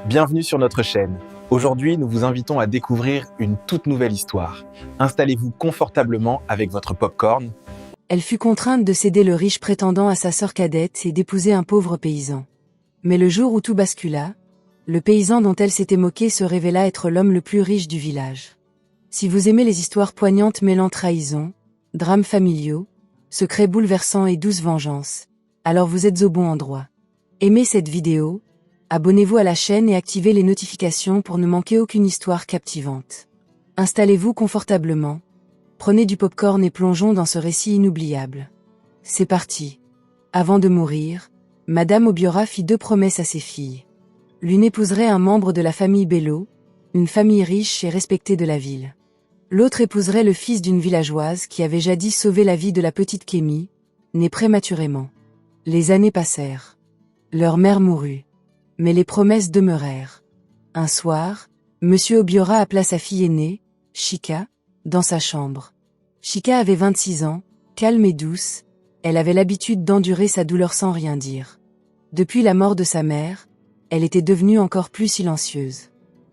Bienvenue sur notre chaîne. Aujourd'hui, nous vous invitons à découvrir une toute nouvelle histoire. Installez-vous confortablement avec votre pop-corn. Elle fut contrainte de céder le riche prétendant à sa sœur cadette et d'épouser un pauvre paysan. Mais le jour où tout bascula, le paysan dont elle s'était moquée se révéla être l'homme le plus riche du village. Si vous aimez les histoires poignantes mêlant trahison, drames familiaux, secrets bouleversants et douce vengeance, alors vous êtes au bon endroit. Aimez cette vidéo, abonnez-vous à la chaîne et activez les notifications pour ne manquer aucune histoire captivante. Installez-vous confortablement, prenez du popcorn et plongeons dans ce récit inoubliable. C'est parti. Avant de mourir, Madame Obiora fit 2 promesses à ses filles. L'une épouserait un membre de la famille Bello, une famille riche et respectée de la ville. L'autre épouserait le fils d'une villageoise qui avait jadis sauvé la vie de la petite Kémy, née prématurément. Les années passèrent. Leur mère mourut. Mais les promesses demeurèrent. Un soir, Monsieur Obiora appela sa fille aînée, Chika, dans sa chambre. Chika avait 26 ans, calme et douce, elle avait l'habitude d'endurer sa douleur sans rien dire. Depuis la mort de sa mère, elle était devenue encore plus silencieuse.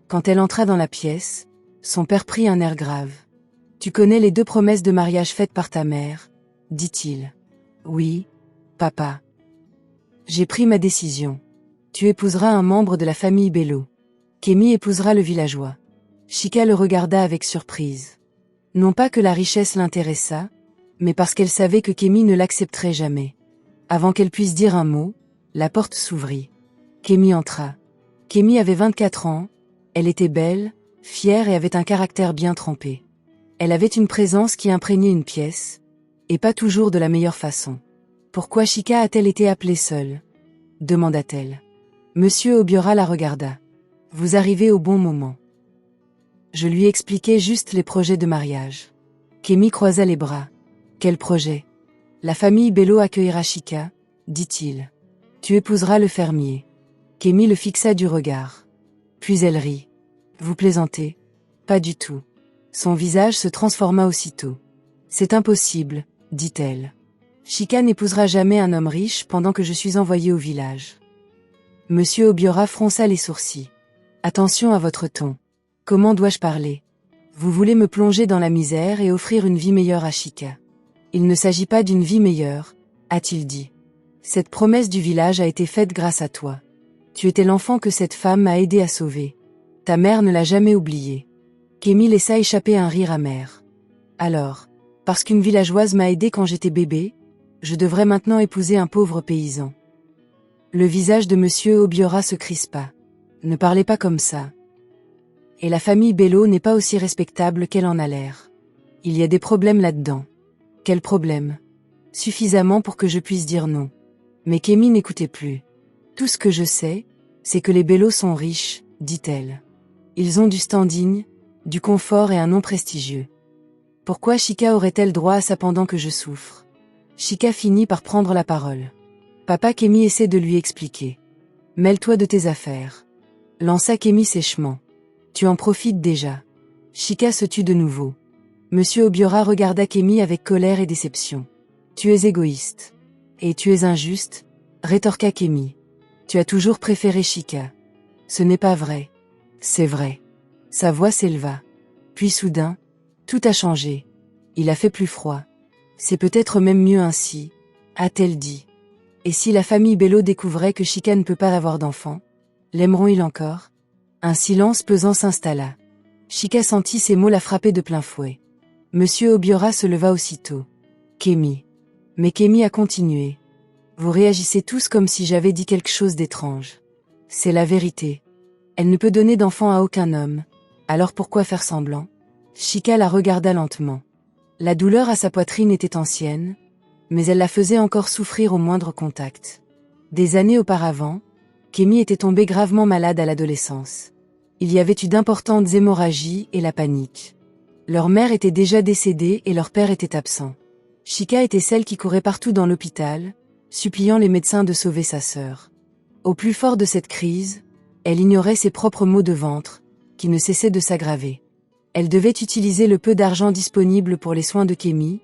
Quand elle entra dans la pièce, son père prit un air grave. « Tu connais les 2 promesses de mariage faites par ta mère ?» dit-il. « Oui, papa. J'ai pris ma décision. Tu épouseras un membre de la famille Bello. Kémy épousera le villageois. » Chika le regarda avec surprise. Non pas que la richesse l'intéressât, mais parce qu'elle savait que Kémy ne l'accepterait jamais. Avant qu'elle puisse dire un mot, la porte s'ouvrit. Kémy entra. Kémy avait 24 ans, elle était belle, fière et avait un caractère bien trempé. Elle avait une présence qui imprégnait une pièce, et pas toujours de la meilleure façon. « Pourquoi Chika a-t-elle été appelée seule ?» demanda-t-elle. Monsieur Obiora la regarda. « Vous arrivez au bon moment. Je lui expliquai juste les projets de mariage. » Kémy croisa les bras. « Quel projet ? » « La famille Bello accueillera Chika, dit-il. Tu épouseras le fermier. » Kémy le fixa du regard. Puis elle rit. « Vous plaisantez ? Pas du tout. » Son visage se transforma aussitôt. « C'est impossible, dit-elle. Chika n'épousera jamais un homme riche pendant que je suis envoyée au village. » Monsieur Obiora fronça les sourcils. « Attention à votre ton. Comment dois-je parler ? Vous voulez me plonger dans la misère et offrir une vie meilleure à Chika. Il ne s'agit pas d'une vie meilleure, a-t-il dit. Cette promesse du village a été faite grâce à toi. Tu étais l'enfant que cette femme m'a aidé à sauver. Ta mère ne l'a jamais oublié. » Kémy laissa échapper un rire amer. « Alors, parce qu'une villageoise m'a aidé quand j'étais bébé, je devrais maintenant épouser un pauvre paysan. » Le visage de Monsieur Obiora se crispa. « Ne parlez pas comme ça. Et la famille Bello n'est pas aussi respectable qu'elle en a l'air. Il y a des problèmes là-dedans. » « Quel problème ? Suffisamment pour que je puisse dire non. » Mais Kémy n'écoutait plus. « Tout ce que je sais, c'est que les Bello sont riches, dit-elle. Ils ont du standing, du confort et un nom prestigieux. Pourquoi Chika aurait-elle droit à ça pendant que je souffre ? » Chika finit par prendre la parole. Papa Kémy essaie de lui expliquer. « Mêle-toi de tes affaires. » Lança Kémy sèchement. « Tu en profites déjà. » Chika se tut de nouveau. Monsieur Obiora regarda Kémy avec colère et déception. « Tu es égoïste. Et tu es injuste, » rétorqua Kémy. « Tu as toujours préféré Chika. » « Ce n'est pas vrai. »« C'est vrai. » Sa voix s'éleva. Puis soudain, tout a changé. Il a fait plus froid. « C'est peut-être même mieux ainsi, » a-t-elle dit. « Et si la famille Bello découvrait que Chika ne peut pas avoir d'enfant, l'aimeront-ils encore ?» Un silence pesant s'installa. Chika sentit ces mots la frapper de plein fouet. Monsieur Obiora se leva aussitôt. « Kémy. » Mais Kémy a continué. « Vous réagissez tous comme si j'avais dit quelque chose d'étrange. C'est la vérité. Elle ne peut donner d'enfant à aucun homme. Alors pourquoi faire semblant ?» Chika la regarda lentement. La douleur à sa poitrine était ancienne, mais elle la faisait encore souffrir au moindre contact. Des années auparavant, Kémy était tombée gravement malade à l'adolescence. Il y avait eu d'importantes hémorragies et la panique. Leur mère était déjà décédée et leur père était absent. Chika était celle qui courait partout dans l'hôpital, suppliant les médecins de sauver sa sœur. Au plus fort de cette crise, elle ignorait ses propres maux de ventre, qui ne cessaient de s'aggraver. Elle devait utiliser le peu d'argent disponible pour les soins de Kémy,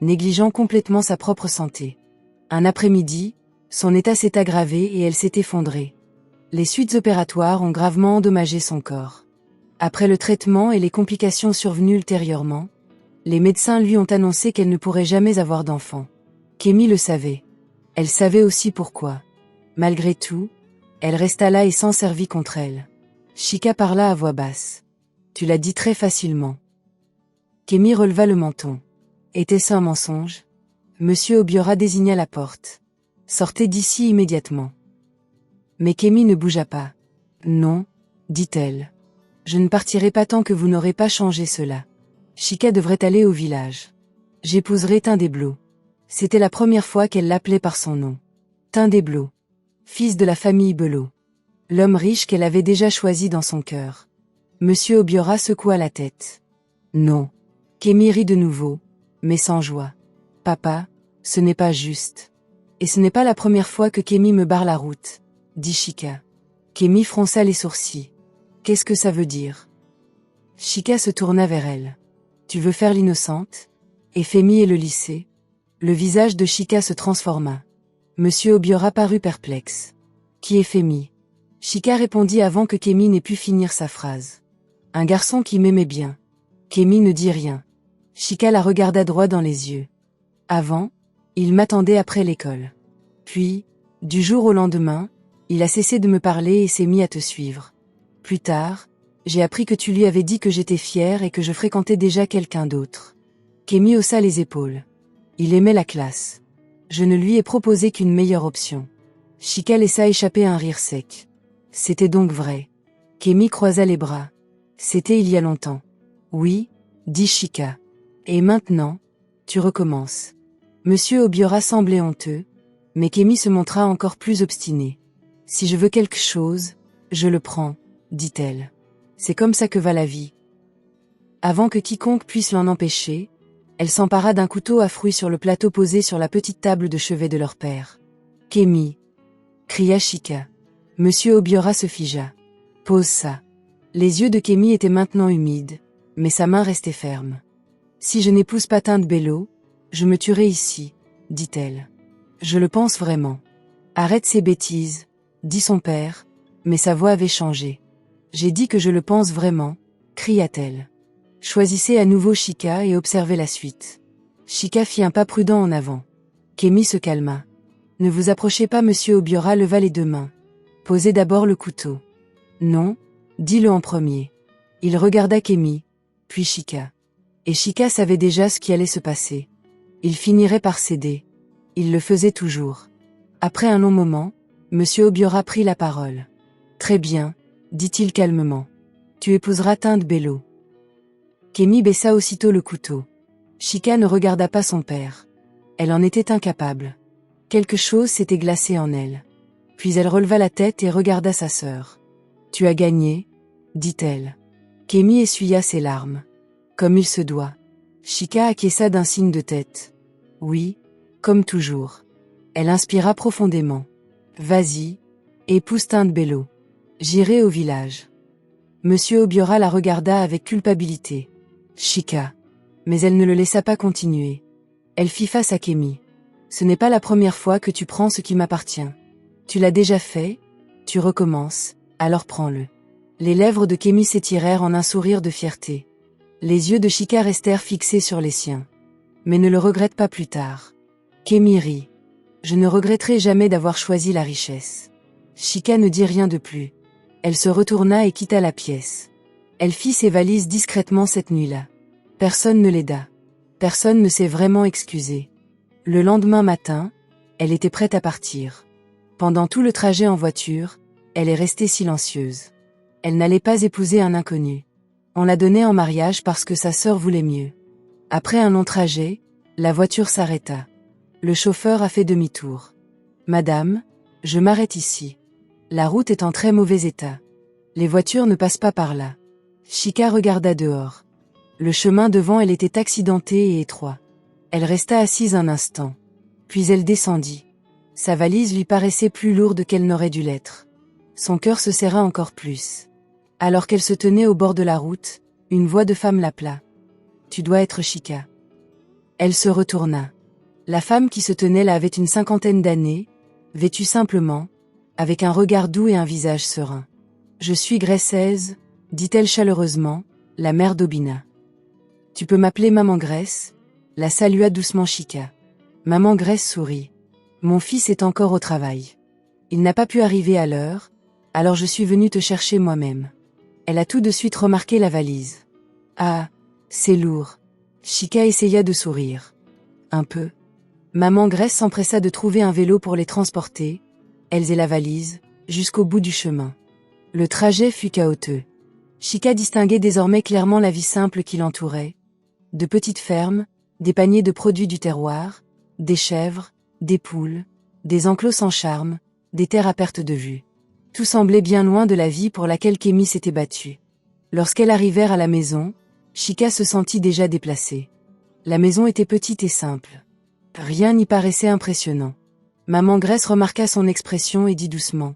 négligeant complètement sa propre santé. Un après-midi, son état s'est aggravé et elle s'est effondrée. Les suites opératoires ont gravement endommagé son corps. Après le traitement et les complications survenues ultérieurement, les médecins lui ont annoncé qu'elle ne pourrait jamais avoir d'enfant. Kémy le savait. Elle savait aussi pourquoi. Malgré tout, elle resta là et s'en servit contre elle. Chika parla à voix basse. Tu l'as dit très facilement. Kémy releva le menton. Était-ce un mensonge? Monsieur Obiora désigna la porte. Sortez d'ici immédiatement. Mais Kémy ne bougea pas. Non, dit-elle. Je ne partirai pas tant que vous n'aurez pas changé cela. Chika devrait aller au village. J'épouserai Tindéblo. C'était la première fois qu'elle l'appelait par son nom. Tindéblo. Fils de la famille Belot. L'homme riche qu'elle avait déjà choisi dans son cœur. Monsieur Obiora secoua la tête. Non. Kémy rit de nouveau, mais sans joie. Papa, ce n'est pas juste. Et ce n'est pas la première fois que Kémy me barre la route, dit Chika. Kémy fronça les sourcils. Qu'est-ce que ça veut dire? Chika se tourna vers elle. Tu veux faire l'innocente? Éphémie et le lycée? Le visage de Chika se transforma. Monsieur Obiora parut perplexe. Qui est Éphémie? Chika répondit avant que Kémy n'ait pu finir sa phrase. Un garçon qui m'aimait bien. Kémy ne dit rien. Chika la regarda droit dans les yeux. Avant, il m'attendait après l'école. Puis, du jour au lendemain, il a cessé de me parler et s'est mis à te suivre. Plus tard, j'ai appris que tu lui avais dit que j'étais fière et que je fréquentais déjà quelqu'un d'autre. Kémy haussa les épaules. Il aimait la classe. Je ne lui ai proposé qu'une meilleure option. Chika laissa échapper un rire sec. C'était donc vrai. Kémy croisa les bras. C'était il y a longtemps. Oui, dit Chika. Et maintenant, tu recommences. Monsieur Obiora semblait honteux, mais Kémy se montra encore plus obstinée. Si je veux quelque chose, je le prends, dit-elle. C'est comme ça que va la vie. Avant que quiconque puisse l'en empêcher, elle s'empara d'un couteau à fruits sur le plateau posé sur la petite table de chevet de leur père. Kémy, cria Chika. Monsieur Obiora se figea. Pose ça. Les yeux de Kémy étaient maintenant humides, mais sa main restait ferme. Si je n'épouse pas Tindéblo, je me tuerai ici, dit-elle. Je le pense vraiment. Arrête ces bêtises, dit son père, mais sa voix avait changé. J'ai dit que je le pense vraiment, cria-t-elle. Choisissez à nouveau Chika et observez la suite. Chika fit un pas prudent en avant. Kémy se calma. Ne vous approchez pas, monsieur Obiora leva les deux mains. Posez d'abord le couteau. Non, dis-le en premier. Il regarda Kémy, puis Chika. Et Chika savait déjà ce qui allait se passer. Il finirait par céder. Il le faisait toujours. Après un long moment, monsieur Obiora prit la parole. Très bien, dit-il calmement. Tu épouseras Tindéblo. Kémy baissa aussitôt le couteau. Chika ne regarda pas son père. Elle en était incapable. Quelque chose s'était glacé en elle. Puis elle releva la tête et regarda sa sœur. Tu as gagné, dit-elle. Kémy essuya ses larmes. Comme il se doit. Chika acquiesça d'un signe de tête. Oui, comme toujours. Elle inspira profondément. Vas-y, épouse Tindéblo. J'irai au village. Monsieur Obiora la regarda avec culpabilité. Chika. Mais elle ne le laissa pas continuer. Elle fit face à Kémy. Ce n'est pas la première fois que tu prends ce qui m'appartient. Tu l'as déjà fait, tu recommences, alors prends-le. Les lèvres de Kémy s'étirèrent en un sourire de fierté. Les yeux de Chika restèrent fixés sur les siens. Mais ne le regrette pas plus tard. Kémy rit. Je ne regretterai jamais d'avoir choisi la richesse. Chika ne dit rien de plus. Elle se retourna et quitta la pièce. Elle fit ses valises discrètement cette nuit-là. Personne ne l'aida. Personne ne s'est vraiment excusé. Le lendemain matin, elle était prête à partir. Pendant tout le trajet en voiture, elle est restée silencieuse. Elle n'allait pas épouser un inconnu. On la donnait en mariage parce que sa sœur voulait mieux. Après un long trajet, la voiture s'arrêta. Le chauffeur a fait demi-tour. Madame, je m'arrête ici. La route est en très mauvais état. Les voitures ne passent pas par là. Chika regarda dehors. Le chemin devant elle était accidenté et étroit. Elle resta assise un instant. Puis elle descendit. Sa valise lui paraissait plus lourde qu'elle n'aurait dû l'être. Son cœur se serra encore plus. Alors qu'elle se tenait au bord de la route, une voix de femme l'appela. « Tu dois être Chika. » Elle se retourna. La femme qui se tenait là avait une 50aine d'années, vêtue simplement, avec un regard doux et un visage serein. Je suis Graissaise, dit-elle chaleureusement, la mère d'Obina. Tu peux m'appeler Maman Graisse, la salua doucement Chika. Maman Graisse sourit. Mon fils est encore au travail. Il n'a pas pu arriver à l'heure, alors je suis venue te chercher moi-même. Elle a tout de suite remarqué la valise. Ah, c'est lourd. Chika essaya de sourire. Un peu. Maman Graisse s'empressa de trouver un vélo pour les transporter, elles et la valise, jusqu'au bout du chemin. Le trajet fut chaotique. Chika distinguait désormais clairement la vie simple qui l'entourait. De petites fermes, des paniers de produits du terroir, des chèvres, des poules, des enclos sans charme, des terres à perte de vue. Tout semblait bien loin de la vie pour laquelle Kémy s'était battue. Lorsqu'elles arrivèrent à la maison, Chika se sentit déjà déplacée. La maison était petite et simple. Rien n'y paraissait impressionnant. Maman Graisse remarqua son expression et dit doucement.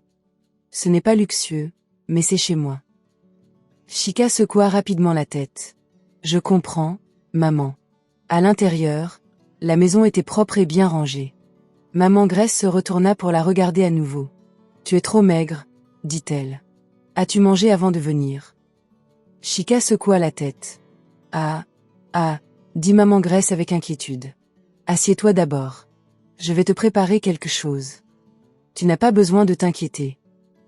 Ce n'est pas luxueux, mais c'est chez moi. Chika secoua rapidement la tête. Je comprends, maman. À l'intérieur, la maison était propre et bien rangée. Maman Graisse se retourna pour la regarder à nouveau. Tu es trop maigre, dit-elle. As-tu mangé avant de venir? Chika secoua la tête. Ah, dit Maman Graisse avec inquiétude. Assieds-toi d'abord. Je vais te préparer quelque chose. Tu n'as pas besoin de t'inquiéter.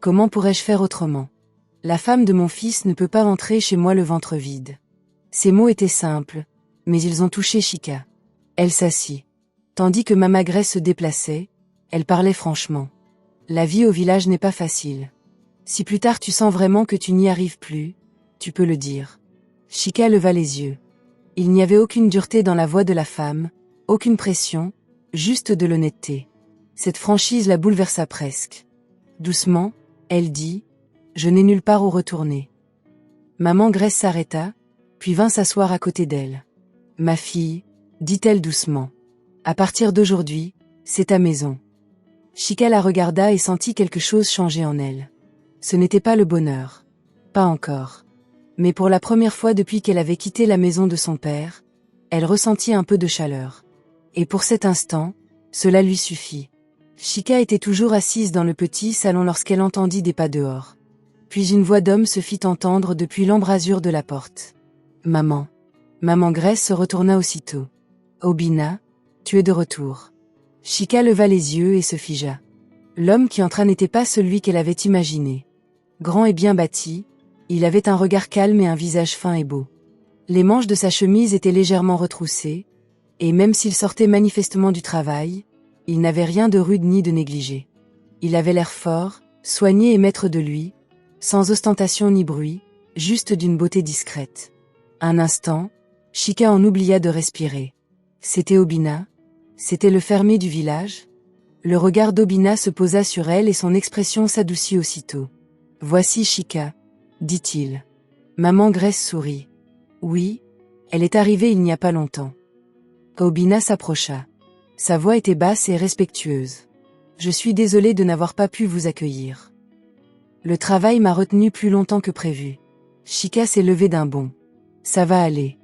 Comment pourrais-je faire autrement? La femme de mon fils ne peut pas entrer chez moi le ventre vide. Ces mots étaient simples, mais ils ont touché Chika. Elle s'assit. Tandis que Maman Graisse se déplaçait, elle parlait franchement. La vie au village n'est pas facile. Si plus tard tu sens vraiment que tu n'y arrives plus, tu peux le dire. Chika leva les yeux. Il n'y avait aucune dureté dans la voix de la femme, aucune pression, juste de l'honnêteté. Cette franchise la bouleversa presque. Doucement, elle dit, « Je n'ai nulle part où retourner. » Maman Graisse s'arrêta, puis vint s'asseoir à côté d'elle. « Ma fille, » dit-elle doucement. « À partir d'aujourd'hui, c'est ta maison. » Chika la regarda et sentit quelque chose changer en elle. Ce n'était pas le bonheur. Pas encore. Mais pour la première fois depuis qu'elle avait quitté la maison de son père, elle ressentit un peu de chaleur. Et pour cet instant, cela lui suffit. Chika était toujours assise dans le petit salon lorsqu'elle entendit des pas dehors. Puis une voix d'homme se fit entendre depuis l'embrasure de la porte. « Maman. » Maman Graisse se retourna aussitôt. « Obina, tu es de retour. » Chika leva les yeux et se figea. L'homme qui entra n'était pas celui qu'elle avait imaginé. Grand et bien bâti, il avait un regard calme et un visage fin et beau. Les manches de sa chemise étaient légèrement retroussées, et même s'il sortait manifestement du travail, il n'avait rien de rude ni de négligé. Il avait l'air fort, soigné et maître de lui, sans ostentation ni bruit, juste d'une beauté discrète. Un instant, Chika en oublia de respirer. C'était Obina? C'était le fermier du village? Le regard d'Obina se posa sur elle et son expression s'adoucit aussitôt. « Voici Chika, » dit-il. Maman Graisse sourit. « Oui, elle est arrivée il n'y a pas longtemps. » Obina s'approcha. Sa voix était basse et respectueuse. « Je suis désolée de n'avoir pas pu vous accueillir. Le travail m'a retenu plus longtemps que prévu. » Chika s'est levée d'un bond. « Ça va aller. »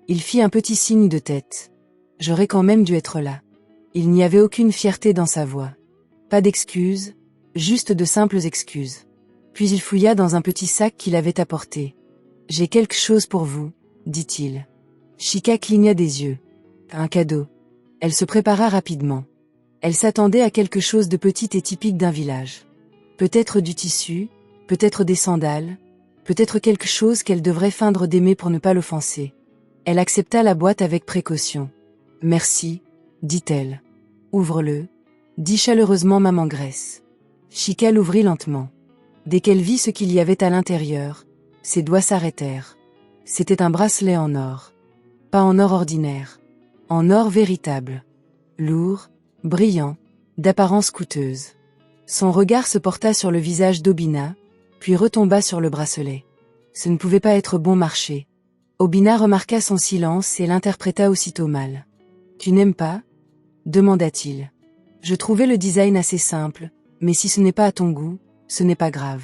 Il fit un petit signe de tête. « J'aurais quand même dû être là. » Il n'y avait aucune fierté dans sa voix. Pas d'excuses, juste de simples excuses. Puis il fouilla dans un petit sac qu'il avait apporté. « J'ai quelque chose pour vous, » dit-il. Chika cligna des yeux. Un cadeau. Elle se prépara rapidement. Elle s'attendait à quelque chose de petit et typique d'un village. Peut-être du tissu, peut-être des sandales, peut-être quelque chose qu'elle devrait feindre d'aimer pour ne pas l'offenser. Elle accepta la boîte avec précaution. « Merci, » dit-elle. « Ouvre-le, » dit chaleureusement Maman Graisse. Chika l'ouvrit lentement. Dès qu'elle vit ce qu'il y avait à l'intérieur, ses doigts s'arrêtèrent. C'était un bracelet en or. Pas en or ordinaire. En or véritable. Lourd, brillant, d'apparence coûteuse. Son regard se porta sur le visage d'Obina, puis retomba sur le bracelet. Ce ne pouvait pas être bon marché. Obina remarqua son silence et l'interpréta aussitôt mal. « Tu n'aimes pas ?» demanda-t-il. « Je trouvais le design assez simple, mais si ce n'est pas à ton goût, ce n'est pas grave.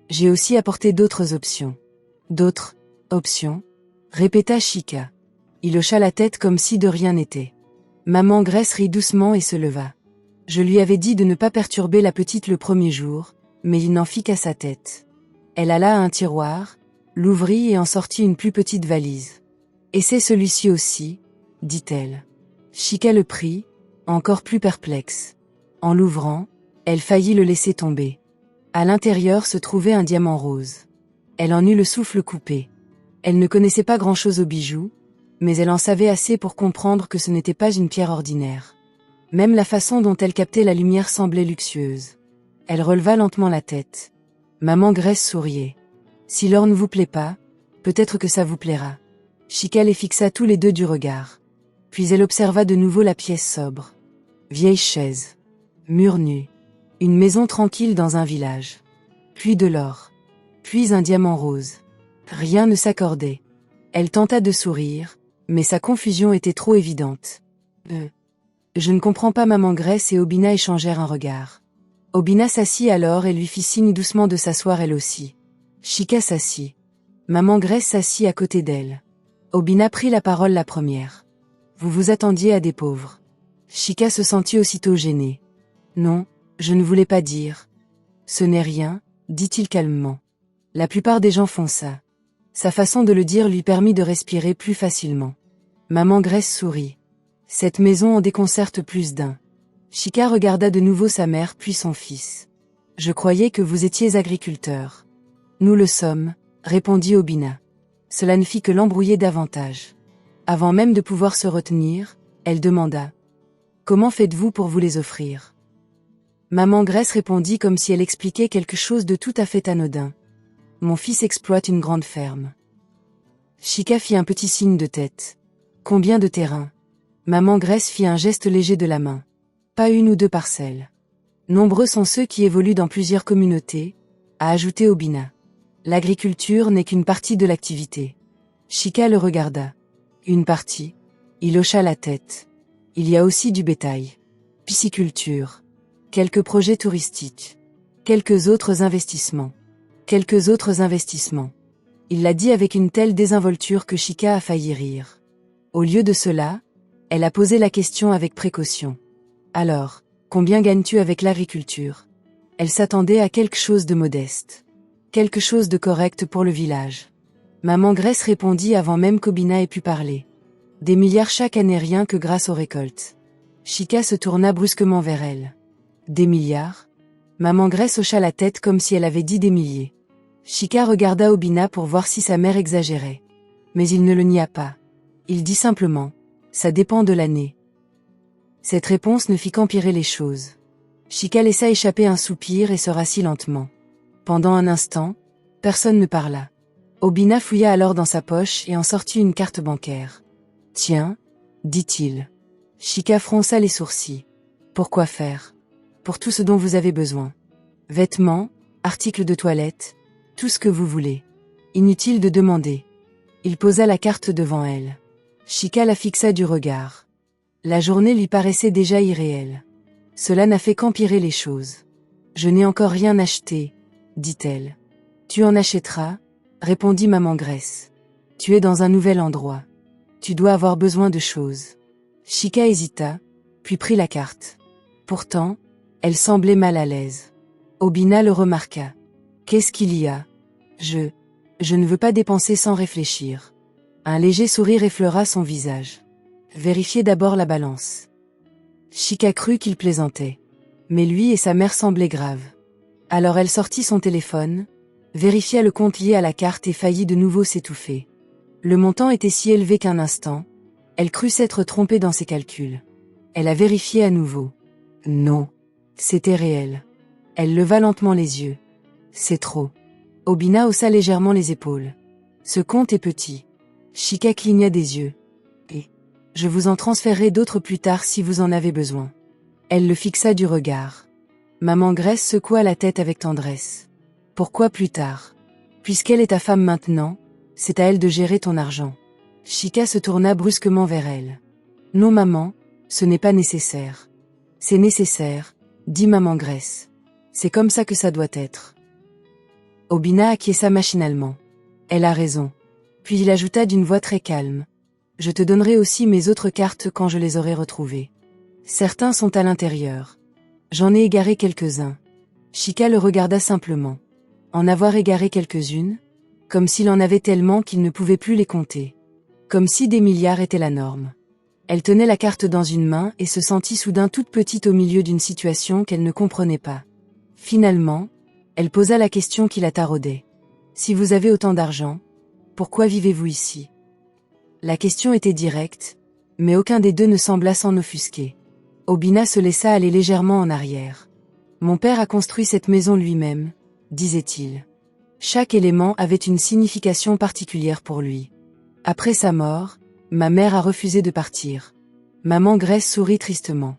J'ai aussi apporté d'autres options. »« D'autres options ?» répéta Chika. Il hocha la tête comme si de rien n'était. Maman Graisse rit doucement et se leva. Je lui avais dit de ne pas perturber la petite le premier jour, mais il n'en fit qu'à sa tête. Elle alla à un tiroir, l'ouvrit et en sortit une plus petite valise. Et c'est celui-ci aussi, dit-elle. Chika le prit, encore plus perplexe. En l'ouvrant, elle faillit le laisser tomber. À l'intérieur se trouvait un diamant rose. Elle en eut le souffle coupé. Elle ne connaissait pas grand-chose aux bijoux, mais elle en savait assez pour comprendre que ce n'était pas une pierre ordinaire. Même la façon dont elle captait la lumière semblait luxueuse. Elle releva lentement la tête. Maman Grace souriait. Si l'or ne vous plaît pas, peut-être que ça vous plaira. Chika les fixa tous les deux du regard. Puis elle observa de nouveau la pièce sobre. Vieille chaise. Mur nu. Une maison tranquille dans un village. Puis de l'or. Puis un diamant rose. Rien ne s'accordait. Elle tenta de sourire, mais sa confusion était trop évidente. Je ne comprends pas. Maman Grace et Obina échangèrent un regard. Obina s'assit alors et lui fit signe doucement de s'asseoir elle aussi. Chika s'assit. Maman Grace s'assit à côté d'elle. Obina prit la parole la première. Vous vous attendiez à des pauvres. Chika se sentit aussitôt gênée. Non, je ne voulais pas dire. Ce n'est rien, dit-il calmement. La plupart des gens font ça. Sa façon de le dire lui permit de respirer plus facilement. Maman Grace sourit. Cette maison en déconcerte plus d'un. Chika regarda de nouveau sa mère puis son fils. Je croyais que vous étiez agriculteur. Nous le sommes, répondit Obina. Cela ne fit que l'embrouiller davantage. Avant même de pouvoir se retenir, elle demanda. Comment faites-vous pour vous les offrir? Maman Grace répondit comme si elle expliquait quelque chose de tout à fait anodin. Mon fils exploite une grande ferme. Chika fit un petit signe de tête. Combien de terrains? Maman Grace fit un geste léger de la main. Pas une ou deux parcelles. Nombreux sont ceux qui évoluent dans plusieurs communautés, a ajouté Obina. L'agriculture n'est qu'une partie de l'activité. Chika le regarda. Une partie? Il hocha la tête. Il y a aussi du bétail. Pisciculture. Quelques projets touristiques. Quelques autres investissements. Quelques autres investissements. Il l'a dit avec une telle désinvolture que Chika a failli rire. Au lieu de cela, elle a posé la question avec précaution. Alors, combien gagnes-tu avec l'agriculture? Elle s'attendait à quelque chose de modeste. Quelque chose de correct pour le village. Maman Grace répondit avant même qu'Obina ait pu parler. Des milliards chaque année rien que grâce aux récoltes. Chika se tourna brusquement vers elle. Des milliards? Maman Grace hocha la tête comme si elle avait dit des milliers. Chika regarda Obina pour voir si sa mère exagérait. Mais il ne le nia pas. Il dit simplement, ça dépend de l'année. Cette réponse ne fit qu'empirer les choses. Chika laissa échapper un soupir et se rassit lentement. Pendant un instant, personne ne parla. Obina fouilla alors dans sa poche et en sortit une carte bancaire. Tiens, dit-il. Chika fronça les sourcils. Pourquoi faire? Pour tout ce dont vous avez besoin. Vêtements, articles de toilette, tout ce que vous voulez. Inutile de demander. Il posa la carte devant elle. Chika la fixa du regard. La journée lui paraissait déjà irréelle. Cela n'a fait qu'empirer les choses. Je n'ai encore rien acheté, dit-elle. Tu en achèteras, répondit Maman Grace. Tu es dans un nouvel endroit. Tu dois avoir besoin de choses. Chika hésita, puis prit la carte. Pourtant, elle semblait mal à l'aise. Obina le remarqua. Qu'est-ce qu'il y a? Je ne veux pas dépenser sans réfléchir. Un léger sourire effleura son visage. Vérifiez d'abord la balance. Chika crut qu'il plaisantait. Mais lui et sa mère semblaient graves. Alors elle sortit son téléphone, vérifia le compte lié à la carte et faillit de nouveau s'étouffer. Le montant était si élevé qu'un instant, elle crut s'être trompée dans ses calculs. Elle a vérifié à nouveau. Non. C'était réel. Elle leva lentement les yeux. C'est trop. Obina haussa légèrement les épaules. Ce compte est petit. Chika cligna des yeux. Et je vous en transférerai d'autres plus tard si vous en avez besoin. Elle le fixa du regard. Maman Grace secoua la tête avec tendresse. Pourquoi plus tard? Puisqu'elle est ta femme maintenant, c'est à elle de gérer ton argent. Chika se tourna brusquement vers elle. Non maman, ce n'est pas nécessaire. C'est nécessaire, dit Maman Grace. C'est comme ça que ça doit être. Obina acquiesça machinalement. Elle a raison. Puis il ajouta d'une voix très calme. Je te donnerai aussi mes autres cartes quand je les aurai retrouvées. Certains sont à l'intérieur. J'en ai égaré quelques-uns. Shika le regarda simplement. En avoir égaré quelques-unes? Comme s'il en avait tellement qu'il ne pouvait plus les compter. Comme si des milliards étaient la norme. Elle tenait la carte dans une main et se sentit soudain toute petite au milieu d'une situation qu'elle ne comprenait pas. Finalement, elle posa la question qui la taraudait. Si vous avez autant d'argent, pourquoi vivez-vous ici? La question était directe, mais aucun des deux ne sembla s'en offusquer. Obina se laissa aller légèrement en arrière. Mon père a construit cette maison lui-même, disait-il. Chaque élément avait une signification particulière pour lui. Après sa mort, ma mère a refusé de partir. Maman Grace sourit tristement.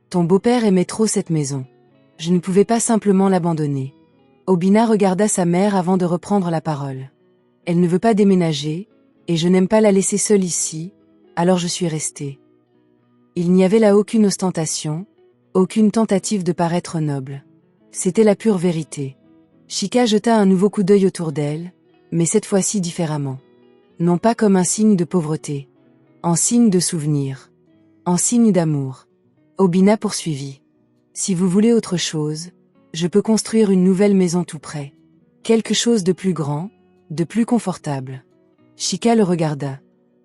Ton beau-père aimait trop cette maison. Je ne pouvais pas simplement l'abandonner. Obina regarda sa mère avant de reprendre la parole. Elle ne veut pas déménager, et je n'aime pas la laisser seule ici, alors je suis restée. Il n'y avait là aucune ostentation, aucune tentative de paraître noble. C'était la pure vérité. Shika jeta un nouveau coup d'œil autour d'elle, mais cette fois-ci différemment. Non pas comme un signe de pauvreté. En signe de souvenir. En signe d'amour. Obina poursuivit. Si vous voulez autre chose, je peux construire une nouvelle maison tout près. Quelque chose de plus grand, de plus confortable. Shika le regarda.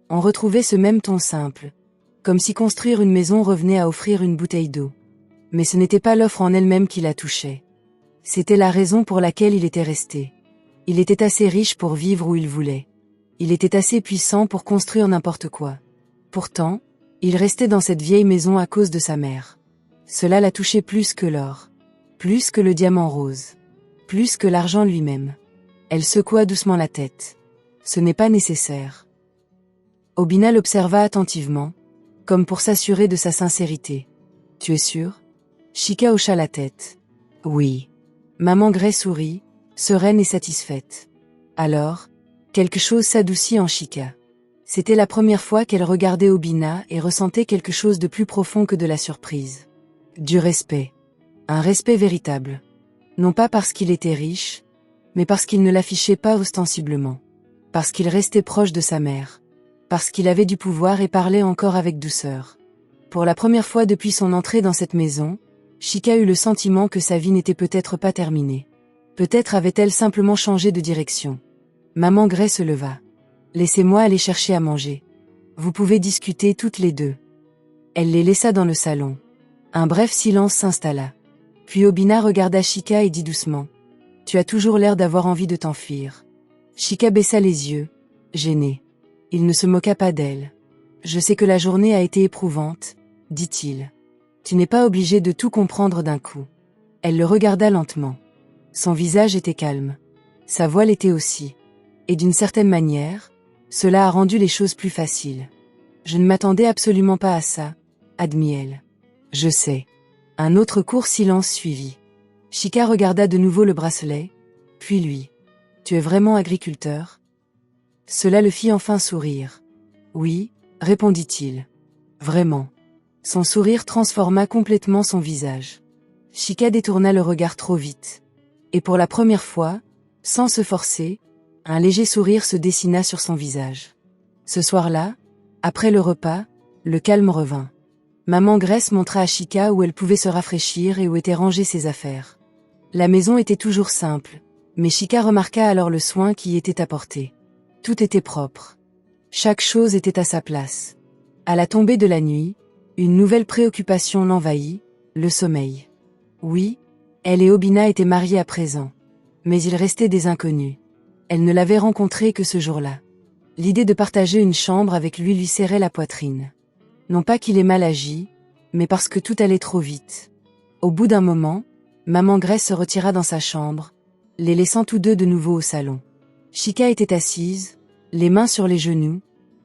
On retrouvait ce même ton simple. Comme si construire une maison revenait à offrir une bouteille d'eau. Mais ce n'était pas l'offre en elle-même qui la touchait. C'était la raison pour laquelle il était resté. Il était assez riche pour vivre où il voulait. Il était assez puissant pour construire n'importe quoi. Pourtant, il restait dans cette vieille maison à cause de sa mère. Cela la touchait plus que l'or. Plus que le diamant rose. Plus que l'argent lui-même. Elle secoua doucement la tête. Ce n'est pas nécessaire. Obina l'observa attentivement, comme pour s'assurer de sa sincérité. Tu es sûr? Shika hocha la tête. Oui. Maman Gray sourit, sereine et satisfaite. Alors, quelque chose s'adoucit en Shika. C'était la première fois qu'elle regardait Obina et ressentait quelque chose de plus profond que de la surprise. Du respect. Un respect véritable. Non pas parce qu'il était riche, mais parce qu'il ne l'affichait pas ostensiblement. Parce qu'il restait proche de sa mère. Parce qu'il avait du pouvoir et parlait encore avec douceur. Pour la première fois depuis son entrée dans cette maison, Shika eut le sentiment que sa vie n'était peut-être pas terminée. Peut-être avait-elle simplement changé de direction. Maman Gray se leva. Laissez-moi aller chercher à manger. Vous pouvez discuter toutes les deux. Elle les laissa dans le salon. Un bref silence s'installa. Puis Obina regarda Shika et dit doucement. Tu as toujours l'air d'avoir envie de t'enfuir. Shika baissa les yeux, gênée. Il ne se moqua pas d'elle. Je sais que la journée a été éprouvante, dit-il. Tu n'es pas obligé de tout comprendre d'un coup. Elle le regarda lentement. Son visage était calme. Sa voix l'était aussi. Et d'une certaine manière, cela a rendu les choses plus faciles. Je ne m'attendais absolument pas à ça, admit-elle. Je sais. Un autre court silence suivit. Shika regarda de nouveau le bracelet, puis lui. Tu es vraiment agriculteur? Cela le fit enfin sourire. Oui, répondit-il. Vraiment. Son sourire transforma complètement son visage. Shika détourna le regard trop vite. Et pour la première fois, sans se forcer, un léger sourire se dessina sur son visage. Ce soir-là, après le repas, le calme revint. Maman Grace montra à Shika où elle pouvait se rafraîchir et où étaient rangées ses affaires. La maison était toujours simple, mais Shika remarqua alors le soin qui y était apporté. Tout était propre. Chaque chose était à sa place. À la tombée de la nuit, une nouvelle préoccupation l'envahit, le sommeil. Oui, elle et Obina étaient mariées à présent. Mais ils restaient des inconnus. Elle ne l'avait rencontré que ce jour-là. L'idée de partager une chambre avec lui serrait la poitrine. Non pas qu'il ait mal agi, mais parce que tout allait trop vite. Au bout d'un moment, Maman Grace se retira dans sa chambre, les laissant tous deux de nouveau au salon. Shika était assise, les mains sur les genoux,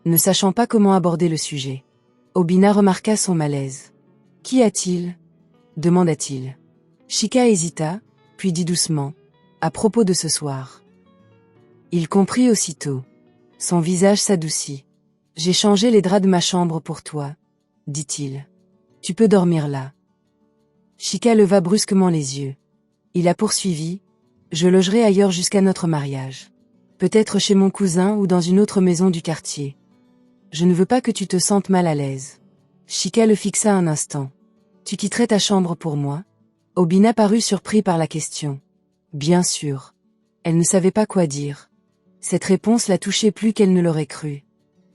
ne sachant pas comment aborder le sujet. Obina remarqua son malaise. « Qu'y a-t-il » demanda-t-il. Shika hésita, puis dit doucement. « À propos de ce soir. » Il comprit aussitôt. Son visage s'adoucit. « J'ai changé les draps de ma chambre pour toi, » dit-il. « Tu peux dormir là. » Shika leva brusquement les yeux. Il a poursuivi. « Je logerai ailleurs jusqu'à notre mariage. Peut-être chez mon cousin ou dans une autre maison du quartier. Je ne veux pas que tu te sentes mal à l'aise. » Shika le fixa un instant. « Tu quitterais ta chambre pour moi ?» Obina parut surpris par la question. Bien sûr. Elle ne savait pas quoi dire. Cette réponse la touchait plus qu'elle ne l'aurait cru.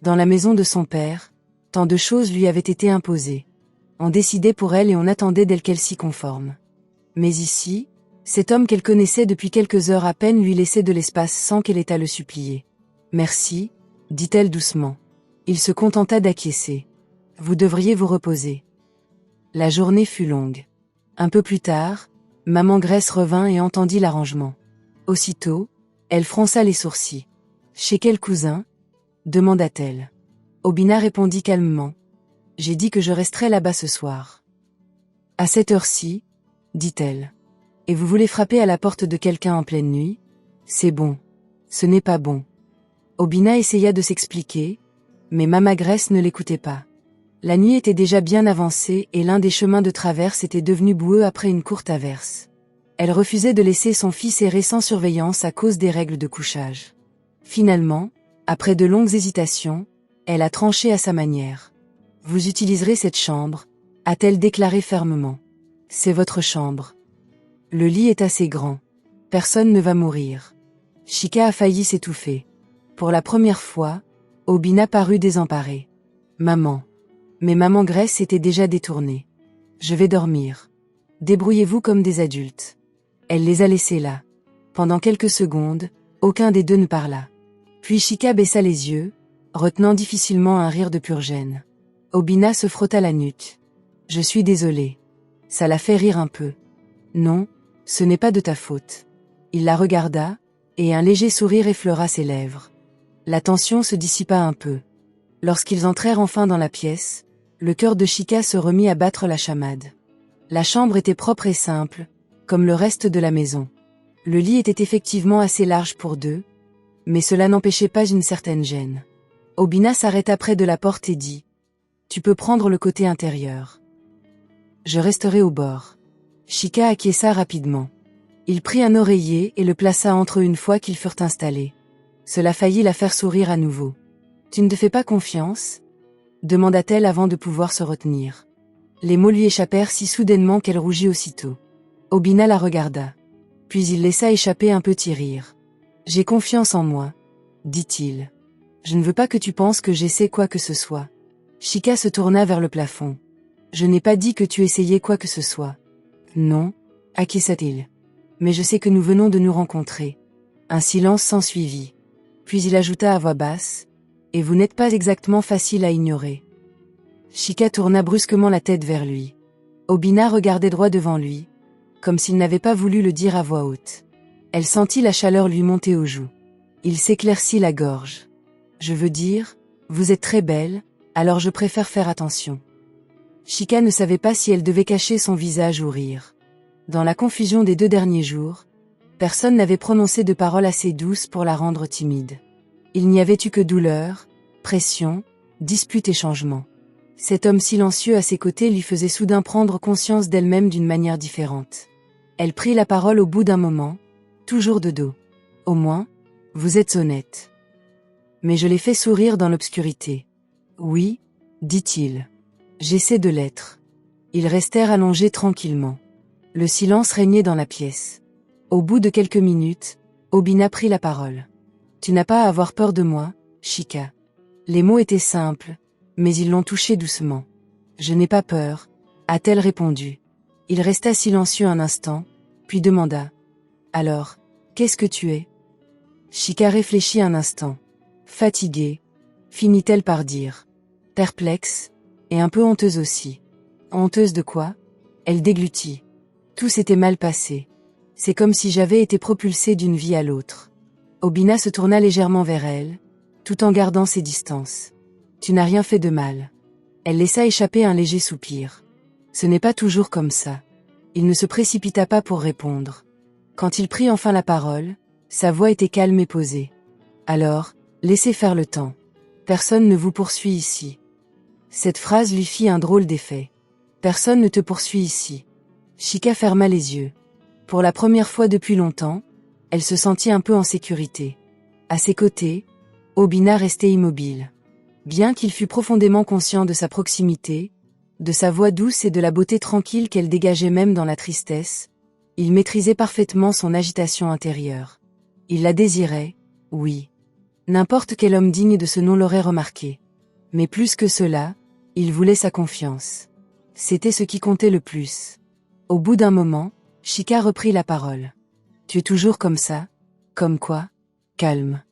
Dans la maison de son père, tant de choses lui avaient été imposées. On décidait pour elle et on attendait d'elle qu'elle s'y conforme. Mais ici, cet homme qu'elle connaissait depuis quelques heures à peine lui laissait de l'espace sans qu'elle ait à le supplier. « Merci », dit-elle doucement. Il se contenta d'acquiescer. « Vous devriez vous reposer. » La journée fut longue. Un peu plus tard, maman Grace revint et entendit l'arrangement. Aussitôt, elle fronça les sourcils. « Chez quel cousin ?» demanda-t-elle. Obina répondit calmement. « J'ai dit que je resterais là-bas ce soir. »« À cette heure-ci » dit-elle. « Et vous voulez frapper à la porte de quelqu'un en pleine nuit ? C'est bon. Ce n'est pas bon. » Obina essaya de s'expliquer, mais Mama Grace ne l'écoutait pas. La nuit était déjà bien avancée et l'un des chemins de traverse était devenu boueux après une courte averse. Elle refusait de laisser son fils errer sans surveillance à cause des règles de couchage. Finalement, après de longues hésitations, elle a tranché à sa manière. « Vous utiliserez cette chambre », a-t-elle déclaré fermement. « C'est votre chambre. Le lit est assez grand. Personne ne va mourir. » Chika a failli s'étouffer. Pour la première fois, Obina parut désemparée. « Maman. » Mais maman Grace s'était déjà détournée. « Je vais dormir. Débrouillez-vous comme des adultes. » Elle les a laissés là. Pendant quelques secondes, aucun des deux ne parla. Puis Chika baissa les yeux, retenant difficilement un rire de pure gêne. Obina se frotta la nuque. « Je suis désolée. » Ça la fait rire un peu. « Non, ce n'est pas de ta faute. » Il la regarda, et un léger sourire effleura ses lèvres. La tension se dissipa un peu. Lorsqu'ils entrèrent enfin dans la pièce, le cœur de Chika se remit à battre la chamade. La chambre était propre et simple, comme le reste de la maison. Le lit était effectivement assez large pour deux, mais cela n'empêchait pas une certaine gêne. Obina s'arrêta près de la porte et dit « Tu peux prendre le côté intérieur. Je resterai au bord. » Chika acquiesça rapidement. Il prit un oreiller et le plaça entre eux une fois qu'ils furent installés. Cela faillit la faire sourire à nouveau. « Tu ne te fais pas confiance ?» demanda-t-elle avant de pouvoir se retenir. Les mots lui échappèrent si soudainement qu'elle rougit aussitôt. Obina la regarda. Puis il laissa échapper un petit rire. « J'ai confiance en moi, » dit-il. « Je ne veux pas que tu penses que j'essaie quoi que ce soit. » Chika se tourna vers le plafond. « Je n'ai pas dit que tu essayais quoi que ce soit. »« Non, » acquiesça-t-il. « Mais je sais que nous venons de nous rencontrer. » Un silence s'ensuivit. Puis il ajouta à voix basse. « Et vous n'êtes pas exactement facile à ignorer. » Chika tourna brusquement la tête vers lui. Obina regardait droit devant lui, comme s'il n'avait pas voulu le dire à voix haute. Elle sentit la chaleur lui monter aux joues. Il s'éclaircit la gorge. « Je veux dire, vous êtes très belle, alors je préfère faire attention. » Chika ne savait pas si elle devait cacher son visage ou rire. Dans la confusion des 2 derniers jours, personne n'avait prononcé de paroles assez douces pour la rendre timide. Il n'y avait eu que douleur, pression, dispute et changement. Cet homme silencieux à ses côtés lui faisait soudain prendre conscience d'elle-même d'une manière différente. Elle prit la parole au bout d'un moment, toujours de dos. « Au moins, vous êtes honnête. » Mais je l'ai fait sourire dans l'obscurité. « Oui, » dit-il. « J'essaie de l'être. » Ils restèrent allongés tranquillement. Le silence régnait dans la pièce. Au bout de quelques minutes, Obina prit la parole. « Tu n'as pas à avoir peur de moi, Chika. » Les mots étaient simples, mais ils l'ont touchée doucement. « Je n'ai pas peur, » a-t-elle répondu. Il resta silencieux un instant, puis demanda. « Alors, qu'est-ce que tu es ?» Chika réfléchit un instant. Fatiguée, finit-elle par dire. Perplexe, et un peu honteuse aussi. Honteuse de quoi ? Elle déglutit. Tout s'était mal passé. C'est comme si j'avais été propulsée d'une vie à l'autre. Obina se tourna légèrement vers elle, tout en gardant ses distances. Tu n'as rien fait de mal. Elle laissa échapper un léger soupir. Ce n'est pas toujours comme ça. Il ne se précipita pas pour répondre. Quand il prit enfin la parole, sa voix était calme et posée. Alors, laissez faire le temps. Personne ne vous poursuit ici. Cette phrase lui fit un drôle d'effet. Personne ne te poursuit ici. Chika ferma les yeux. Pour la première fois depuis longtemps, elle se sentit un peu en sécurité. À ses côtés, Obina restait immobile. Bien qu'il fût profondément conscient de sa proximité, De sa voix douce et de la beauté tranquille qu'elle dégageait même dans la tristesse, il maîtrisait parfaitement son agitation intérieure. Il la désirait, oui. N'importe quel homme digne de ce nom l'aurait remarqué. Mais plus que cela, il voulait sa confiance. C'était ce qui comptait le plus. Au bout d'un moment, Chika reprit la parole. « Tu es toujours comme ça ? Comme quoi ? Calme. »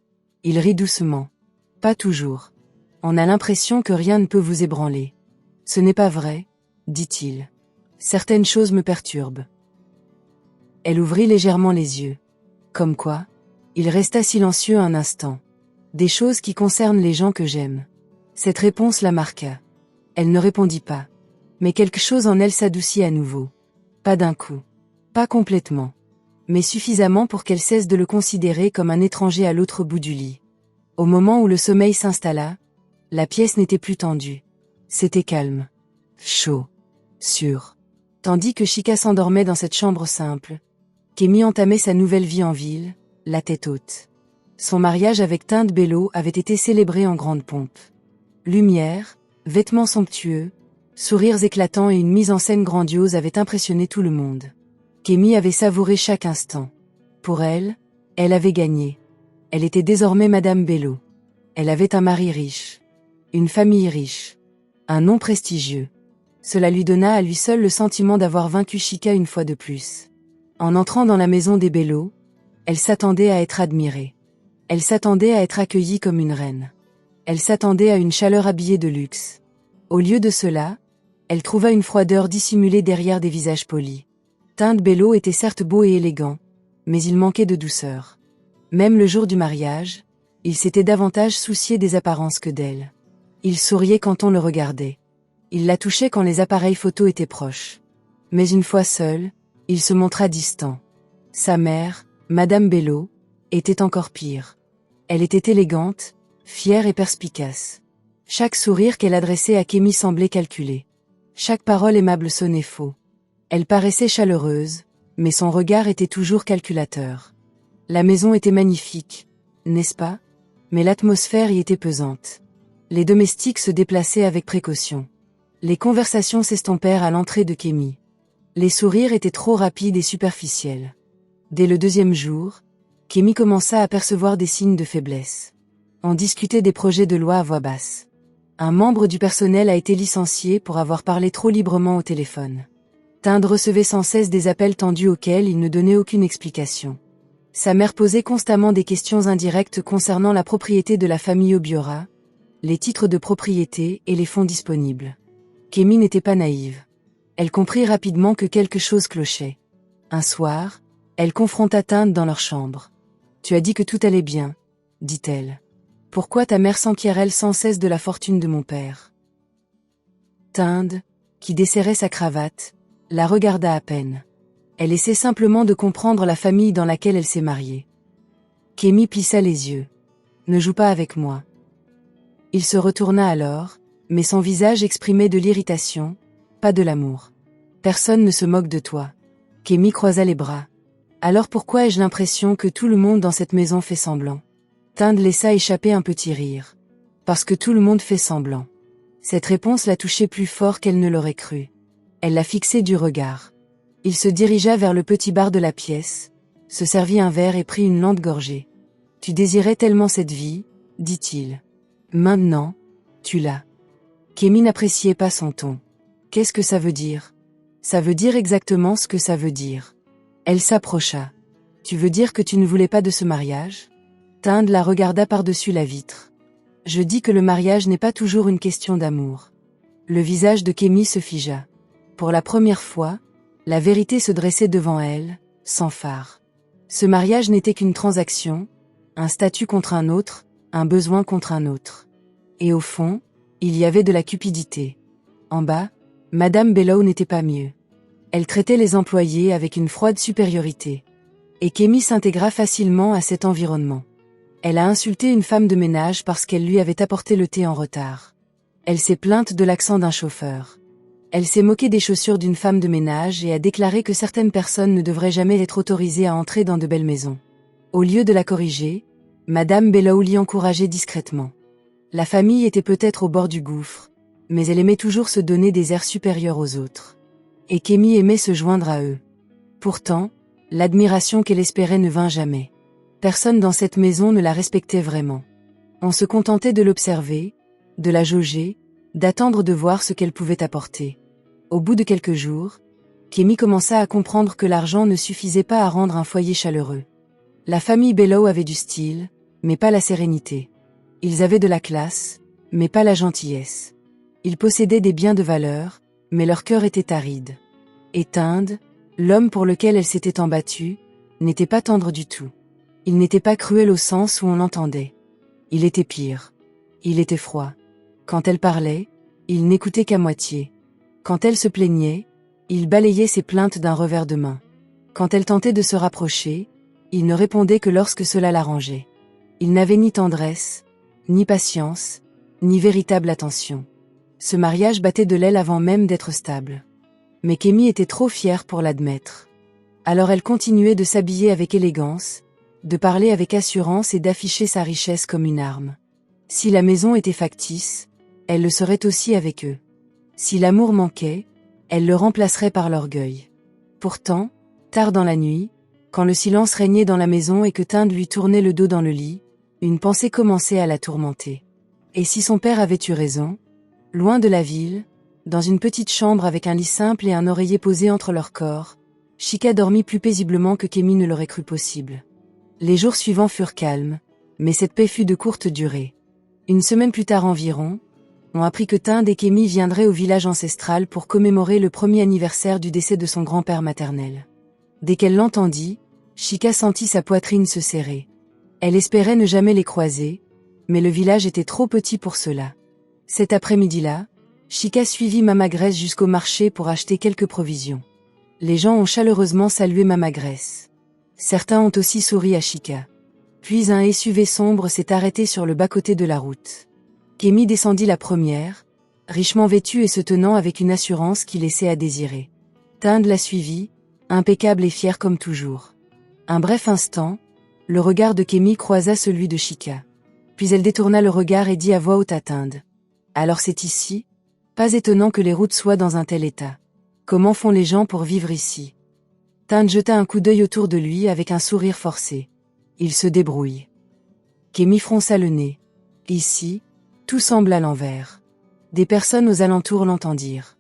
Il rit doucement. « Pas toujours. On a l'impression que rien ne peut vous ébranler. » « Ce n'est pas vrai, » dit-il. « Certaines choses me perturbent. » Elle ouvrit légèrement les yeux. Comme quoi ? Il resta silencieux un instant. Des choses qui concernent les gens que j'aime. Cette réponse la marqua. Elle ne répondit pas. Mais quelque chose en elle s'adoucit à nouveau. Pas d'un coup. Pas complètement. Mais suffisamment pour qu'elle cesse de le considérer comme un étranger à l'autre bout du lit. Au moment où le sommeil s'installa, la pièce n'était plus tendue. C'était calme. Chaud. Sûr. Tandis que Chika s'endormait dans cette chambre simple, Kémy entamait sa nouvelle vie en ville, la tête haute. Son mariage avec Tinde Bello avait été célébré en grande pompe. Lumière, vêtements somptueux, sourires éclatants et une mise en scène grandiose avaient impressionné tout le monde. Kémy avait savouré chaque instant. Pour elle, elle avait gagné. Elle était désormais Madame Bello. Elle avait un mari riche. Une famille riche. Un nom prestigieux. Cela lui donna à lui seul le sentiment d'avoir vaincu Chika une fois de plus. En entrant dans la maison des Bello, elle s'attendait à être admirée. Elle s'attendait à être accueillie comme une reine. Elle s'attendait à une chaleur habillée de luxe. Au lieu de cela, elle trouva une froideur dissimulée derrière des visages polis. Tinde Bello était certes beau et élégant, mais il manquait de douceur. Même le jour du mariage, il s'était davantage soucié des apparences que d'elle. Il souriait quand on le regardait. Il la touchait quand les appareils photo étaient proches. Mais une fois seul, il se montra distant. Sa mère, Madame Bello, était encore pire. Elle était élégante, fière et perspicace. Chaque sourire qu'elle adressait à Kémy semblait calculé. Chaque parole aimable sonnait faux. Elle paraissait chaleureuse, mais son regard était toujours calculateur. La maison était magnifique, n'est-ce pas ? Mais l'atmosphère y était pesante. Les domestiques se déplaçaient avec précaution. Les conversations s'estompèrent à l'entrée de Kémy. Les sourires étaient trop rapides et superficiels. Dès le deuxième jour, Kémy commença à percevoir des signes de faiblesse. On discutait des projets de loi à voix basse. Un membre du personnel a été licencié pour avoir parlé trop librement au téléphone. Tinde recevait sans cesse des appels tendus auxquels il ne donnait aucune explication. Sa mère posait constamment des questions indirectes concernant la propriété de la famille Obiora, les titres de propriété et les fonds disponibles. Kémy n'était pas naïve. Elle comprit rapidement que quelque chose clochait. Un soir, elle confronta Tinde dans leur chambre. « Tu as dit que tout allait bien, » dit-elle. « Pourquoi ta mère s'enquiert-elle sans cesse de la fortune de mon père ?» Tinde, qui desserrait sa cravate, la regarda à peine. Elle essaie simplement de comprendre la famille dans laquelle elle s'est mariée. Kémy plissa les yeux. « Ne joue pas avec moi. » Il se retourna alors, mais son visage exprimait de l'irritation, pas de l'amour. « Personne ne se moque de toi. » Kémy croisa les bras. « Alors pourquoi ai-je l'impression que tout le monde dans cette maison fait semblant ?» Tinde laissa échapper un petit rire. « Parce que tout le monde fait semblant. » Cette réponse la touchait plus fort qu'elle ne l'aurait cru. Elle la fixait du regard. Il se dirigea vers le petit bar de la pièce, se servit un verre et prit une lente gorgée. « Tu désirais tellement cette vie, » dit-il. « Maintenant, tu l'as. » Kémy n'appréciait pas son ton. « Qu'est-ce que ça veut dire ? » Ça veut dire exactement ce que ça veut dire. Elle s'approcha. « Tu veux dire que tu ne voulais pas de ce mariage ?» Tinde la regarda par-dessus la vitre. « Je dis que le mariage n'est pas toujours une question d'amour. » Le visage de Kémy se figea. Pour la première fois, la vérité se dressait devant elle, sans phare. Ce mariage n'était qu'une transaction, un statut contre un autre, un besoin contre un autre. Et au fond, il y avait de la cupidité. En bas, Madame Bello n'était pas mieux. Elle traitait les employés avec une froide supériorité. Et Kémy s'intégra facilement à cet environnement. Elle a insulté une femme de ménage parce qu'elle lui avait apporté le thé en retard. Elle s'est plainte de l'accent d'un chauffeur. Elle s'est moquée des chaussures d'une femme de ménage et a déclaré que certaines personnes ne devraient jamais être autorisées à entrer dans de belles maisons. Au lieu de la corriger, Madame Bello l'y encourageait discrètement. La famille était peut-être au bord du gouffre, mais elle aimait toujours se donner des airs supérieurs aux autres. Et Kémy aimait se joindre à eux. Pourtant, l'admiration qu'elle espérait ne vint jamais. Personne dans cette maison ne la respectait vraiment. On se contentait de l'observer, de la jauger, d'attendre de voir ce qu'elle pouvait apporter. Au bout de quelques jours, Kémy commença à comprendre que l'argent ne suffisait pas à rendre un foyer chaleureux. La famille Bellow avait du style, mais pas la sérénité. Ils avaient de la classe, mais pas la gentillesse. Ils possédaient des biens de valeur, mais leur cœur était aride. Et Tinde, l'homme pour lequel elle s'était embattue, n'était pas tendre du tout. Il n'était pas cruel au sens où on l'entendait. Il était pire. Il était froid. Quand elle parlait, il n'écoutait qu'à moitié. Quand elle se plaignait, il balayait ses plaintes d'un revers de main. Quand elle tentait de se rapprocher, il ne répondait que lorsque cela l'arrangeait. Il n'avait ni tendresse, ni patience, ni véritable attention. Ce mariage battait de l'aile avant même d'être stable. Mais Kémy était trop fière pour l'admettre. Alors elle continuait de s'habiller avec élégance, de parler avec assurance et d'afficher sa richesse comme une arme. Si la maison était factice, elle le serait aussi avec eux. Si l'amour manquait, elle le remplacerait par l'orgueil. Pourtant, tard dans la nuit, quand le silence régnait dans la maison et que Tinde lui tournait le dos dans le lit, une pensée commençait à la tourmenter. Et si son père avait eu raison, loin de la ville, dans une petite chambre avec un lit simple et un oreiller posé entre leurs corps, Chika dormit plus paisiblement que Kémy ne l'aurait cru possible. Les jours suivants furent calmes, mais cette paix fut de courte durée. Une semaine plus tard environ, on apprit que Tinde et Kémy viendraient au village ancestral pour commémorer le premier anniversaire du décès de son grand-père maternel. Dès qu'elle l'entendit, Chika sentit sa poitrine se serrer. Elle espérait ne jamais les croiser, mais le village était trop petit pour cela. Cet après-midi-là, Chika suivit Mama Grace jusqu'au marché pour acheter quelques provisions. Les gens ont chaleureusement salué Mama Grace. Certains ont aussi souri à Chika. Puis un SUV sombre s'est arrêté sur le bas-côté de la route. Kémy descendit la première, richement vêtue et se tenant avec une assurance qui laissait à désirer. Tinde la suivit, impeccable et fière comme toujours. Un bref instant, le regard de Kémy croisa celui de Chika. Puis elle détourna le regard et dit à voix haute à Tinde. « Alors c'est ici ? Pas étonnant que les routes soient dans un tel état. Comment font les gens pour vivre ici ?» Tinde jeta un coup d'œil autour de lui avec un sourire forcé. Il se débrouille. Kémy fronça le nez. Ici, tout semble à l'envers. Des personnes aux alentours l'entendirent.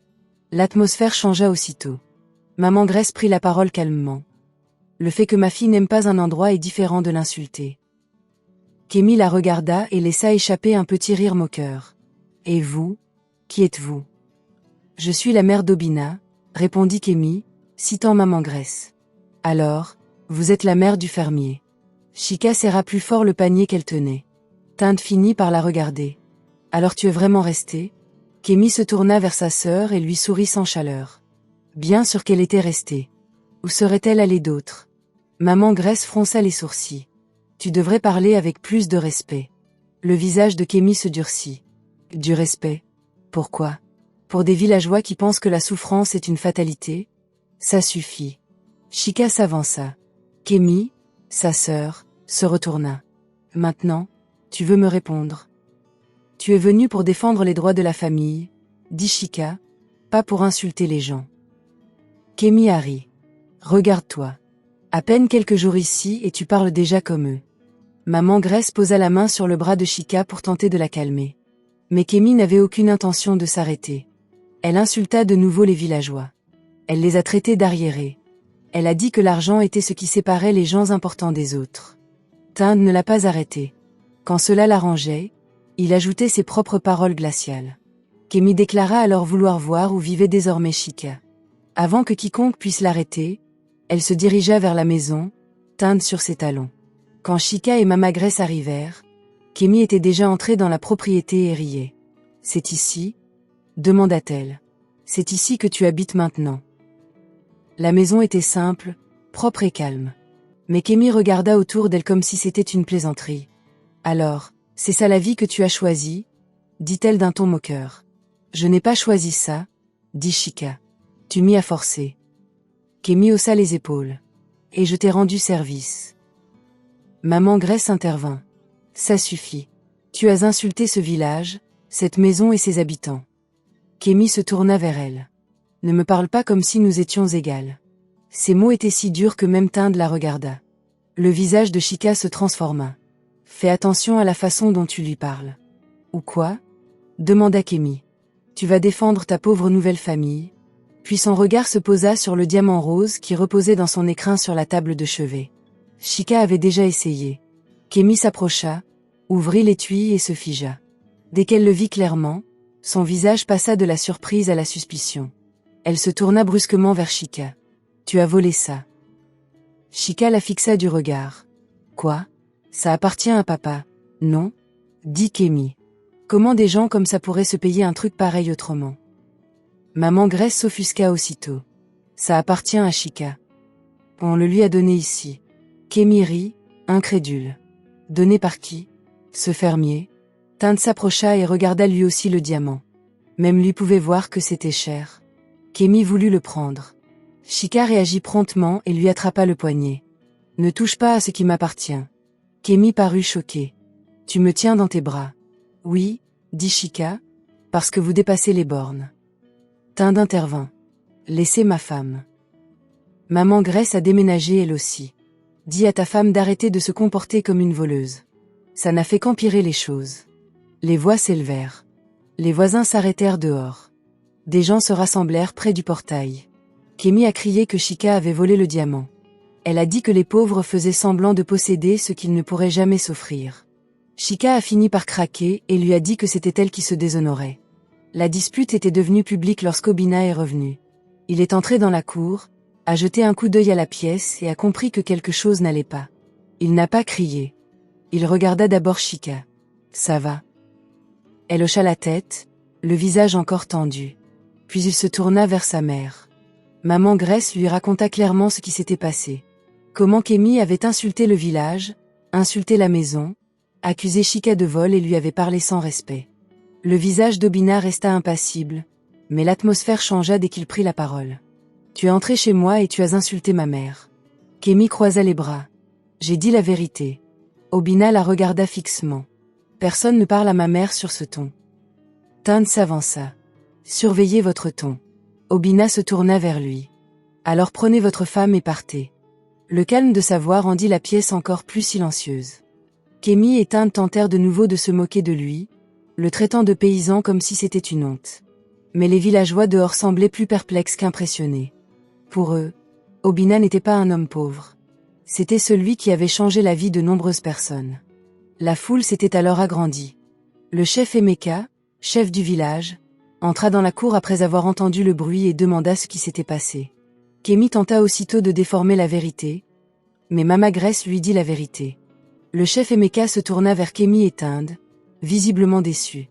L'atmosphère changea aussitôt. Maman Grace prit la parole calmement. Le fait que ma fille n'aime pas un endroit est différent de l'insulter. Kémy la regarda et laissa échapper un petit rire moqueur. Et vous, qui êtes-vous ? Je suis la mère d'Obina, répondit Kémy, citant Maman Grace. Alors, vous êtes la mère du fermier. Chika serra plus fort le panier qu'elle tenait. Tinde finit par la regarder. Alors tu es vraiment restée ? Kémy se tourna vers sa sœur et lui sourit sans chaleur. Bien sûr qu'elle était restée. Où serait-elle allée d'autre ? Maman Grace fronça les sourcils. Tu devrais parler avec plus de respect. Le visage de Kémy se durcit. Du respect ? Pourquoi ? Pour des villageois qui pensent que la souffrance est une fatalité ? Ça suffit. Chika s'avança. Kémy, sa sœur, se retourna. Maintenant, tu veux me répondre ? Tu es venu pour défendre les droits de la famille, dit Chika, pas pour insulter les gens. Kémy a ri. Regarde-toi. À peine quelques jours ici et tu parles déjà comme eux. Maman Grace posa la main sur le bras de Chika pour tenter de la calmer. Mais Kémy n'avait aucune intention de s'arrêter. Elle insulta de nouveau les villageois. Elle les a traités d'arriérés. Elle a dit que l'argent était ce qui séparait les gens importants des autres. Tinde ne l'a pas arrêté. Quand cela l'arrangeait, il ajoutait ses propres paroles glaciales. Kémy déclara alors vouloir voir où vivait désormais Chika. Avant que quiconque puisse l'arrêter, elle se dirigea vers la maison, Tinde sur ses talons. Quand Chika et Mama Grace arrivèrent, Kémy était déjà entrée dans la propriété et riait. « C'est ici ?» demanda-t-elle. « C'est ici que tu habites maintenant. » La maison était simple, propre et calme. Mais Kémy regarda autour d'elle comme si c'était une plaisanterie. « Alors, c'est ça la vie que tu as choisie ?» dit-elle d'un ton moqueur. « Je n'ai pas choisi ça, » dit Chika. « Tu m'y as forcé. » Kémy haussa les épaules. « Et je t'ai rendu service. » Maman Grace intervint. « Ça suffit. Tu as insulté ce village, cette maison et ses habitants. Kémy se tourna vers elle. Ne me parle pas comme si nous étions égales. Ces mots étaient si durs que même Tinde la regarda. Le visage de Chika se transforma. Fais attention à la façon dont tu lui parles. Ou quoi? Demanda Kémy. Tu vas défendre ta pauvre nouvelle famille? Puis son regard se posa sur le diamant rose qui reposait dans son écrin sur la table de chevet. Chika avait déjà essayé. Kémy s'approcha, ouvrit l'étui et se figea. Dès qu'elle le vit clairement, son visage passa de la surprise à la suspicion. Elle se tourna brusquement vers Chika. Tu as volé ça. Chika la fixa du regard. Quoi? Ça appartient à papa. Non? Dit Kémy. Comment des gens comme ça pourraient se payer un truc pareil autrement? Maman Grace s'offusqua aussitôt. Ça appartient à Chika. On le lui a donné ici. Kémy rit, incrédule. Donné par qui? Ce fermier? Tinde s'approcha et regarda lui aussi le diamant. Même lui pouvait voir que c'était cher. Kémy voulut le prendre. Chika réagit promptement et lui attrapa le poignet. Ne touche pas à ce qui m'appartient. Kémy parut choqué. Tu me tiens dans tes bras. Oui, dit Chika, parce que vous dépassez les bornes. Tinde intervint. Laissez ma femme. Maman Grace a déménagé elle aussi. Dis à ta femme d'arrêter de se comporter comme une voleuse. Ça n'a fait qu'empirer les choses. Les voix s'élevèrent. Les voisins s'arrêtèrent dehors. Des gens se rassemblèrent près du portail. Kémy a crié que Chika avait volé le diamant. Elle a dit que les pauvres faisaient semblant de posséder ce qu'ils ne pourraient jamais s'offrir. Chika a fini par craquer et lui a dit que c'était elle qui se déshonorait. La dispute était devenue publique lorsqu'Obina est revenu. Il est entré dans la cour, a jeté un coup d'œil à la pièce et a compris que quelque chose n'allait pas. Il n'a pas crié. Il regarda d'abord Chika. Ça va. Elle hocha la tête, le visage encore tendu. Puis il se tourna vers sa mère. Maman Grace lui raconta clairement ce qui s'était passé. Comment Kémy avait insulté le village, insulté la maison, accusé Chika de vol et lui avait parlé sans respect. Le visage d'Obina resta impassible, mais l'atmosphère changea dès qu'il prit la parole. Tu es entré chez moi et tu as insulté ma mère. Kémy croisa les bras. J'ai dit la vérité. Obina la regarda fixement. Personne ne parle à ma mère sur ce ton. Tinde s'avança. Surveillez votre ton. Obina se tourna vers lui. Alors prenez votre femme et partez. Le calme de sa voix rendit la pièce encore plus silencieuse. Kémy et Tinde tentèrent de nouveau de se moquer de lui, le traitant de paysan comme si c'était une honte. Mais les villageois dehors semblaient plus perplexes qu'impressionnés. Pour eux, Obina n'était pas un homme pauvre. C'était celui qui avait changé la vie de nombreuses personnes. La foule s'était alors agrandie. Le chef Emeka, chef du village, entra dans la cour après avoir entendu le bruit et demanda ce qui s'était passé. Kémy tenta aussitôt de déformer la vérité, mais Mama Grace lui dit la vérité. Le chef Emeka se tourna vers Kémy et Tinde, visiblement déçu.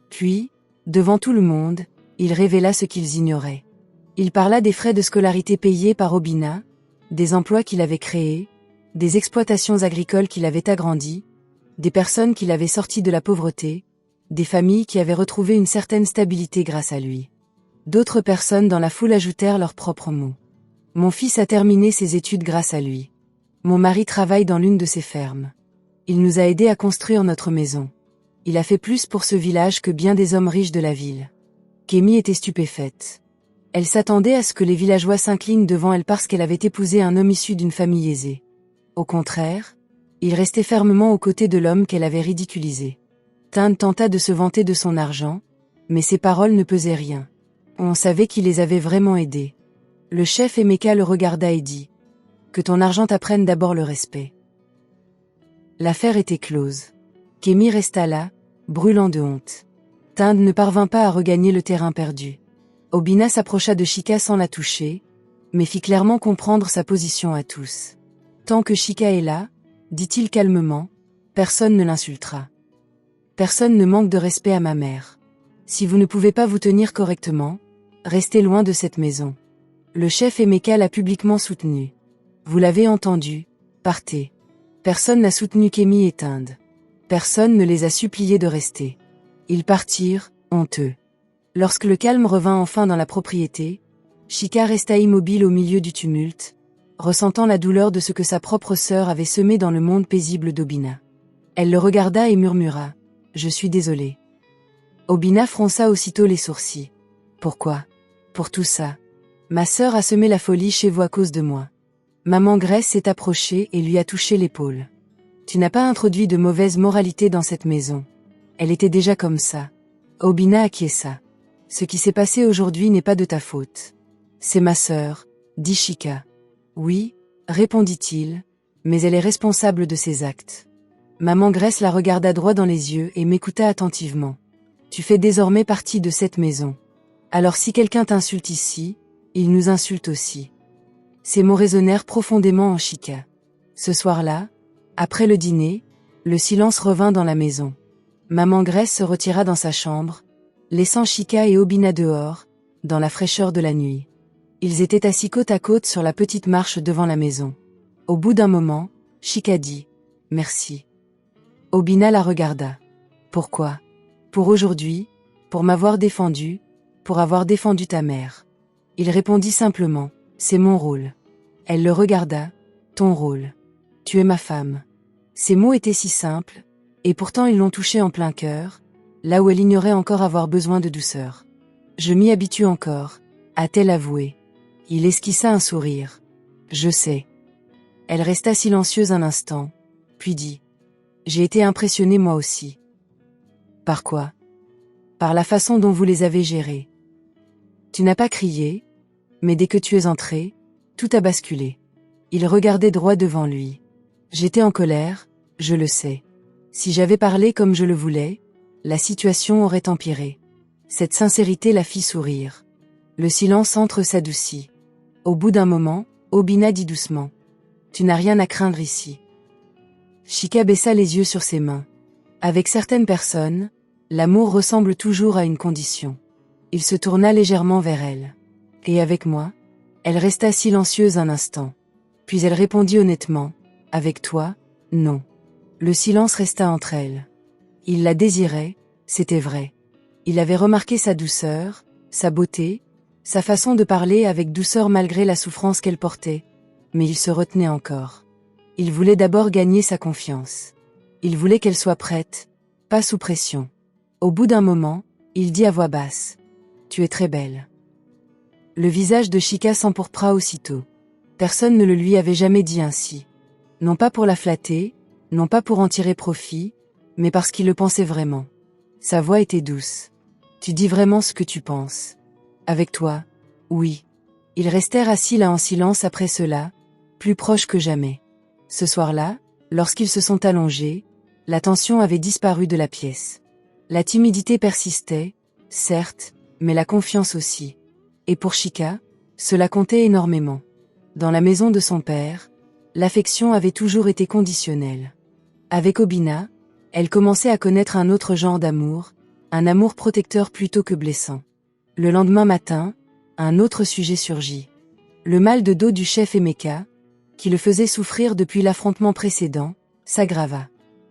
Puis, devant tout le monde, il révéla ce qu'ils ignoraient. Il parla des frais de scolarité payés par Obina, des emplois qu'il avait créés, des exploitations agricoles qu'il avait agrandies, des personnes qu'il avait sorties de la pauvreté, des familles qui avaient retrouvé une certaine stabilité grâce à lui. D'autres personnes dans la foule ajoutèrent leurs propres mots. Mon fils a terminé ses études grâce à lui. Mon mari travaille dans l'une de ses fermes. Il nous a aidés à construire notre maison. Il a fait plus pour ce village que bien des hommes riches de la ville. Kémy était stupéfaite. Elle s'attendait à ce que les villageois s'inclinent devant elle parce qu'elle avait épousé un homme issu d'une famille aisée. Au contraire, il restait fermement aux côtés de l'homme qu'elle avait ridiculisé. Tinde tenta de se vanter de son argent, mais ses paroles ne pesaient rien. On savait qu'il les avait vraiment aidés. Le chef Emeka le regarda et dit « Que ton argent t'apprenne d'abord le respect. » L'affaire était close. Kémy resta là, brûlant de honte. Tinde ne parvint pas à regagner le terrain perdu. Obina s'approcha de Chika sans la toucher, mais fit clairement comprendre sa position à tous. Tant que Chika est là, dit-il calmement, personne ne l'insultera. Personne ne manque de respect à ma mère. Si vous ne pouvez pas vous tenir correctement, restez loin de cette maison. Le chef Emeka l'a publiquement soutenu. Vous l'avez entendu, partez. Personne n'a soutenu Kémy et Tinde. Personne ne les a suppliés de rester. Ils partirent, honteux. Lorsque le calme revint enfin dans la propriété, Chika resta immobile au milieu du tumulte, ressentant la douleur de ce que sa propre sœur avait semé dans le monde paisible d'Obina. Elle le regarda et murmura « Je suis désolée ». Obina fronça aussitôt les sourcils. Pourquoi? Pour tout ça. Ma sœur a semé la folie chez vous à cause de moi. Maman Grace s'est approchée et lui a touché l'épaule. Tu n'as pas introduit de mauvaise moralité dans cette maison. Elle était déjà comme ça. Obina acquiesça. Ce qui s'est passé aujourd'hui n'est pas de ta faute. C'est ma sœur, dit Chika. Oui, répondit-il, mais elle est responsable de ses actes. Maman Grace la regarda droit dans les yeux et m'écouta attentivement. Tu fais désormais partie de cette maison. Alors si quelqu'un t'insulte ici, il nous insulte aussi. Ces mots résonnèrent profondément en Chika. Ce soir-là, après le dîner, le silence revint dans la maison. Maman Grace se retira dans sa chambre, laissant Chika et Obina dehors, dans la fraîcheur de la nuit. Ils étaient assis côte à côte sur la petite marche devant la maison. Au bout d'un moment, Chika dit « Merci ». Obina la regarda. « Pourquoi ? Pour aujourd'hui, pour m'avoir défendu, pour avoir défendu ta mère. » Il répondit simplement « C'est mon rôle ». Elle le regarda « Ton rôle. Tu es ma femme ». Ces mots étaient si simples, et pourtant ils l'ont touchée en plein cœur, là où elle ignorait encore avoir besoin de douceur. « Je m'y habitue encore », a-t-elle avoué. Il esquissa un sourire. « Je sais. » Elle resta silencieuse un instant, puis dit « J'ai été impressionnée moi aussi. » « Par quoi ? » ?»« Par la façon dont vous les avez gérés. Tu n'as pas crié, mais dès que tu es entré, tout a basculé. » Il regardait droit devant lui. « J'étais en colère, je le sais. Si j'avais parlé comme je le voulais, la situation aurait empiré. » Cette sincérité la fit sourire. Le silence entre s'adoucit. Au bout d'un moment, Obina dit doucement « Tu n'as rien à craindre ici. » Chika baissa les yeux sur ses mains. Avec certaines personnes, l'amour ressemble toujours à une condition. Il se tourna légèrement vers elle. « Et avec moi ?» Elle resta silencieuse un instant. Puis elle répondit honnêtement « Avec toi, non. » Le silence resta entre elles. Il la désirait, c'était vrai. Il avait remarqué sa douceur, sa beauté, sa façon de parler avec douceur malgré la souffrance qu'elle portait, mais il se retenait encore. Il voulait d'abord gagner sa confiance. Il voulait qu'elle soit prête, pas sous pression. Au bout d'un moment, il dit à voix basse « Tu es très belle. » Le visage de Chika s'empourpra aussitôt. Personne ne le lui avait jamais dit ainsi. Non pas pour la flatter, non pas pour en tirer profit, mais parce qu'il le pensait vraiment. Sa voix était douce. « Tu dis vraiment ce que tu penses. Avec toi, oui. » Ils restèrent assis là en silence après cela, plus proches que jamais. Ce soir-là, lorsqu'ils se sont allongés, la tension avait disparu de la pièce. La timidité persistait, certes, mais la confiance aussi. Et pour Chika, cela comptait énormément. Dans la maison de son père, l'affection avait toujours été conditionnelle. Avec Obina, elle commençait à connaître un autre genre d'amour, un amour protecteur plutôt que blessant. Le lendemain matin, un autre sujet surgit. Le mal de dos du chef Emeka, qui le faisait souffrir depuis l'affrontement précédent, s'aggrava.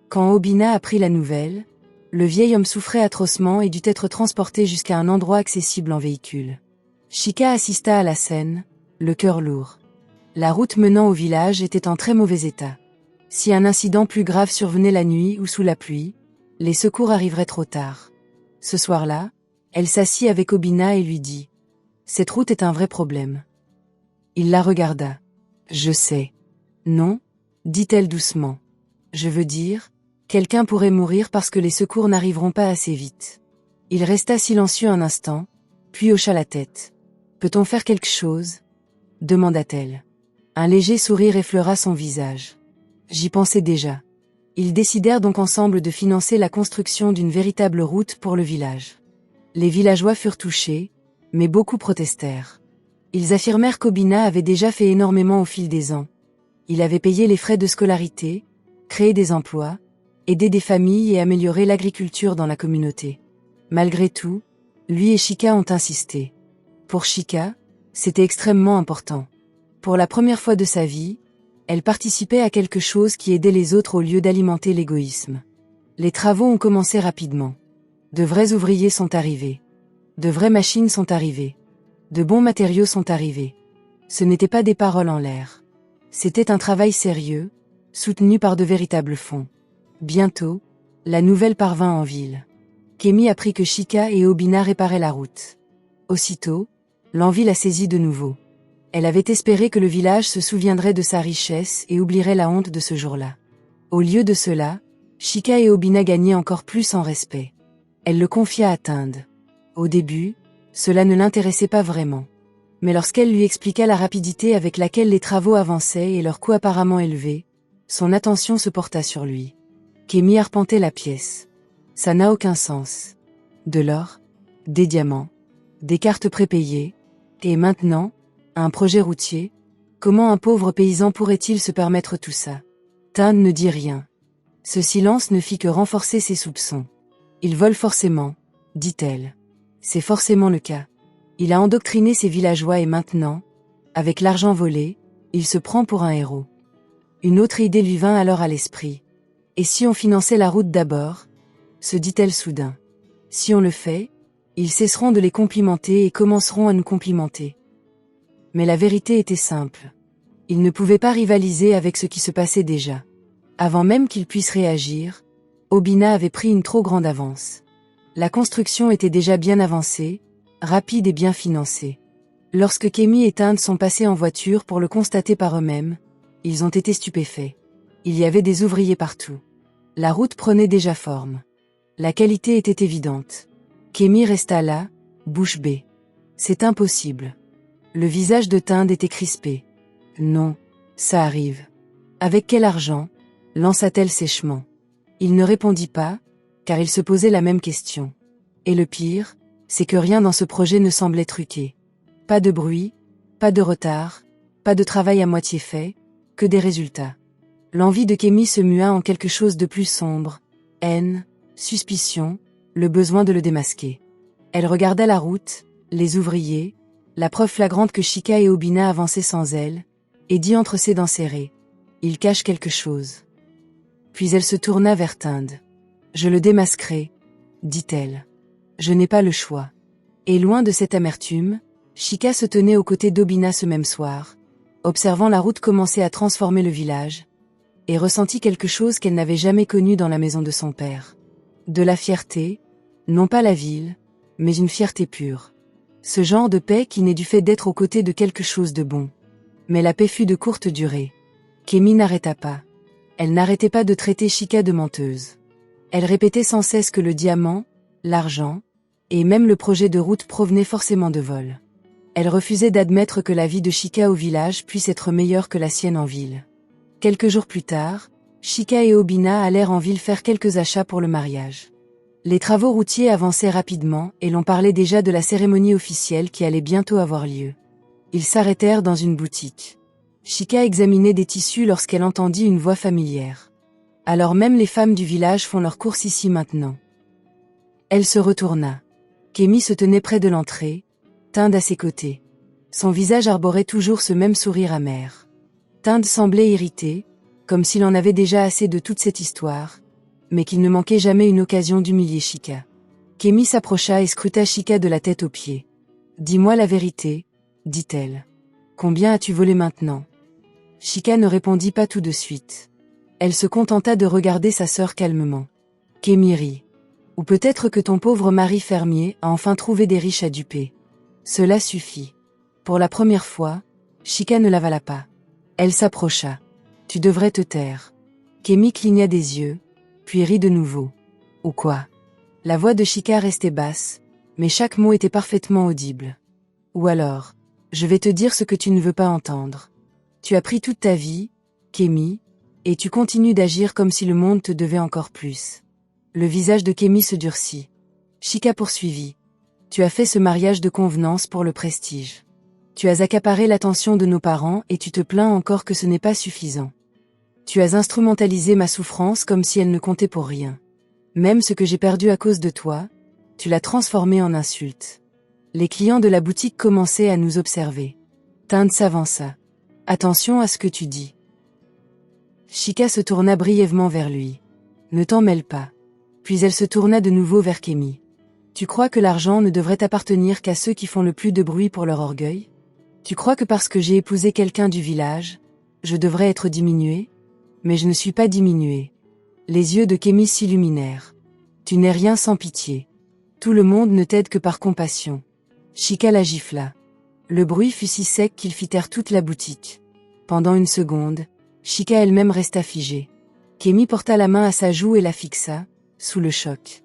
Quand Obina apprit la nouvelle, le vieil homme souffrait atrocement et dut être transporté jusqu'à un endroit accessible en véhicule. Chika assista à la scène, le cœur lourd. La route menant au village était en très mauvais état. Si un incident plus grave survenait la nuit ou sous la pluie, les secours arriveraient trop tard. Ce soir-là, elle s'assit avec Obina et lui dit « Cette route est un vrai problème. » Il la regarda. « Je sais. »« Non, » dit-elle doucement. « Je veux dire, quelqu'un pourrait mourir parce que les secours n'arriveront pas assez vite. » Il resta silencieux un instant, puis hocha la tête. « Peut-on faire quelque chose ?» demanda-t-elle. Un léger sourire effleura son visage. « J'y pensais déjà. » Ils décidèrent donc ensemble de financer la construction d'une véritable route pour le village. Les villageois furent touchés, mais beaucoup protestèrent. Ils affirmèrent qu'Obina avait déjà fait énormément au fil des ans. Il avait payé les frais de scolarité, créé des emplois, aidé des familles et amélioré l'agriculture dans la communauté. Malgré tout, lui et Chika ont insisté. Pour Chika, c'était extrêmement important. Pour la première fois de sa vie, elle participait à quelque chose qui aidait les autres au lieu d'alimenter l'égoïsme. Les travaux ont commencé rapidement. De vrais ouvriers sont arrivés. De vraies machines sont arrivées. De bons matériaux sont arrivés. Ce n'étaient pas des paroles en l'air. C'était un travail sérieux, soutenu par de véritables fonds. Bientôt, la nouvelle parvint en ville. Kémy apprit que Chika et Obina réparaient la route. Aussitôt, l'envie la saisit de nouveau. Elle avait espéré que le village se souviendrait de sa richesse et oublierait la honte de ce jour-là. Au lieu de cela, Chika et Obina gagnaient encore plus en respect. Elle le confia à Tinde. Au début, cela ne l'intéressait pas vraiment. Mais lorsqu'elle lui expliqua la rapidité avec laquelle les travaux avançaient et leur coût apparemment élevé, son attention se porta sur lui. Kémy arpentait la pièce. Ça n'a aucun sens. De l'or, des diamants, des cartes prépayées, et maintenant, un projet routier. Comment un pauvre paysan pourrait-il se permettre tout ça? Tinde ne dit rien. Ce silence ne fit que renforcer ses soupçons. Il vole forcément, dit-elle. C'est forcément le cas. Il a endoctriné ses villageois et maintenant, avec l'argent volé, il se prend pour un héros. Une autre idée lui vint alors à l'esprit. Et si on finançait la route d'abord? Se dit-elle soudain. Si on le fait, ils cesseront de les complimenter et commenceront à nous complimenter. Mais la vérité était simple. Ils ne pouvaient pas rivaliser avec ce qui se passait déjà. Avant même qu'ils puissent réagir, Obina avait pris une trop grande avance. La construction était déjà bien avancée, rapide et bien financée. Lorsque Kémy et Tinde sont passés en voiture pour le constater par eux-mêmes, ils ont été stupéfaits. Il y avait des ouvriers partout. La route prenait déjà forme. La qualité était évidente. Kémy resta là, bouche bée. C'est impossible. Le visage de Tinde était crispé. Non, ça arrive. Avec quel argent? Lança-t-elle sèchement. Il ne répondit pas, car il se posait la même question. Et le pire, c'est que rien dans ce projet ne semblait truqué. Pas de bruit, pas de retard, pas de travail à moitié fait, que des résultats. L'envie de Kémy se mua en quelque chose de plus sombre, haine, suspicion, le besoin de le démasquer. Elle regarda la route, les ouvriers, la preuve flagrante que Chika et Obina avançaient sans elle, et dit entre ses dents serrées. Il cache quelque chose. Puis elle se tourna vers Tinde. Je le démasquerai, dit-elle. Je n'ai pas le choix. Et loin de cette amertume, Chika se tenait aux côtés d'Obina ce même soir, observant la route commencer à transformer le village, et ressentit quelque chose qu'elle n'avait jamais connu dans la maison de son père. De la fierté, non pas la ville, mais une fierté pure. Ce genre de paix qui naît du fait d'être aux côtés de quelque chose de bon. Mais la paix fut de courte durée. Kémy n'arrêta pas. Elle n'arrêtait pas de traiter Chika de menteuse. Elle répétait sans cesse que le diamant, l'argent, et même le projet de route provenaient forcément de vol. Elle refusait d'admettre que la vie de Chika au village puisse être meilleure que la sienne en ville. Quelques jours plus tard, Chika et Obina allèrent en ville faire quelques achats pour le mariage. Les travaux routiers avançaient rapidement et l'on parlait déjà de la cérémonie officielle qui allait bientôt avoir lieu. Ils s'arrêtèrent dans une boutique. Chika examinait des tissus lorsqu'elle entendit une voix familière. Alors même les femmes du village font leurs courses ici maintenant. Elle se retourna. Kémy se tenait près de l'entrée, Tinde à ses côtés. Son visage arborait toujours ce même sourire amer. Tinde semblait irritée, comme s'il en avait déjà assez de toute cette histoire, mais qu'il ne manquait jamais une occasion d'humilier Chika. Kémy s'approcha et scruta Chika de la tête aux pieds. « Dis-moi la vérité, » dit-elle. « Combien as-tu volé maintenant ?» Chika ne répondit pas tout de suite. Elle se contenta de regarder sa sœur calmement. Kémy rit. Ou peut-être que ton pauvre mari fermier a enfin trouvé des riches à duper. Cela suffit. Pour la première fois, Chika ne l'avala pas. Elle s'approcha. Tu devrais te taire. Kémy cligna des yeux, puis rit de nouveau. Ou quoi? La voix de Chika restait basse, mais chaque mot était parfaitement audible. Ou alors, je vais te dire ce que tu ne veux pas entendre. Tu as pris toute ta vie, Kémy, et tu continues d'agir comme si le monde te devait encore plus. Le visage de Kémy se durcit. Chika poursuivit. Tu as fait ce mariage de convenance pour le prestige. Tu as accaparé l'attention de nos parents et tu te plains encore que ce n'est pas suffisant. Tu as instrumentalisé ma souffrance comme si elle ne comptait pour rien. Même ce que j'ai perdu à cause de toi, tu l'as transformé en insulte. Les clients de la boutique commençaient à nous observer. Tinde s'avança. Attention à ce que tu dis. Chika se tourna brièvement vers lui. Ne t'en mêle pas. Puis elle se tourna de nouveau vers Kémy. Tu crois que l'argent ne devrait appartenir qu'à ceux qui font le plus de bruit pour leur orgueil? Tu crois que parce que j'ai épousé quelqu'un du village, je devrais être diminuée? Mais je ne suis pas diminuée. Les yeux de Kémy s'illuminèrent. Tu n'es rien sans pitié. Tout le monde ne t'aide que par compassion. Chika la gifla. Le bruit fut si sec qu'il fit taire toute la boutique. Pendant une seconde, Chika elle-même resta figée. Kémy porta la main à sa joue et la fixa, sous le choc.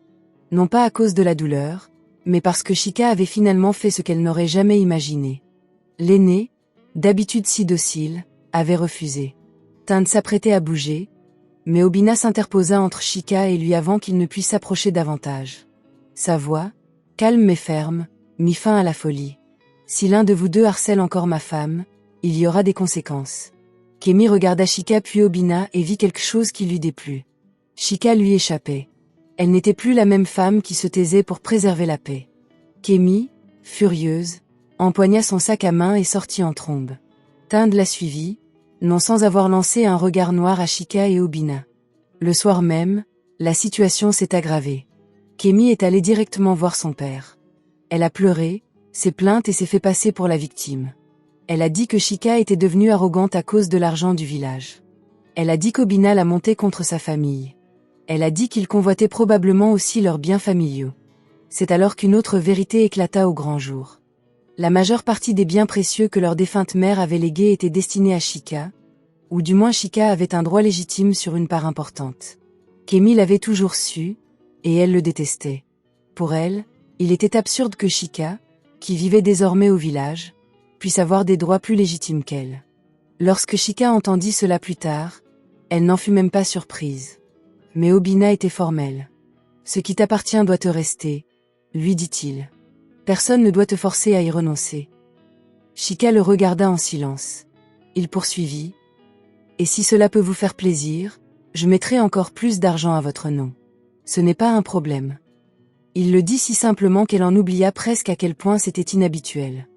Non pas à cause de la douleur, mais parce que Chika avait finalement fait ce qu'elle n'aurait jamais imaginé. L'aînée, d'habitude si docile, avait refusé. Tinde s'apprêtait à bouger, mais Obina s'interposa entre Chika et lui avant qu'il ne puisse s'approcher davantage. Sa voix, calme mais ferme, mit fin à la folie. Si l'un de vous deux harcèle encore ma femme, il y aura des conséquences. Kémy regarda Chika puis Obina et vit quelque chose qui lui déplut. Chika lui échappait. Elle n'était plus la même femme qui se taisait pour préserver la paix. Kémy, furieuse, empoigna son sac à main et sortit en trombe. Tinde la suivit, non sans avoir lancé un regard noir à Chika et Obina. Le soir même, la situation s'est aggravée. Kémy est allée directement voir son père. Elle a pleuré, s'est plainte et s'est fait passer pour la victime. Elle a dit que Chika était devenue arrogante à cause de l'argent du village. Elle a dit qu'Obina l'a monté contre sa famille. Elle a dit qu'il convoitait probablement aussi leurs biens familiaux. C'est alors qu'une autre vérité éclata au grand jour. La majeure partie des biens précieux que leur défunte mère avait légués étaient destinés à Chika, ou du moins Chika avait un droit légitime sur une part importante. Kémy l'avait toujours su, et elle le détestait. Pour elle, il était absurde que Chika, qui vivait désormais au village, puisse avoir des droits plus légitimes qu'elle. Lorsque Chika entendit cela plus tard, elle n'en fut même pas surprise. Mais Obina était formelle. « Ce qui t'appartient doit te rester », lui dit-il. « Personne ne doit te forcer à y renoncer. » Chika le regarda en silence. Il poursuivit. « Et si cela peut vous faire plaisir, je mettrai encore plus d'argent à votre nom. Ce n'est pas un problème. » Il le dit si simplement qu'elle en oublia presque à quel point c'était inhabituel.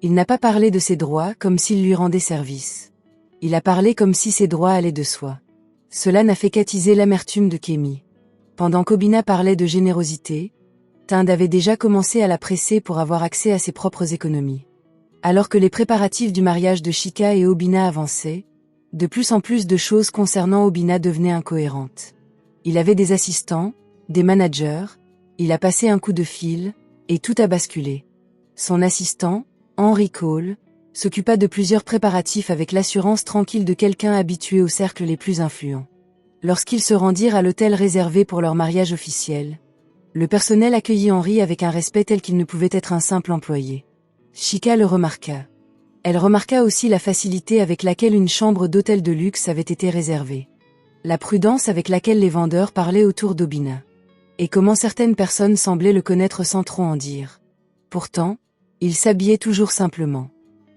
Il n'a pas parlé de ses droits comme s'il lui rendait service. Il a parlé comme si ses droits allaient de soi. Cela n'a fait qu'attiser l'amertume de Kémy. Pendant qu'Obina parlait de générosité, Tinde avait déjà commencé à la presser pour avoir accès à ses propres économies. Alors que les préparatifs du mariage de Chika et Obina avançaient, de plus en plus de choses concernant Obina devenaient incohérentes. Il avait des assistants, des managers, il a passé un coup de fil, et tout a basculé. Son assistant, Henry Cole, s'occupa de plusieurs préparatifs avec l'assurance tranquille de quelqu'un habitué aux cercles les plus influents. Lorsqu'ils se rendirent à l'hôtel réservé pour leur mariage officiel, le personnel accueillit Henry avec un respect tel qu'il ne pouvait être un simple employé. Chika le remarqua. Elle remarqua aussi la facilité avec laquelle une chambre d'hôtel de luxe avait été réservée. La prudence avec laquelle les vendeurs parlaient autour d'Obina. Et comment certaines personnes semblaient le connaître sans trop en dire. Pourtant, il s'habillait toujours simplement.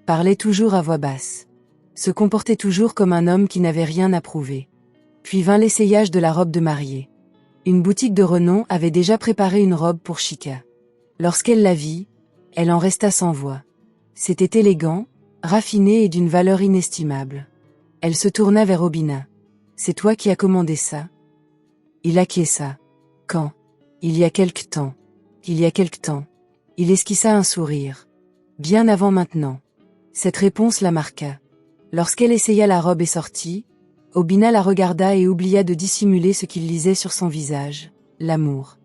Parlait toujours à voix basse. Se comportait toujours comme un homme qui n'avait rien à prouver. Puis vint l'essayage de la robe de mariée. Une boutique de renom avait déjà préparé une robe pour Chika. Lorsqu'elle la vit, elle en resta sans voix. C'était élégant, raffiné et d'une valeur inestimable. Elle se tourna vers Obina. « C'est toi qui as commandé ça ?» Il acquiesça. « Quand ?»« Il y a quelque temps. » « Il y a quelque temps. » Il esquissa un sourire. « Bien avant maintenant. » Cette réponse la marqua. Lorsqu'elle essaya la robe et sortit, Obina la regarda et oublia de dissimuler ce qu'il lisait sur son visage, l'amour.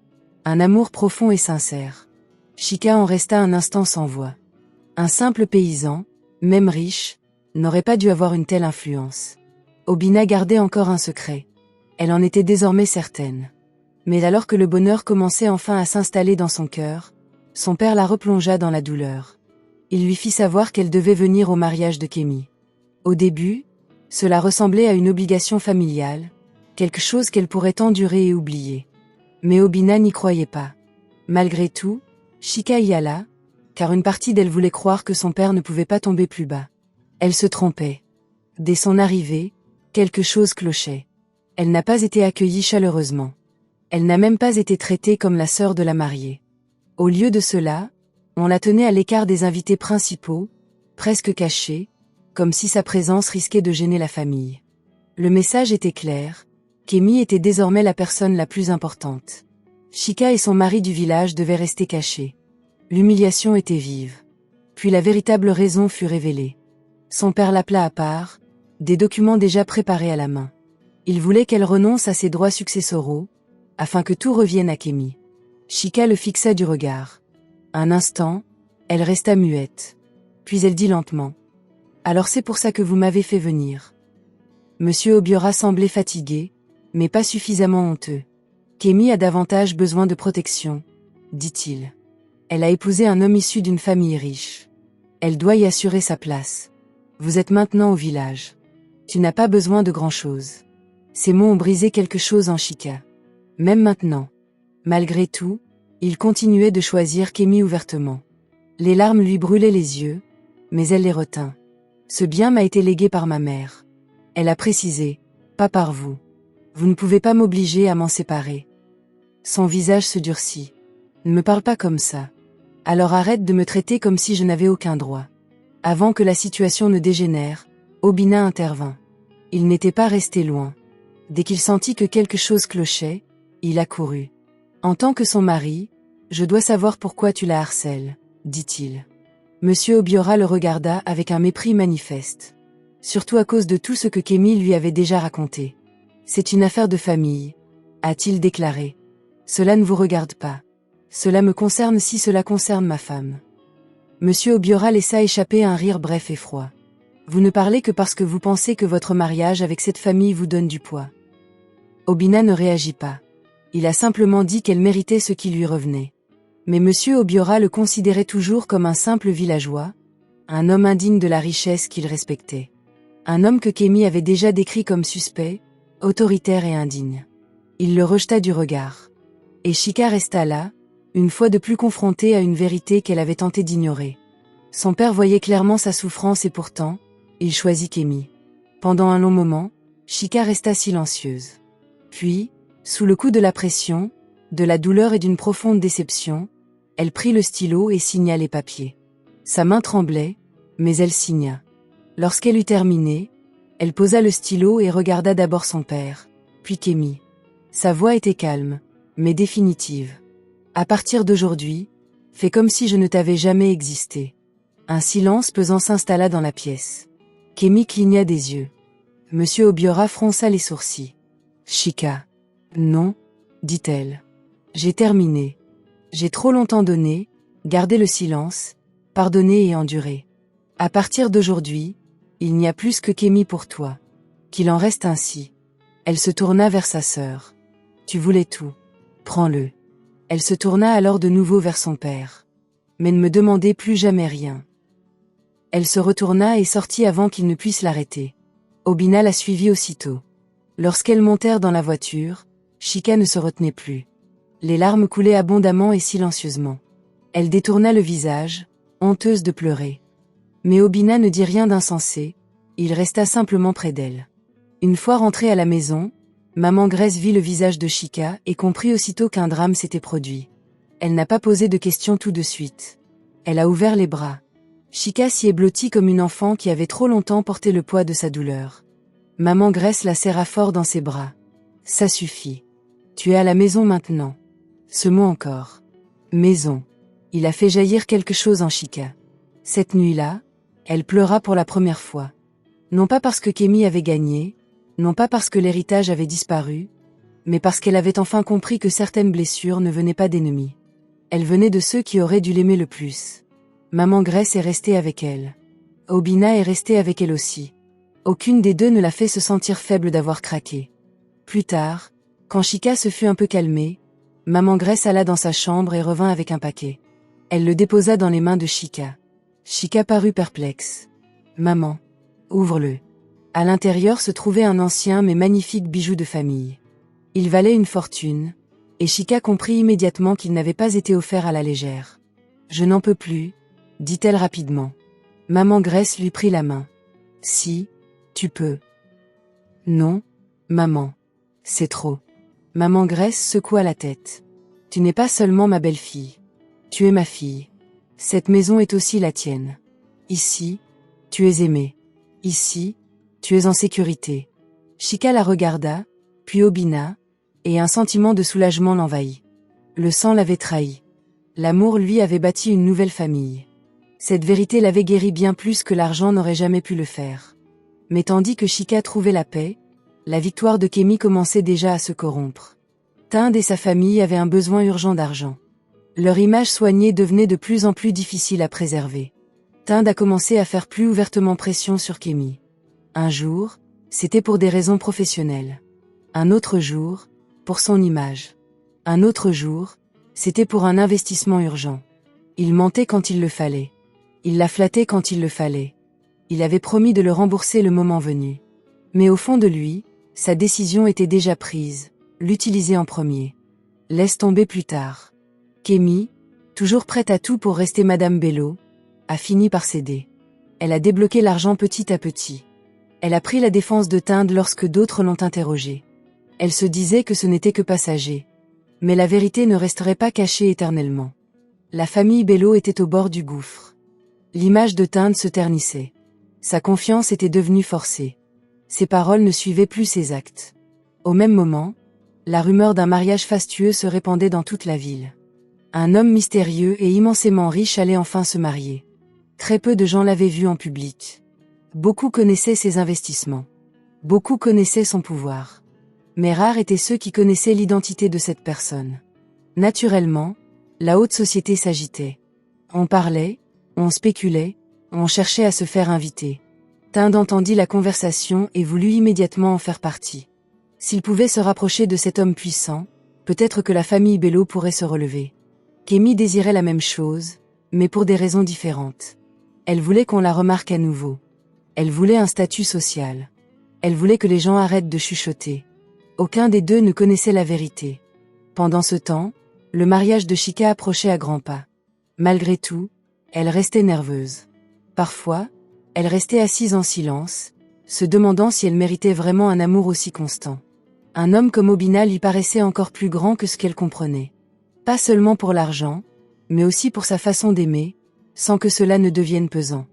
Un amour profond et sincère. Chika en resta un instant sans voix. Un simple paysan, même riche, n'aurait pas dû avoir une telle influence. Obina gardait encore un secret. Elle en était désormais certaine. Mais alors que le bonheur commençait enfin à s'installer dans son cœur, son père la replongea dans la douleur. Il lui fit savoir qu'elle devait venir au mariage de Kémy. Au début, cela ressemblait à une obligation familiale, quelque chose qu'elle pourrait endurer et oublier. Mais Obina n'y croyait pas. Malgré tout, Chika y alla, car une partie d'elle voulait croire que son père ne pouvait pas tomber plus bas. Elle se trompait. Dès son arrivée, quelque chose clochait. Elle n'a pas été accueillie chaleureusement. Elle n'a même pas été traitée comme la sœur de la mariée. Au lieu de cela, on la tenait à l'écart des invités principaux, presque cachée, comme si sa présence risquait de gêner la famille. Le message était clair, Kémy était désormais la personne la plus importante. Chika et son mari du village devaient rester cachés. L'humiliation était vive. Puis la véritable raison fut révélée. Son père l'appela à part, des documents déjà préparés à la main. Il voulait qu'elle renonce à ses droits successoraux, afin que tout revienne à Kémy. Chika le fixa du regard. Un instant, Elle resta muette. Puis elle dit lentement. Alors c'est pour ça que vous m'avez fait venir. Monsieur Obiora semblait fatigué, mais pas suffisamment honteux. Kémy a davantage besoin de protection, dit-il. Elle a épousé un homme issu d'une famille riche. Elle doit y assurer sa place. Vous êtes maintenant au village. Tu n'as pas besoin de grand-chose. Ces mots ont brisé quelque chose en Chika. Même maintenant. Malgré tout, il continuait de choisir Kémy ouvertement. Les larmes lui brûlaient les yeux, mais elle les retint. Ce bien m'a été légué par ma mère. Elle a précisé, pas par vous. Vous ne pouvez pas m'obliger à m'en séparer. Son visage se durcit. Ne me parle pas comme ça. Alors arrête de me traiter comme si je n'avais aucun droit. Avant que la situation ne dégénère, Obina intervint. Il n'était pas resté loin. Dès qu'il sentit que quelque chose clochait, il accourut. En tant que son mari, je dois savoir pourquoi tu la harcèles, dit-il. Monsieur Obiora le regarda avec un mépris manifeste. Surtout à cause de tout ce que Kémy lui avait déjà raconté. C'est une affaire de famille, a-t-il déclaré. Cela ne vous regarde pas. Cela me concerne si cela concerne ma femme. Monsieur Obiora laissa échapper un rire bref et froid. Vous ne parlez que parce que vous pensez que votre mariage avec cette famille vous donne du poids. Obina ne réagit pas. Il a simplement dit qu'elle méritait ce qui lui revenait. Mais Monsieur Obiora le considérait toujours comme un simple villageois, un homme indigne de la richesse qu'il respectait. Un homme que Kémy avait déjà décrit comme suspect, autoritaire et indigne. Il le rejeta du regard. Et Chika resta là, une fois de plus confrontée à une vérité qu'elle avait tenté d'ignorer. Son père voyait clairement sa souffrance et pourtant, il choisit Kémy. Pendant un long moment, Chika resta silencieuse. Puis, sous le coup de la pression, de la douleur et d'une profonde déception, elle prit le stylo et signa les papiers. Sa main tremblait, mais elle signa. Lorsqu'elle eut terminé, elle posa le stylo et regarda d'abord son père, puis Kémy. Sa voix était calme, mais définitive. À partir d'aujourd'hui, fais comme si je ne t'avais jamais existé. Un silence pesant s'installa dans la pièce. Kémy cligna des yeux. Monsieur Obiora fronça les sourcils. Chika. Non, dit-elle. J'ai terminé. J'ai trop longtemps donné, gardé le silence, pardonné et enduré. À partir d'aujourd'hui, il n'y a plus que Kémy pour toi. Qu'il en reste ainsi. Elle se tourna vers sa sœur. Tu voulais tout. Prends-le. Elle se tourna alors de nouveau vers son père. Mais ne me demandez plus jamais rien. Elle se retourna et sortit avant qu'il ne puisse l'arrêter. Obina la suivit aussitôt. Lorsqu'elles montèrent dans la voiture, Chika ne se retenait plus. Les larmes coulaient abondamment et silencieusement. Elle détourna le visage, honteuse de pleurer. Mais Obina ne dit rien d'insensé, il resta simplement près d'elle. Une fois rentrée à la maison, maman Grace vit le visage de Chika et comprit aussitôt qu'un drame s'était produit. Elle n'a pas posé de questions tout de suite. Elle a ouvert les bras. Chika s'y est blottie comme une enfant qui avait trop longtemps porté le poids de sa douleur. Maman Grace la serra fort dans ses bras. Ça suffit. Tu es à la maison maintenant. Ce mot encore. Maison. Il a fait jaillir quelque chose en Chika. Cette nuit-là, elle pleura pour la première fois. Non pas parce que Kémy avait gagné, non pas parce que l'héritage avait disparu, mais parce qu'elle avait enfin compris que certaines blessures ne venaient pas d'ennemis. Elles venaient de ceux qui auraient dû l'aimer le plus. Maman Grace est restée avec elle. Obina est restée avec elle aussi. Aucune des deux ne l'a fait se sentir faible d'avoir craqué. Plus tard, quand Chika se fut un peu calmée, maman Grace alla dans sa chambre et revint avec un paquet. Elle le déposa dans les mains de Chika. Chika parut perplexe. Maman, ouvre-le. À l'intérieur se trouvait un ancien mais magnifique bijou de famille. Il valait une fortune, et Chika comprit immédiatement qu'il n'avait pas été offert à la légère. Je n'en peux plus, dit-elle rapidement. Maman Grace lui prit la main. Si, tu peux. Non, maman. C'est trop. Maman Grace secoua la tête. Tu n'es pas seulement ma belle-fille. Tu es ma fille. Cette maison est aussi la tienne. Ici, tu es aimée. Ici, tu es en sécurité. Chika la regarda, puis Obina, et un sentiment de soulagement l'envahit. Le sang l'avait trahi. L'amour lui avait bâti une nouvelle famille. Cette vérité l'avait guéri bien plus que l'argent n'aurait jamais pu le faire. Mais tandis que Chika trouvait la paix, la victoire de Kémy commençait déjà à se corrompre. Tinde et sa famille avaient un besoin urgent d'argent. Leur image soignée devenait de plus en plus difficile à préserver. Tind a commencé à faire plus ouvertement pression sur Kémy. Un jour, c'était pour des raisons professionnelles. Un autre jour, pour son image. Un autre jour, c'était pour un investissement urgent. Il mentait quand il le fallait. Il la flattait quand il le fallait. Il avait promis de le rembourser le moment venu. Mais au fond de lui, sa décision était déjà prise, l'utiliser en premier. Laisse tomber plus tard. Kémy, toujours prête à tout pour rester Madame Bello, a fini par céder. Elle a débloqué l'argent petit à petit. Elle a pris la défense de Tind lorsque d'autres l'ont interrogée. Elle se disait que ce n'était que passager. Mais la vérité ne resterait pas cachée éternellement. La famille Bello était au bord du gouffre. L'image de Tind se ternissait. Sa confiance était devenue forcée. Ses paroles ne suivaient plus ses actes. Au même moment, la rumeur d'un mariage fastueux se répandait dans toute la ville. Un homme mystérieux et immensément riche allait enfin se marier. Très peu de gens l'avaient vu en public. Beaucoup connaissaient ses investissements. Beaucoup connaissaient son pouvoir. Mais rares étaient ceux qui connaissaient l'identité de cette personne. Naturellement, la haute société s'agitait. On parlait, on spéculait, on cherchait à se faire inviter. Tind entendit la conversation et voulut immédiatement en faire partie. S'il pouvait se rapprocher de cet homme puissant, peut-être que la famille Bello pourrait se relever. Kémy désirait la même chose, mais pour des raisons différentes. Elle voulait qu'on la remarque à nouveau. Elle voulait un statut social. Elle voulait que les gens arrêtent de chuchoter. Aucun des deux ne connaissait la vérité. Pendant ce temps, le mariage de Chika approchait à grands pas. Malgré tout, elle restait nerveuse. Parfois, elle restait assise en silence, se demandant si elle méritait vraiment un amour aussi constant. Un homme comme Obinna lui paraissait encore plus grand que ce qu'elle comprenait. Pas seulement pour l'argent, mais aussi pour sa façon d'aimer, sans que cela ne devienne pesant.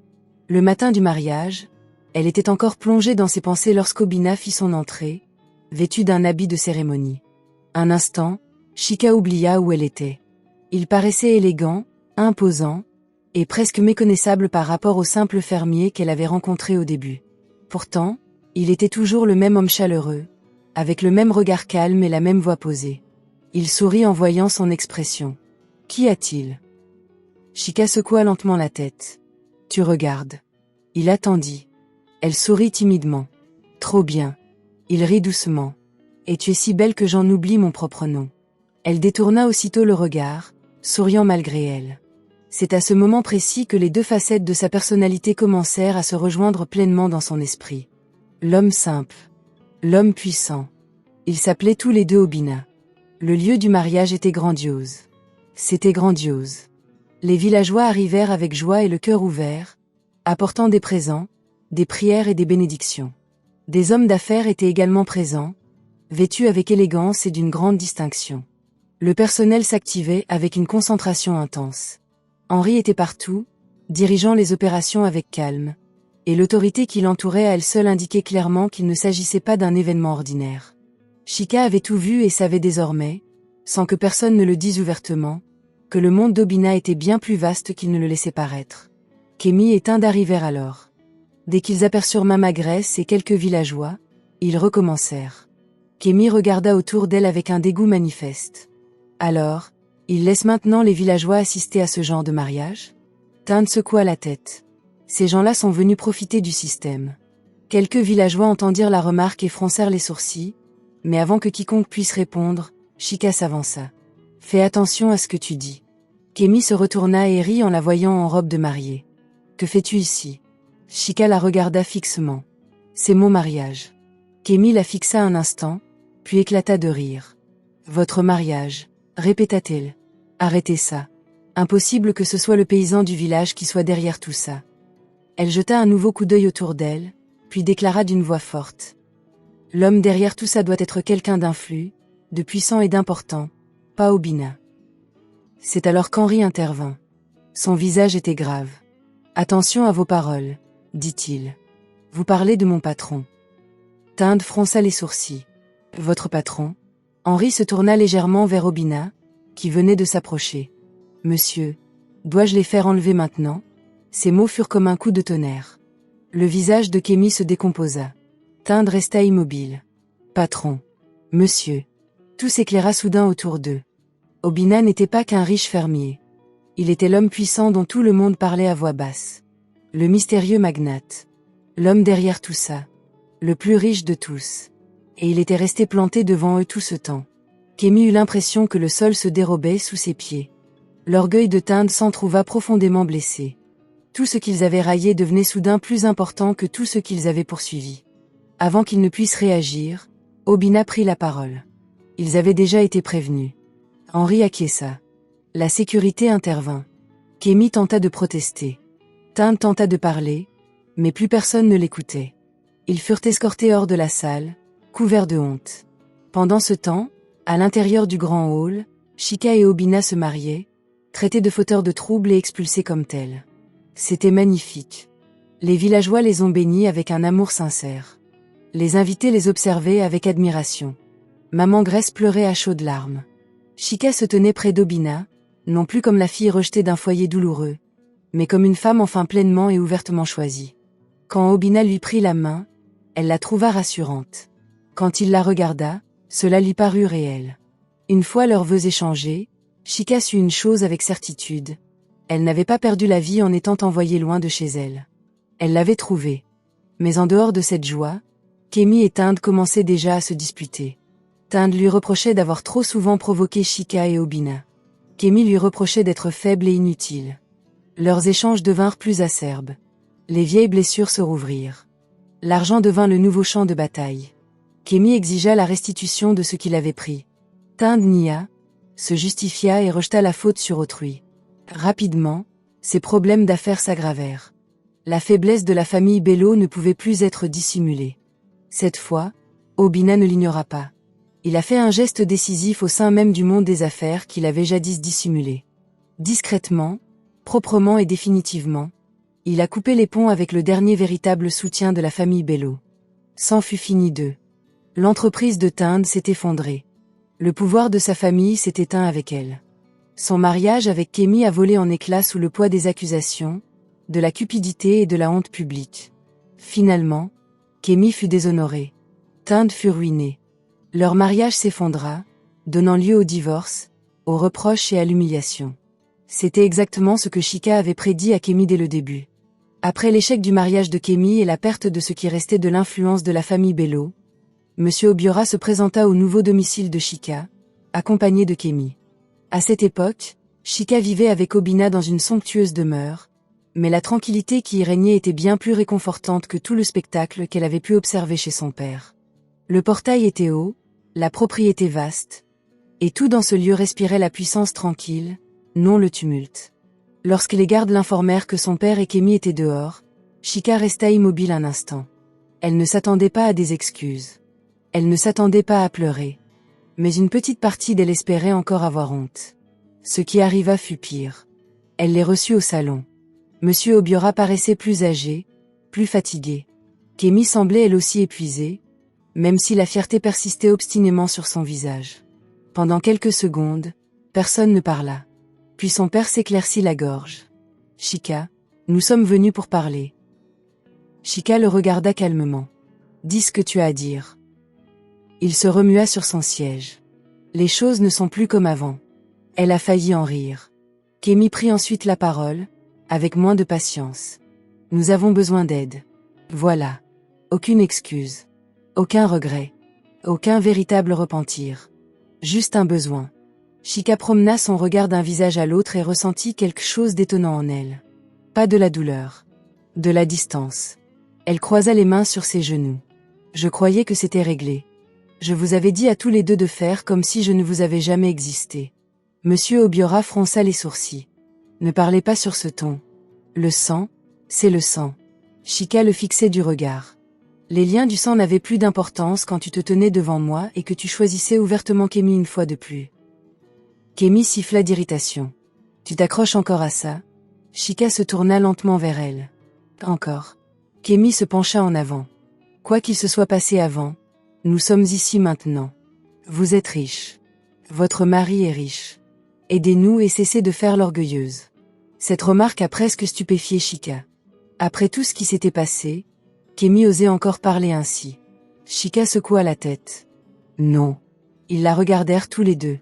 Le matin du mariage, elle était encore plongée dans ses pensées lorsqu'Obinna fit son entrée, vêtue d'un habit de cérémonie. Un instant, Chika oublia où elle était. Il paraissait élégant, imposant, et presque méconnaissable par rapport au simple fermier qu'elle avait rencontré au début. Pourtant, il était toujours le même homme chaleureux, avec le même regard calme et la même voix posée. Il sourit en voyant son expression. « Qu'y a-t-il » Chika secoua lentement la tête. « Tu regardes. » Il attendit. Elle sourit timidement. « Trop bien. » Il rit doucement. « Et tu es si belle que j'en oublie mon propre nom. » Elle détourna aussitôt le regard, souriant malgré elle. C'est à ce moment précis que les deux facettes de sa personnalité commencèrent à se rejoindre pleinement dans son esprit. L'homme simple. L'homme puissant. Ils s'appelaient tous les deux Obinna. Le lieu du mariage était grandiose. C'était grandiose. Les villageois arrivèrent avec joie et le cœur ouvert, apportant des présents, des prières et des bénédictions. Des hommes d'affaires étaient également présents, vêtus avec élégance et d'une grande distinction. Le personnel s'activait avec une concentration intense. Henri était partout, dirigeant les opérations avec calme, et l'autorité qui l'entourait à elle seule indiquait clairement qu'il ne s'agissait pas d'un événement ordinaire. Chika avait tout vu et savait désormais, sans que personne ne le dise ouvertement, que le monde d'Obinna était bien plus vaste qu'il ne le laissait paraître. Kémy et Tind arrivèrent alors. Dès qu'ils aperçurent Mama Grace et quelques villageois, ils recommencèrent. Kémy regarda autour d'elle avec un dégoût manifeste. Alors, ils laissent maintenant les villageois assister à ce genre de mariage ? Tind secoua la tête. Ces gens-là sont venus profiter du système. Quelques villageois entendirent la remarque et froncèrent les sourcils, mais avant que quiconque puisse répondre, Chika s'avança. « Fais attention à ce que tu dis. » Kémy se retourna et rit en la voyant en robe de mariée. « Que fais-tu ici ?» Chika la regarda fixement. « C'est mon mariage. » Kémy la fixa un instant, puis éclata de rire. « Votre mariage » répéta-t-elle. « Arrêtez ça. Impossible que ce soit le paysan du village qui soit derrière tout ça. » Elle jeta un nouveau coup d'œil autour d'elle, puis déclara d'une voix forte. « L'homme derrière tout ça doit être quelqu'un d'influent, de puissant et d'important, pas Obinna. » C'est alors qu'Henri intervint. Son visage était grave. « Attention à vos paroles, » dit-il. « Vous parlez de mon patron. » Tind fronça les sourcils. « Votre patron ?» Henri se tourna légèrement vers Obinna, qui venait de s'approcher. « Monsieur, dois-je les faire enlever maintenant ?» Ces mots furent comme un coup de tonnerre. Le visage de Kémy se décomposa. Tind resta immobile. « Patron. Monsieur. » Tout s'éclaira soudain autour d'eux. Obina n'était pas qu'un riche fermier. Il était l'homme puissant dont tout le monde parlait à voix basse. Le mystérieux magnate. L'homme derrière tout ça. Le plus riche de tous. Et il était resté planté devant eux tout ce temps. Kémy eut l'impression que le sol se dérobait sous ses pieds. L'orgueil de Tinde s'en trouva profondément blessé. Tout ce qu'ils avaient raillé devenait soudain plus important que tout ce qu'ils avaient poursuivi. Avant qu'ils ne puissent réagir, Obina prit la parole. Ils avaient déjà été prévenus. Henri acquiesça. La sécurité intervint. Kémy tenta de protester. Tinde tenta de parler, mais plus personne ne l'écoutait. Ils furent escortés hors de la salle, couverts de honte. Pendant ce temps, à l'intérieur du grand hall, Chika et Obina se mariaient, traités de fauteurs de troubles et expulsés comme tels. C'était magnifique. Les villageois les ont bénis avec un amour sincère. Les invités les observaient avec admiration. Maman Grèce pleurait à chaudes larmes. Chika se tenait près d'Obina, non plus comme la fille rejetée d'un foyer douloureux, mais comme une femme enfin pleinement et ouvertement choisie. Quand Obina lui prit la main, elle la trouva rassurante. Quand il la regarda, cela lui parut réel. Une fois leurs vœux échangés, Chika sut une chose avec certitude. Elle n'avait pas perdu la vie en étant envoyée loin de chez elle. Elle l'avait trouvée. Mais en dehors de cette joie, Kémy et Tinde commençaient déjà à se disputer. Tinde lui reprochait d'avoir trop souvent provoqué Chika et Obina. Kémy lui reprochait d'être faible et inutile. Leurs échanges devinrent plus acerbes. Les vieilles blessures se rouvrirent. L'argent devint le nouveau champ de bataille. Kémy exigea la restitution de ce qu'il avait pris. Tinde nia, se justifia et rejeta la faute sur autrui. Rapidement, ces problèmes d'affaires s'aggravèrent. La faiblesse de la famille Bello ne pouvait plus être dissimulée. Cette fois, Obina ne l'ignora pas. Il a fait un geste décisif au sein même du monde des affaires qu'il avait jadis dissimulé. Discrètement, proprement et définitivement, il a coupé les ponts avec le dernier véritable soutien de la famille Bello. C'en fut fini d'eux. L'entreprise de Tinde s'est effondrée. Le pouvoir de sa famille s'est éteint avec elle. Son mariage avec Kémy a volé en éclats sous le poids des accusations, de la cupidité et de la honte publique. Finalement, Kémy fut déshonorée. Tinde fut ruinée. Leur mariage s'effondra, donnant lieu au divorce, aux reproches et à l'humiliation. C'était exactement ce que Chika avait prédit à Kémy dès le début. Après l'échec du mariage de Kémy et la perte de ce qui restait de l'influence de la famille Bello, Monsieur Obiora se présenta au nouveau domicile de Chika, accompagné de Kémy. À cette époque, Chika vivait avec Obina dans une somptueuse demeure, mais la tranquillité qui y régnait était bien plus réconfortante que tout le spectacle qu'elle avait pu observer chez son père. Le portail était haut, la propriété vaste, et tout dans ce lieu respirait la puissance tranquille, non le tumulte. Lorsque les gardes l'informèrent que son père et Kémy étaient dehors, Chika resta immobile un instant. Elle ne s'attendait pas à des excuses. Elle ne s'attendait pas à pleurer. Mais une petite partie d'elle espérait encore avoir honte. Ce qui arriva fut pire. Elle les reçut au salon. Monsieur Obiora paraissait plus âgé, plus fatigué. Kémy semblait elle aussi épuisée, même si la fierté persistait obstinément sur son visage. Pendant quelques secondes, personne ne parla. Puis son père s'éclaircit la gorge. « Chika, nous sommes venus pour parler. » Chika le regarda calmement. « Dis ce que tu as à dire. » Il se remua sur son siège. Les choses ne sont plus comme avant. Elle a failli en rire. Kémy prit ensuite la parole, avec moins de patience. Nous avons besoin d'aide. Voilà. Aucune excuse. Aucun regret. Aucun véritable repentir. Juste un besoin. Chika promena son regard d'un visage à l'autre et ressentit quelque chose d'étonnant en elle. Pas de la douleur. De la distance. Elle croisa les mains sur ses genoux. Je croyais que c'était réglé. Je vous avais dit à tous les deux de faire comme si je ne vous avais jamais existé. Monsieur Obiora fronça les sourcils. Ne parlez pas sur ce ton. Le sang, c'est le sang. Chika le fixait du regard. Les liens du sang n'avaient plus d'importance quand tu te tenais devant moi et que tu choisissais ouvertement Kémy une fois de plus. Kémy siffla d'irritation. Tu t'accroches encore à ça? Chika se tourna lentement vers elle. Encore. Kémy se pencha en avant. Quoi qu'il se soit passé avant, nous sommes ici maintenant. Vous êtes riche. Votre mari est riche. Aidez-nous et cessez de faire l'orgueilleuse. Cette remarque a presque stupéfié Chika. Après tout ce qui s'était passé, Kémy osait encore parler ainsi. Chika secoua la tête. Non. Ils la regardèrent tous les deux.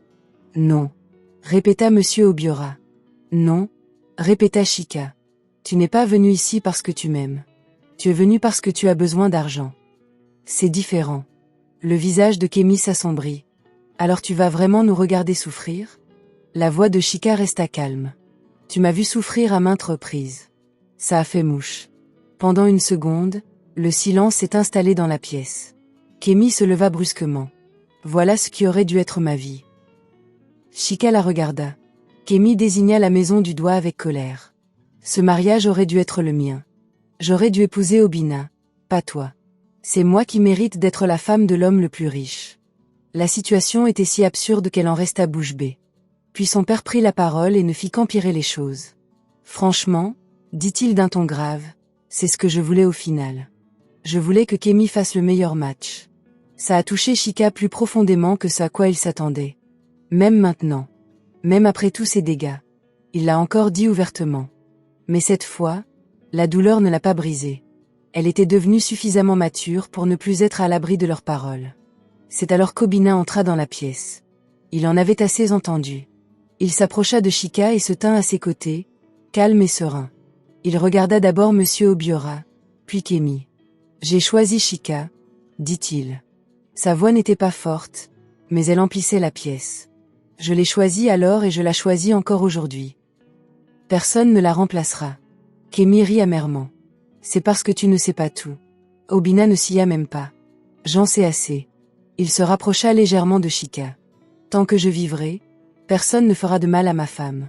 Non. répéta Monsieur Obiora. Non, répéta Chika. Tu n'es pas venu ici parce que tu m'aimes. Tu es venu parce que tu as besoin d'argent. C'est différent. Le visage de Kémy s'assombrit. Alors tu vas vraiment nous regarder souffrir? La voix de Chika resta calme. Tu m'as vu souffrir à maintes reprises. Ça a fait mouche. Pendant une seconde, le silence s'est installé dans la pièce. Kémy se leva brusquement. Voilà ce qui aurait dû être ma vie. Chika la regarda. Kémy désigna la maison du doigt avec colère. Ce mariage aurait dû être le mien. J'aurais dû épouser Obina, pas toi. C'est moi qui mérite d'être la femme de l'homme le plus riche. La situation était si absurde qu'elle en resta bouche bée. Puis son père prit la parole et ne fit qu'empirer les choses. Franchement, dit-il d'un ton grave, c'est ce que je voulais au final. Je voulais que Kémy fasse le meilleur match. Ça a touché Chika plus profondément que ce à quoi il s'attendait. Même maintenant. Même après tous ces dégâts. Il l'a encore dit ouvertement. Mais cette fois, la douleur ne l'a pas brisée. Elle était devenue suffisamment mature pour ne plus être à l'abri de leurs paroles. C'est alors qu'Obina entra dans la pièce. Il en avait assez entendu. Il s'approcha de Chika et se tint à ses côtés, calme et serein. Il regarda d'abord Monsieur Obiora, puis Kémy. J'ai choisi Chika, dit-il. Sa voix n'était pas forte, mais elle emplissait la pièce. Je l'ai choisie alors et je la choisis encore aujourd'hui. Personne ne la remplacera. Kémy rit amèrement. C'est parce que tu ne sais pas tout. Obina ne s'y a même pas. J'en sais assez. Il se rapprocha légèrement de Chika. Tant que je vivrai, personne ne fera de mal à ma femme.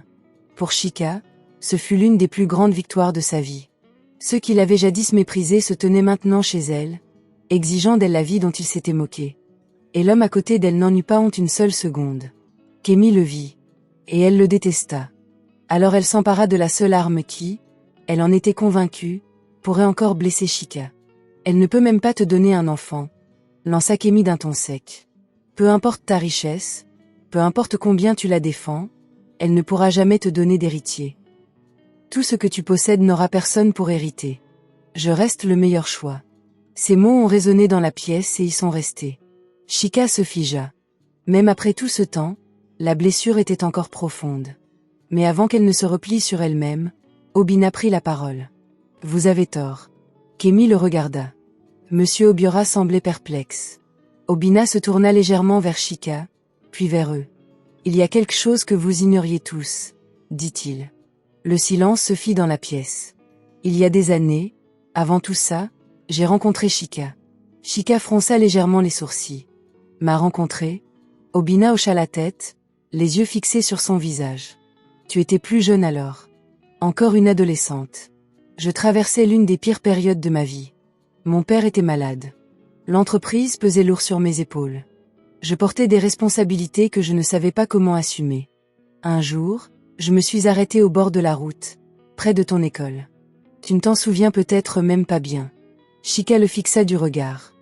Pour Chika, ce fut l'une des plus grandes victoires de sa vie. Ceux qui l'avaient jadis méprisée se tenaient maintenant chez elle, exigeant d'elle la vie dont il s'était moqué. Et l'homme à côté d'elle n'en eut pas honte une seule seconde. Kémy le vit. Et elle le détesta. Alors elle s'empara de la seule arme qui, elle en était convaincue, pourrait encore blesser Chika. Elle ne peut même pas te donner un enfant, lança Kémy d'un ton sec. Peu importe ta richesse, peu importe combien tu la défends, elle ne pourra jamais te donner d'héritier. Tout ce que tu possèdes n'aura personne pour hériter. Je reste le meilleur choix. Ces mots ont résonné dans la pièce et y sont restés. Chika se figea. Même après tout ce temps, la blessure était encore profonde. Mais avant qu'elle ne se replie sur elle-même, Obina prit la parole. Vous avez tort. Kémy le regarda. Monsieur Obiora semblait perplexe. Obina se tourna légèrement vers Chika, puis vers eux. Il y a quelque chose que vous ignoriez tous, dit-il. Le silence se fit dans la pièce. Il y a des années, avant tout ça, j'ai rencontré Chika. Chika fronça légèrement les sourcils. M'a rencontré? Obina hocha la tête, les yeux fixés sur son visage. Tu étais plus jeune alors. Encore une adolescente. Je traversais l'une des pires périodes de ma vie. Mon père était malade. L'entreprise pesait lourd sur mes épaules. Je portais des responsabilités que je ne savais pas comment assumer. Un jour, je me suis arrêtée au bord de la route, près de ton école. Tu ne t'en souviens peut-être même pas bien. Chika le fixa du regard.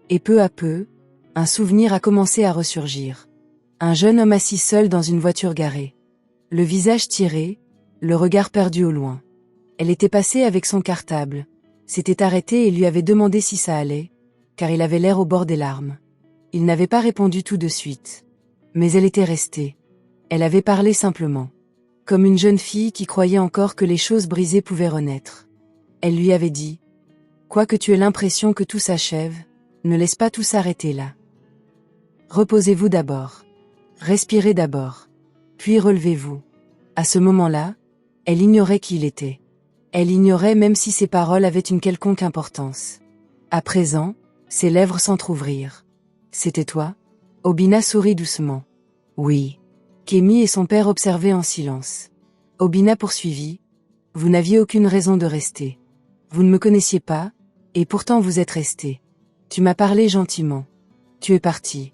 Et peu à peu, un souvenir a commencé à ressurgir. Un jeune homme assis seul dans une voiture garée. Le visage tiré, le regard perdu au loin. Elle était passée avec son cartable, s'était arrêtée et lui avait demandé si ça allait, car il avait l'air au bord des larmes. Il n'avait pas répondu tout de suite. Mais elle était restée. Elle avait parlé simplement. Comme une jeune fille qui croyait encore que les choses brisées pouvaient renaître. Elle lui avait dit « Quoique tu aies l'impression que tout s'achève, ne laisse pas tout s'arrêter là. Reposez-vous d'abord. Respirez d'abord. Puis relevez-vous. » À ce moment-là, elle ignorait qui il était. Elle ignorait même si ses paroles avaient une quelconque importance. À présent, ses lèvres s'entr'ouvrirent. « C'était toi ?» Obina sourit doucement. « Oui. » Kémy et son père observaient en silence. Obina poursuivit. « Vous n'aviez aucune raison de rester. Vous ne me connaissiez pas, et pourtant vous êtes resté. Tu m'as parlé gentiment. Tu es parti.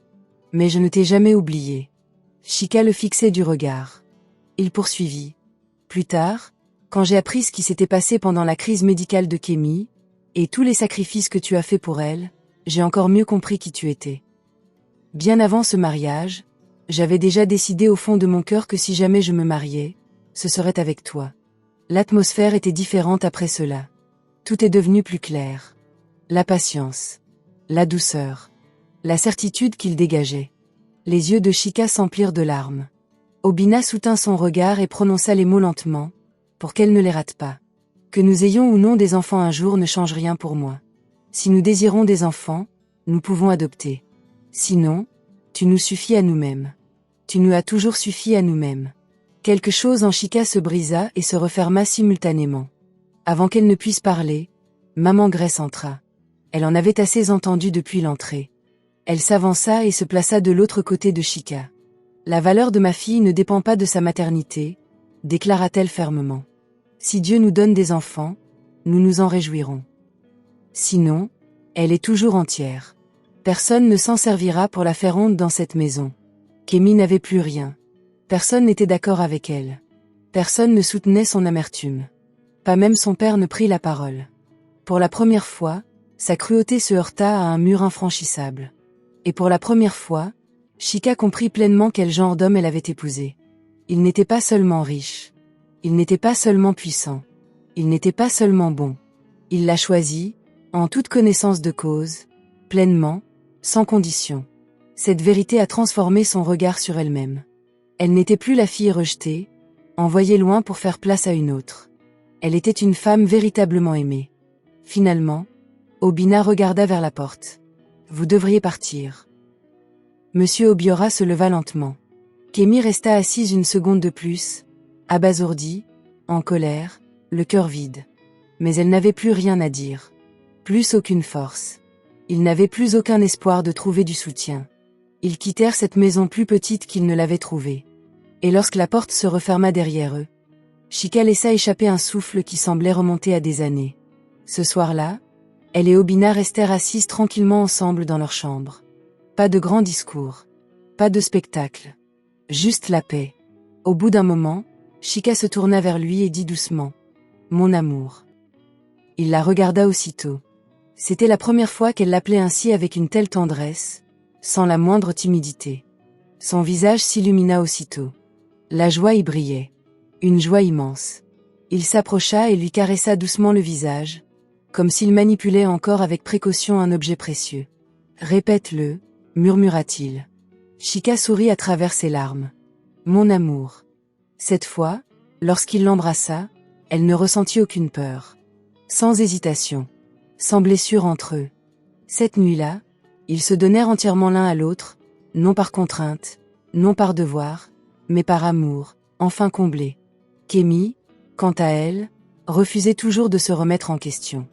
Mais je ne t'ai jamais oublié. » Chika le fixait du regard. Il poursuivit. « Plus tard, quand j'ai appris ce qui s'était passé pendant la crise médicale de Kémy, et tous les sacrifices que tu as faits pour elle, j'ai encore mieux compris qui tu étais. Bien avant ce mariage, j'avais déjà décidé au fond de mon cœur que si jamais je me mariais, ce serait avec toi. L'atmosphère était différente après cela. Tout est devenu plus clair. La patience, la douceur, la certitude qu'il dégageait. Les yeux de Chika s'emplirent de larmes. Obina soutint son regard et prononça les mots lentement, pour qu'elle ne les rate pas. Que nous ayons ou non des enfants un jour ne change rien pour moi. Si nous désirons des enfants, nous pouvons adopter. Sinon, tu nous suffis à nous-mêmes. Tu nous as toujours suffi à nous-mêmes. Quelque chose en Chika se brisa et se referma simultanément. Avant qu'elle ne puisse parler, maman Grace entra. Elle en avait assez entendu depuis l'entrée. Elle s'avança et se plaça de l'autre côté de Chika. La valeur de ma fille ne dépend pas de sa maternité, déclara-t-elle fermement. Si Dieu nous donne des enfants, nous nous en réjouirons. Sinon, elle est toujours entière. Personne ne s'en servira pour la faire honte dans cette maison. Kémy n'avait plus rien. Personne n'était d'accord avec elle. Personne ne soutenait son amertume. Pas même son père ne prit la parole. Pour la première fois, sa cruauté se heurta à un mur infranchissable. Et pour la première fois, Chika comprit pleinement quel genre d'homme elle avait épousé. Il n'était pas seulement riche. Il n'était pas seulement puissant. Il n'était pas seulement bon. Il l'a choisi, en toute connaissance de cause, pleinement, sans condition. Cette vérité a transformé son regard sur elle-même. Elle n'était plus la fille rejetée, envoyée loin pour faire place à une autre. Elle était une femme véritablement aimée. Finalement, Obina regarda vers la porte. Vous devriez partir. Monsieur Obiora se leva lentement. Kémy resta assise une seconde de plus, abasourdie, en colère, le cœur vide. Mais elle n'avait plus rien à dire. Plus aucune force. Ils n'avaient plus aucun espoir de trouver du soutien. Ils quittèrent cette maison plus petite qu'ils ne l'avaient trouvée. Et lorsque la porte se referma derrière eux, Chika laissa échapper un souffle qui semblait remonter à des années. Ce soir-là, elle et Obina restèrent assises tranquillement ensemble dans leur chambre. Pas de grands discours. Pas de spectacle. Juste la paix. Au bout d'un moment, Chika se tourna vers lui et dit doucement « Mon amour ». Il la regarda aussitôt. C'était la première fois qu'elle l'appelait ainsi avec une telle tendresse, sans la moindre timidité. Son visage s'illumina aussitôt. La joie y brillait. Une joie immense. Il s'approcha et lui caressa doucement le visage, comme s'il manipulait encore avec précaution un objet précieux. « Répète-le », murmura-t-il. Chika sourit à travers ses larmes. « Mon amour ». Cette fois, lorsqu'il l'embrassa, elle ne ressentit aucune peur. Sans hésitation. Sans blessure entre eux. Cette nuit-là, ils se donnèrent entièrement l'un à l'autre, non par contrainte, non par devoir, mais par amour, enfin comblé. Kémy, quant à elle, refusait toujours de se remettre en question.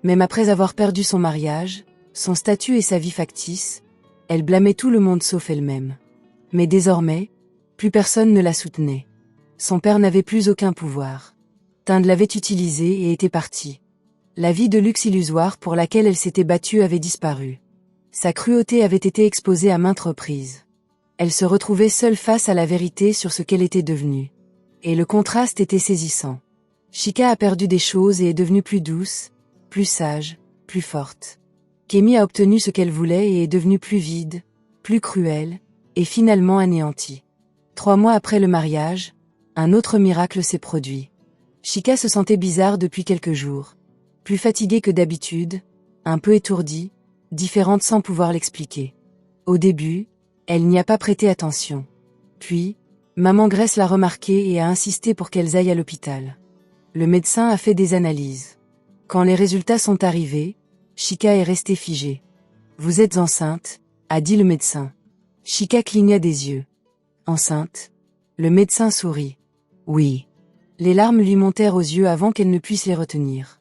Même après avoir perdu son mariage, son statut et sa vie factice, elle blâmait tout le monde sauf elle-même. Mais désormais, plus personne ne la soutenait. Son père n'avait plus aucun pouvoir. Tind l'avait utilisé et était parti. La vie de luxe illusoire pour laquelle elle s'était battue avait disparu. Sa cruauté avait été exposée à maintes reprises. Elle se retrouvait seule face à la vérité sur ce qu'elle était devenue. Et le contraste était saisissant. Chika a perdu des choses et est devenue plus douce, plus sage, plus forte. Kémy a obtenu ce qu'elle voulait et est devenue plus vide, plus cruelle, et finalement anéantie. 3 mois après le mariage, un autre miracle s'est produit. Chika se sentait bizarre depuis quelques jours. Plus fatiguée que d'habitude, un peu étourdie, différente sans pouvoir l'expliquer. Au début, elle n'y a pas prêté attention. Puis, maman Grace l'a remarqué et a insisté pour qu'elles aillent à l'hôpital. Le médecin a fait des analyses. Quand les résultats sont arrivés, Chika est restée figée. « Vous êtes enceinte », a dit le médecin. Chika cligna des yeux. « Enceinte ?» Le médecin sourit. « Oui. » Les larmes lui montèrent aux yeux avant qu'elle ne puisse les retenir.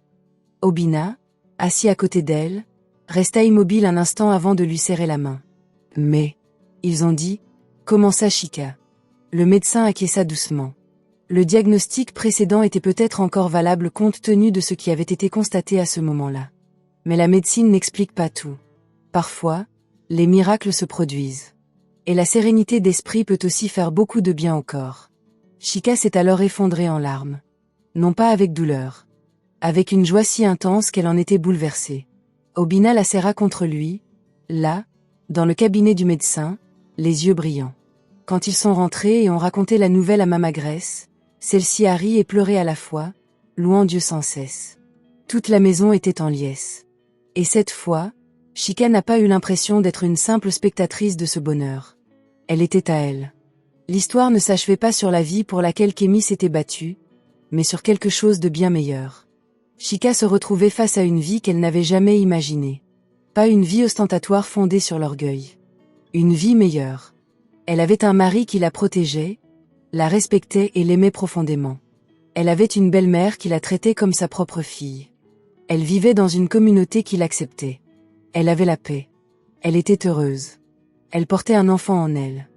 Obina, assis à côté d'elle, resta immobile un instant avant de lui serrer la main. « Mais, ils ont dit », commença Chika. Le médecin acquiesça doucement. Le diagnostic précédent était peut-être encore valable compte tenu de ce qui avait été constaté à ce moment-là. Mais la médecine n'explique pas tout. Parfois, les miracles se produisent. Et la sérénité d'esprit peut aussi faire beaucoup de bien au corps. Chika s'est alors effondrée en larmes. Non pas avec douleur. Avec une joie si intense qu'elle en était bouleversée. Obina la serra contre lui, là, dans le cabinet du médecin, les yeux brillants. Quand ils sont rentrés et ont raconté la nouvelle à Mama Grace, celle-ci a ri et pleuré à la fois, louant Dieu sans cesse. Toute la maison était en liesse. Et cette fois, Chika n'a pas eu l'impression d'être une simple spectatrice de ce bonheur. Elle était à elle. L'histoire ne s'achevait pas sur la vie pour laquelle Kémy s'était battue, mais sur quelque chose de bien meilleur. Chika se retrouvait face à une vie qu'elle n'avait jamais imaginée. Pas une vie ostentatoire fondée sur l'orgueil. Une vie meilleure. Elle avait un mari qui la protégeait, la respectait et l'aimait profondément. Elle avait une belle-mère qui la traitait comme sa propre fille. Elle vivait dans une communauté qui l'acceptait. Elle avait la paix. Elle était heureuse. Elle portait un enfant en elle.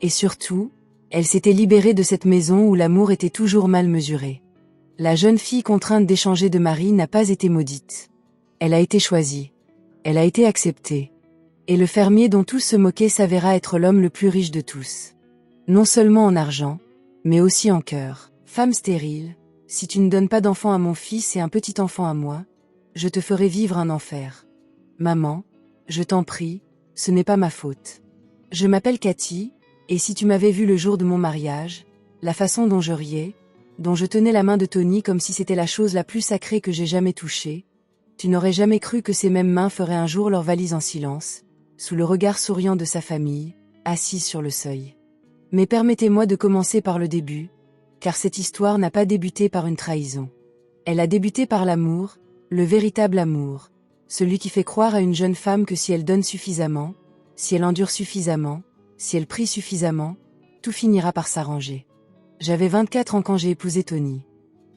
Et surtout, elle s'était libérée de cette maison où l'amour était toujours mal mesuré. La jeune fille contrainte d'échanger de mari n'a pas été maudite. Elle a été choisie. Elle a été acceptée. Et le fermier dont tous se moquaient s'avéra être l'homme le plus riche de tous. Non seulement en argent, mais aussi en cœur. Femme stérile, si tu ne donnes pas d'enfant à mon fils et un petit enfant à moi, je te ferai vivre un enfer. Maman, je t'en prie, ce n'est pas ma faute. Je m'appelle Cathy, et si tu m'avais vu le jour de mon mariage, la façon dont je riais, dont je tenais la main de Tony comme si c'était la chose la plus sacrée que j'ai jamais touchée, tu n'aurais jamais cru que ces mêmes mains feraient un jour leur valise en silence, sous le regard souriant de sa famille, assise sur le seuil. Mais permettez-moi de commencer par le début, car cette histoire n'a pas débuté par une trahison. Elle a débuté par l'amour, le véritable amour, celui qui fait croire à une jeune femme que si elle donne suffisamment, si elle endure suffisamment, si elle prie suffisamment, tout finira par s'arranger. J'avais 24 ans quand j'ai épousé Tony.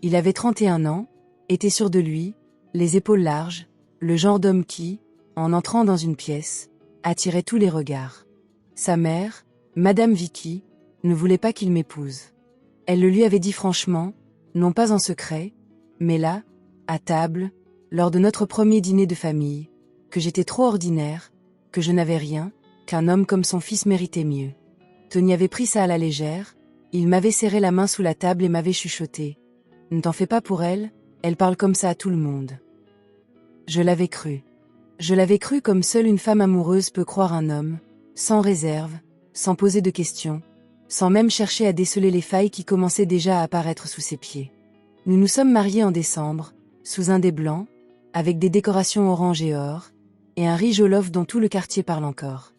Il avait 31 ans, était sûr de lui, les épaules larges, le genre d'homme qui, en entrant dans une pièce, attirait tous les regards. Sa mère, Madame Vicky, ne voulait pas qu'il m'épouse. Elle le lui avait dit franchement, non pas en secret, mais là, à table, lors de notre premier dîner de famille, que j'étais trop ordinaire, que je n'avais rien, qu'un homme comme son fils méritait mieux. Tony avait pris ça à la légère, il m'avait serré la main sous la table et m'avait chuchoté. « Ne t'en fais pas pour elle, elle parle comme ça à tout le monde. » Je l'avais cru. Je l'avais cru comme seule une femme amoureuse peut croire un homme, sans réserve, sans poser de questions, sans même chercher à déceler les failles qui commençaient déjà à apparaître sous ses pieds. Nous nous sommes mariés en décembre, sous un dais blanc, avec des décorations orange et or, et un riz jollof dont tout le quartier parle encore.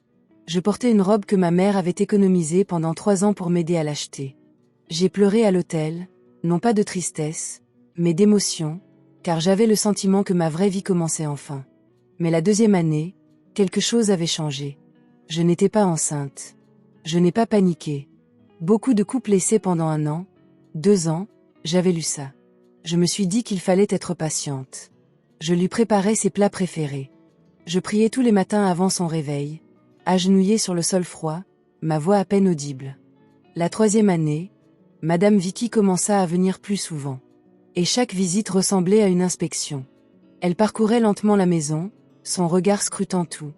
Je portais une robe que ma mère avait économisée pendant 3 ans pour m'aider à l'acheter. J'ai pleuré à l'hôtel, non pas de tristesse, mais d'émotion, car j'avais le sentiment que ma vraie vie commençait enfin. Mais la deuxième année, quelque chose avait changé. Je n'étais pas enceinte. Je n'ai pas paniqué. Beaucoup de couples essaient pendant 1 an, 2 ans, j'avais lu ça. Je me suis dit qu'il fallait être patiente. Je lui préparais ses plats préférés. Je priais tous les matins avant son réveil, agenouillée sur le sol froid, ma voix à peine audible. La 3e année, Madame Vicky commença à venir plus souvent. Et chaque visite ressemblait à une inspection. Elle parcourait lentement la maison, son regard scrutant tout.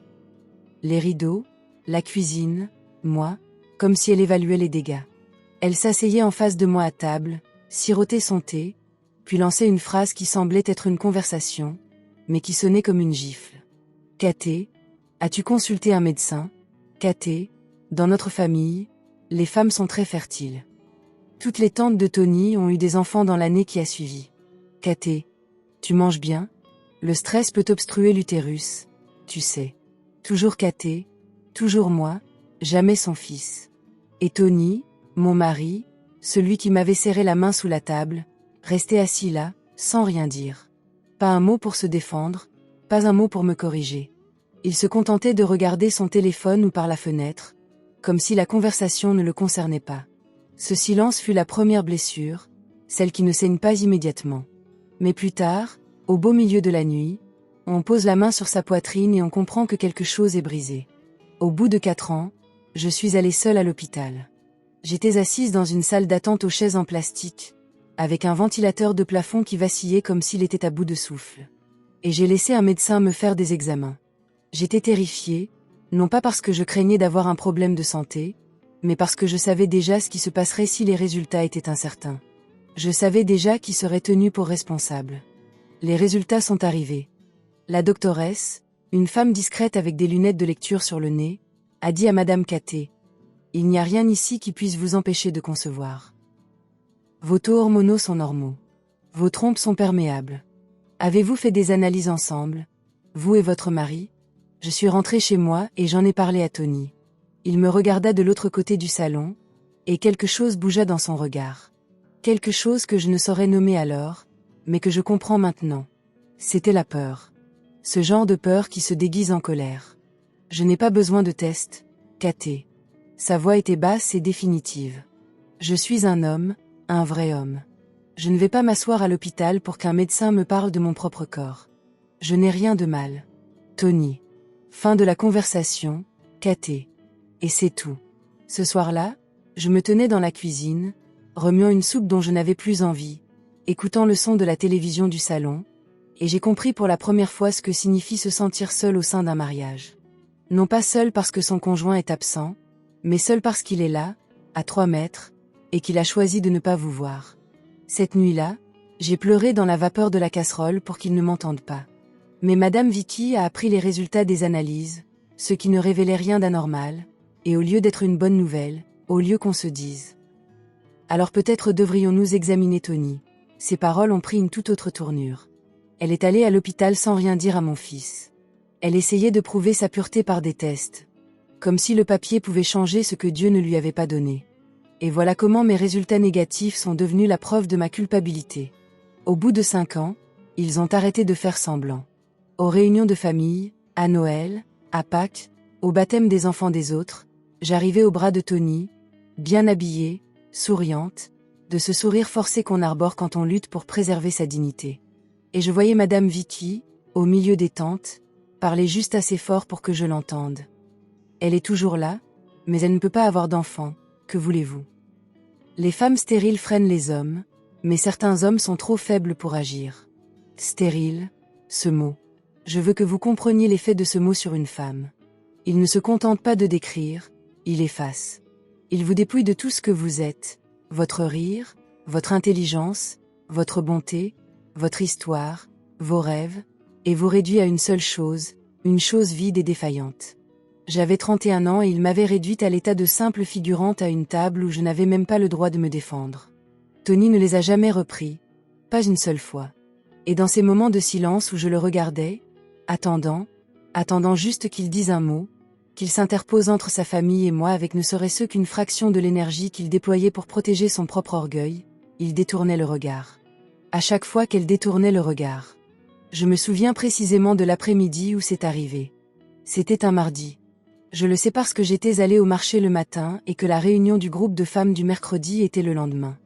Les rideaux, la cuisine, moi, comme si elle évaluait les dégâts. Elle s'asseyait en face de moi à table, sirotait son thé, puis lançait une phrase qui semblait être une conversation, mais qui sonnait comme une gifle. « Katé, as-tu consulté un médecin ? Katé, dans notre famille, les femmes sont très fertiles. Toutes les tantes de Tony ont eu des enfants dans l'année qui a suivi. Katé, tu manges bien ? Le stress peut obstruer l'utérus, tu sais. Toujours Katé, toujours moi, jamais son fils. Et Tony, mon mari, celui qui m'avait serré la main sous la table, restait assis là, sans rien dire. Pas un mot pour se défendre, pas un mot pour me corriger. Il se contentait de regarder son téléphone ou par la fenêtre, comme si la conversation ne le concernait pas. Ce silence fut la première blessure, celle qui ne saigne pas immédiatement. Mais plus tard, au beau milieu de la nuit, on pose la main sur sa poitrine et on comprend que quelque chose est brisé. Au bout de 4 ans, je suis allée seule à l'hôpital. J'étais assise dans une salle d'attente aux chaises en plastique, avec un ventilateur de plafond qui vacillait comme s'il était à bout de souffle. Et j'ai laissé un médecin me faire des examens. J'étais terrifiée, non pas parce que je craignais d'avoir un problème de santé, mais parce que je savais déjà ce qui se passerait si les résultats étaient incertains. Je savais déjà qui serait tenu pour responsable. Les résultats sont arrivés. La doctoresse, une femme discrète avec des lunettes de lecture sur le nez, a dit à Madame Katé : « Il n'y a rien ici qui puisse vous empêcher de concevoir. Vos taux hormonaux sont normaux. Vos trompes sont perméables. Avez-vous fait des analyses ensemble, vous et votre mari ? » Je suis rentrée chez moi et j'en ai parlé à Tony. Il me regarda de l'autre côté du salon, Et quelque chose bougea dans son regard. Quelque chose que je ne saurais nommer alors, mais que je comprends maintenant. C'était la peur. Ce genre de peur qui se déguise en colère. Je n'ai pas besoin de test, Katé. Sa voix était basse et définitive. Je suis un homme, un vrai homme. Je ne vais pas m'asseoir à l'hôpital pour qu'un médecin me parle de mon propre corps. Je n'ai rien de mal. Tony. Fin de la conversation, Katé. Et c'est tout. Ce soir-là, je me tenais dans la cuisine, remuant une soupe dont je n'avais plus envie, écoutant le son de la télévision du salon, et j'ai compris pour la première fois ce que signifie se sentir seul au sein d'un mariage. Non pas seul parce que son conjoint est absent, mais seul parce qu'il est là, à 3 mètres, et qu'il a choisi de ne pas vous voir. Cette nuit-là, j'ai pleuré dans la vapeur de la casserole pour qu'il ne m'entende pas. Mais Madame Vicky a appris les résultats des analyses, ce qui ne révélait rien d'anormal, et au lieu d'être une bonne nouvelle, au lieu qu'on se dise. Alors peut-être devrions-nous examiner Tony. Ses paroles ont pris une toute autre tournure. Elle est allée à l'hôpital sans rien dire à mon fils. Elle essayait de prouver sa pureté par des tests. Comme si le papier pouvait changer ce que Dieu ne lui avait pas donné. Et voilà comment mes résultats négatifs sont devenus la preuve de ma culpabilité. Au bout de 5 ans, ils ont arrêté de faire semblant. Aux réunions de famille, à Noël, à Pâques, au baptême des enfants des autres, j'arrivais au bras de Tony, bien habillée, souriante, de ce sourire forcé qu'on arbore quand on lutte pour préserver sa dignité. Et je voyais Madame Vicky, au milieu des tantes, parler juste assez fort pour que je l'entende. Elle est toujours là, mais elle ne peut pas avoir d'enfant, que voulez-vous? Les femmes stériles freinent les hommes, mais certains hommes sont trop faibles pour agir. Stérile, ce mot. Je veux que vous compreniez l'effet de ce mot sur une femme. Il ne se contente pas de décrire, il efface. Il vous dépouille de tout ce que vous êtes, votre rire, votre intelligence, votre bonté, votre histoire, vos rêves, et vous réduit à une seule chose, une chose vide et défaillante. J'avais 31 ans et il m'avait réduite à l'état de simple figurante à une table où je n'avais même pas le droit de me défendre. Tony ne les a jamais repris, pas une seule fois. Et dans ces moments de silence où je le regardais, attendant juste qu'il dise un mot, qu'il s'interpose entre sa famille et moi avec ne serait-ce qu'une fraction de l'énergie qu'il déployait pour protéger son propre orgueil, il détournait le regard. À chaque fois qu'elle détournait le regard. Je me souviens précisément de l'après-midi où c'est arrivé. C'était un mardi. Je le sais parce que j'étais allée au marché le matin et que la réunion du groupe de femmes du mercredi était le lendemain.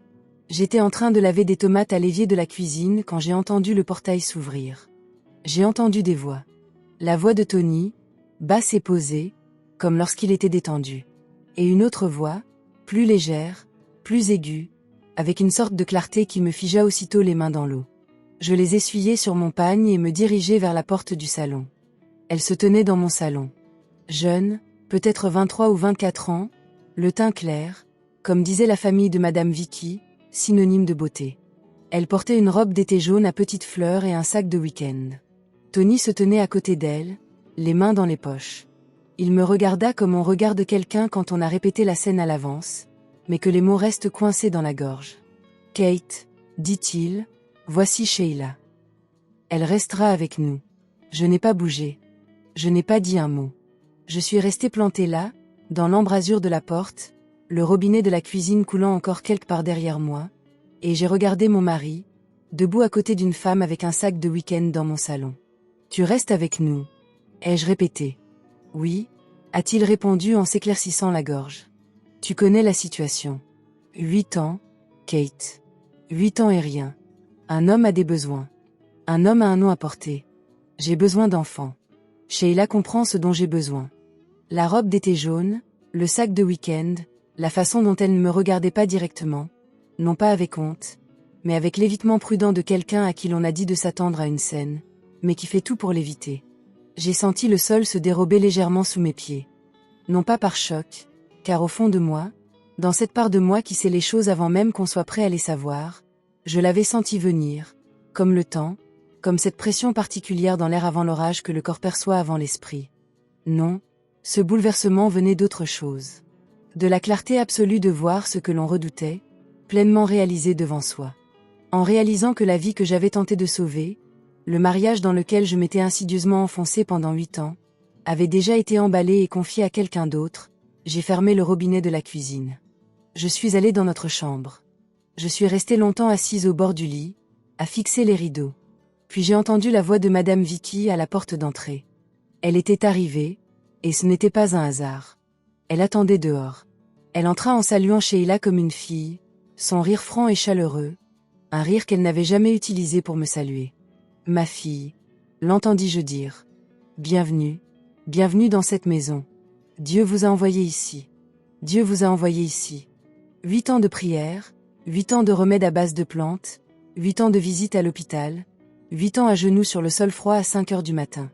J'étais en train de laver des tomates à l'évier de la cuisine quand j'ai entendu le portail s'ouvrir. J'ai entendu des voix. La voix de Tony, basse et posée, comme lorsqu'il était détendu. Et une autre voix, plus légère, plus aiguë, avec une sorte de clarté qui me figea aussitôt les mains dans l'eau. Je les essuyai sur mon pagne et me dirigeai vers la porte du salon. Elle se tenait dans mon salon. Jeune, peut-être 23 ou 24 ans, le teint clair, comme disait la famille de Madame Vicky, synonyme de beauté. Elle portait une robe d'été jaune à petites fleurs et un sac de week-end. Tony se tenait à côté d'elle, les mains dans les poches. Il me regarda comme on regarde quelqu'un quand on a répété la scène à l'avance, mais que les mots restent coincés dans la gorge. « Kate, dit-il, voici Sheila. Elle restera avec nous. » Je n'ai pas bougé. Je n'ai pas dit un mot. Je suis restée plantée là, dans l'embrasure de la porte, le robinet de la cuisine coulant encore quelque part derrière moi, et j'ai regardé mon mari, debout à côté d'une femme avec un sac de week-end dans mon salon. « Tu restes avec nous ?» ai-je répété. « Oui », a-t-il répondu en s'éclaircissant la gorge. « Tu connais la situation. 8 ans, Kate. 8 ans et rien. Un homme a des besoins. Un homme a un nom à porter. J'ai besoin d'enfants. Sheila comprend ce dont j'ai besoin. La robe d'été jaune, le sac de week-end, la façon dont elle ne me regardait pas directement, non pas avec honte, mais avec l'évitement prudent de quelqu'un à qui l'on a dit de s'attendre à une scène, mais qui fait tout pour l'éviter. J'ai senti le sol se dérober légèrement sous mes pieds. Non pas par choc, car au fond de moi, dans cette part de moi qui sait les choses avant même qu'on soit prêt à les savoir, je l'avais senti venir, comme le temps, comme cette pression particulière dans l'air avant l'orage que le corps perçoit avant l'esprit. Non, ce bouleversement venait d'autre chose. De la clarté absolue de voir ce que l'on redoutait, pleinement réalisé devant soi. En réalisant que la vie que j'avais tenté de sauver, le mariage dans lequel je m'étais insidieusement enfoncé pendant 8 ans, avait déjà été emballé et confié à quelqu'un d'autre, j'ai fermé le robinet de la cuisine. Je suis allée dans notre chambre. Je suis restée longtemps assise au bord du lit, à fixer les rideaux. Puis j'ai entendu la voix de Madame Vicky à la porte d'entrée. Elle était arrivée, et ce n'était pas un hasard. Elle attendait dehors. Elle entra en saluant Sheila comme une fille, son rire franc et chaleureux, un rire qu'elle n'avait jamais utilisé pour me saluer. « Ma fille », l'entendis-je dire. « Bienvenue, bienvenue dans cette maison. Dieu vous a envoyé ici. Dieu vous a envoyé ici. » 8 ans de prière, 8 ans de remèdes à base de plantes, 8 ans de visite à l'hôpital, 8 ans à genoux sur le sol froid à 5 heures du matin.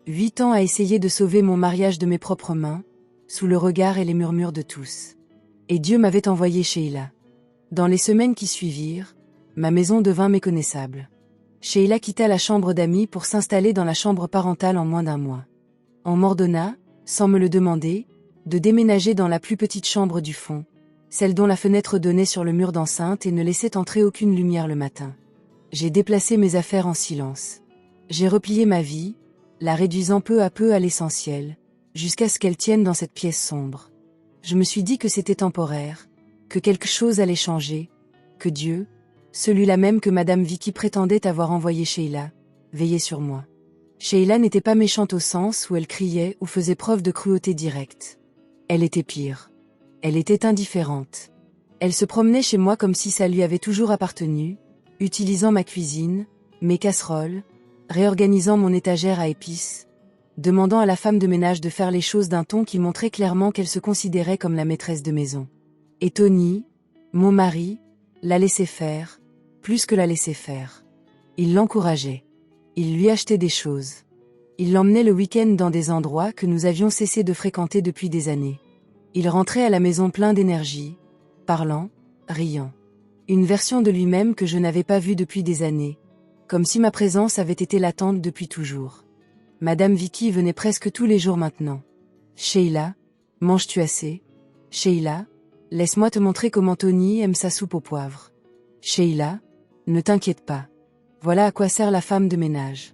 8 ans à essayer de sauver mon mariage de mes propres mains, sous le regard et les murmures de tous. Et Dieu m'avait envoyé Sheila. Dans les semaines qui suivirent, ma maison devint méconnaissable. Sheila quitta la chambre d'amis pour s'installer dans la chambre parentale en moins d'un mois. On m'ordonna, sans me le demander, de déménager dans la plus petite chambre du fond, celle dont la fenêtre donnait sur le mur d'enceinte et ne laissait entrer aucune lumière le matin. J'ai déplacé mes affaires en silence. J'ai replié ma vie, la réduisant peu à peu à l'essentiel, jusqu'à ce qu'elle tienne dans cette pièce sombre. Je me suis dit que c'était temporaire, que quelque chose allait changer, que Dieu, celui-là même que Madame Vicky prétendait avoir envoyé Sheila, veillait sur moi. Sheila n'était pas méchante au sens où elle criait ou faisait preuve de cruauté directe. Elle était pire. Elle était indifférente. Elle se promenait chez moi comme si ça lui avait toujours appartenu, utilisant ma cuisine, mes casseroles, réorganisant mon étagère à épices, demandant à la femme de ménage de faire les choses d'un ton qui montrait clairement qu'elle se considérait comme la maîtresse de maison. Et Tony, mon mari, la laissait faire, plus que la laissait faire. Il l'encourageait. Il lui achetait des choses. Il l'emmenait le week-end dans des endroits que nous avions cessé de fréquenter depuis des années. Il rentrait à la maison plein d'énergie, parlant, riant. Une version de lui-même que je n'avais pas vue depuis des années, comme si ma présence avait été latente depuis toujours. Madame Vicky venait presque tous les jours maintenant. « Sheila, manges-tu assez ? Sheila, laisse-moi te montrer comment Tony aime sa soupe au poivre. Sheila, ne t'inquiète pas. Voilà à quoi sert la femme de ménage. »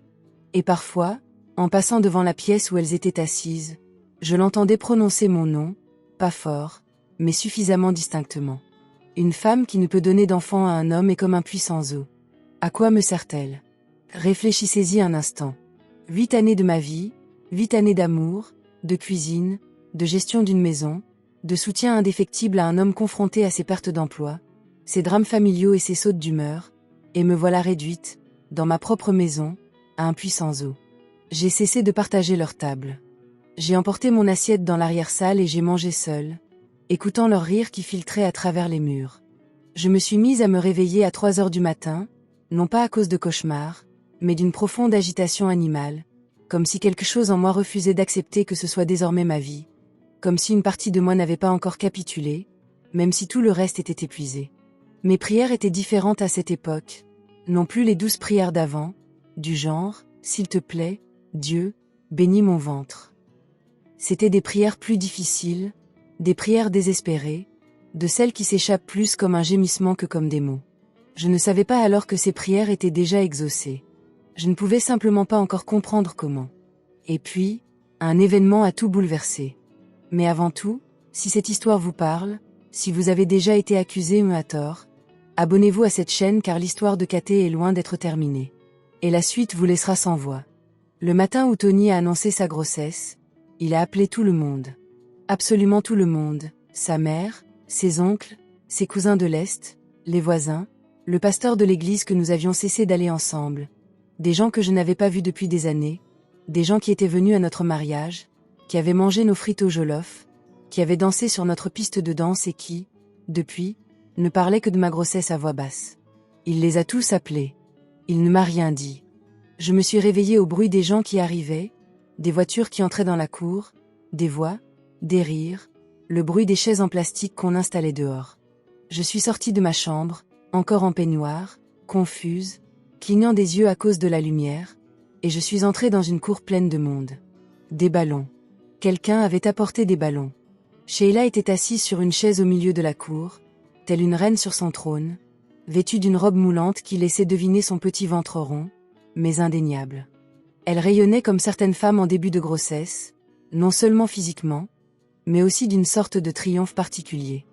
Et parfois, en passant devant la pièce où elles étaient assises, je l'entendais prononcer mon nom, pas fort, mais suffisamment distinctement. Une femme qui ne peut donner d'enfant à un homme est comme un puissant zoo. À quoi me sert-elle ? Réfléchissez-y un instant. 8 années de ma vie, 8 années d'amour, de cuisine, de gestion d'une maison, de soutien indéfectible à un homme confronté à ses pertes d'emploi, ses drames familiaux et ses sautes d'humeur, et me voilà réduite, dans ma propre maison, à un puissant zoo. J'ai cessé de partager leur table. J'ai emporté mon assiette dans l'arrière-salle et j'ai mangé seule, écoutant leur rire qui filtrait à travers les murs. Je me suis mise à me réveiller à 3 heures du matin, non pas à cause de cauchemars, mais d'une profonde agitation animale, comme si quelque chose en moi refusait d'accepter que ce soit désormais ma vie, comme si une partie de moi n'avait pas encore capitulé, même si tout le reste était épuisé. Mes prières étaient différentes à cette époque, non plus les douces prières d'avant, du genre « S'il te plaît, Dieu, bénis mon ventre ». C'étaient des prières plus difficiles, des prières désespérées, de celles qui s'échappent plus comme un gémissement que comme des mots. Je ne savais pas alors que ces prières étaient déjà exaucées. Je ne pouvais simplement pas encore comprendre comment. Et puis, un événement a tout bouleversé. Mais avant tout, si cette histoire vous parle, si vous avez déjà été accusé ou à tort, abonnez-vous à cette chaîne car l'histoire de Katé est loin d'être terminée. Et la suite vous laissera sans voix. Le matin où Tony a annoncé sa grossesse, il a appelé tout le monde. Absolument tout le monde, sa mère, ses oncles, ses cousins de l'Est, les voisins, le pasteur de l'église que nous avions cessé d'aller ensemble, des gens que je n'avais pas vus depuis des années, des gens qui étaient venus à notre mariage, qui avaient mangé nos frites au jollof, qui avaient dansé sur notre piste de danse et qui, depuis, ne parlaient que de ma grossesse à voix basse. Il les a tous appelés. Il ne m'a rien dit. Je me suis réveillée au bruit des gens qui arrivaient, des voitures qui entraient dans la cour, des voix, des rires, le bruit des chaises en plastique qu'on installait dehors. Je suis sortie de ma chambre, encore en peignoir, confuse, clignant des yeux à cause de la lumière, et je suis entrée dans une cour pleine de monde. Des ballons. Quelqu'un avait apporté des ballons. Sheila était assise sur une chaise au milieu de la cour, telle une reine sur son trône, vêtue d'une robe moulante qui laissait deviner son petit ventre rond, mais indéniable. Elle rayonnait comme certaines femmes en début de grossesse, non seulement physiquement, mais aussi d'une sorte de triomphe particulier.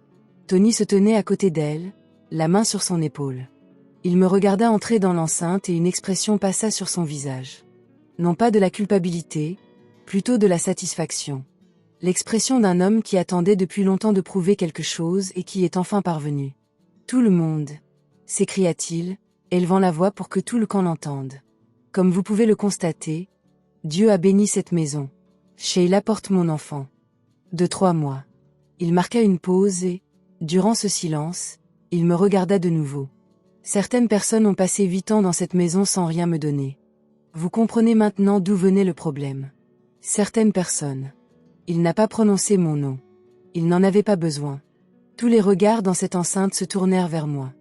Tony se tenait à côté d'elle, la main sur son épaule. Il me regarda entrer dans l'enceinte et une expression passa sur son visage. Non pas de la culpabilité, plutôt de la satisfaction. L'expression d'un homme qui attendait depuis longtemps de prouver quelque chose et qui est enfin parvenu. « Tout le monde !» s'écria-t-il, élevant la voix pour que tout le camp l'entende. Comme vous pouvez le constater, Dieu a béni cette maison. Sheila porte mon enfant. De 3 mois. Il marqua une pause et, durant ce silence, il me regarda de nouveau. Certaines personnes ont passé 8 ans dans cette maison sans rien me donner. Vous comprenez maintenant d'où venait le problème. Certaines personnes. Il n'a pas prononcé mon nom. Il n'en avait pas besoin. Tous les regards dans cette enceinte se tournèrent vers moi.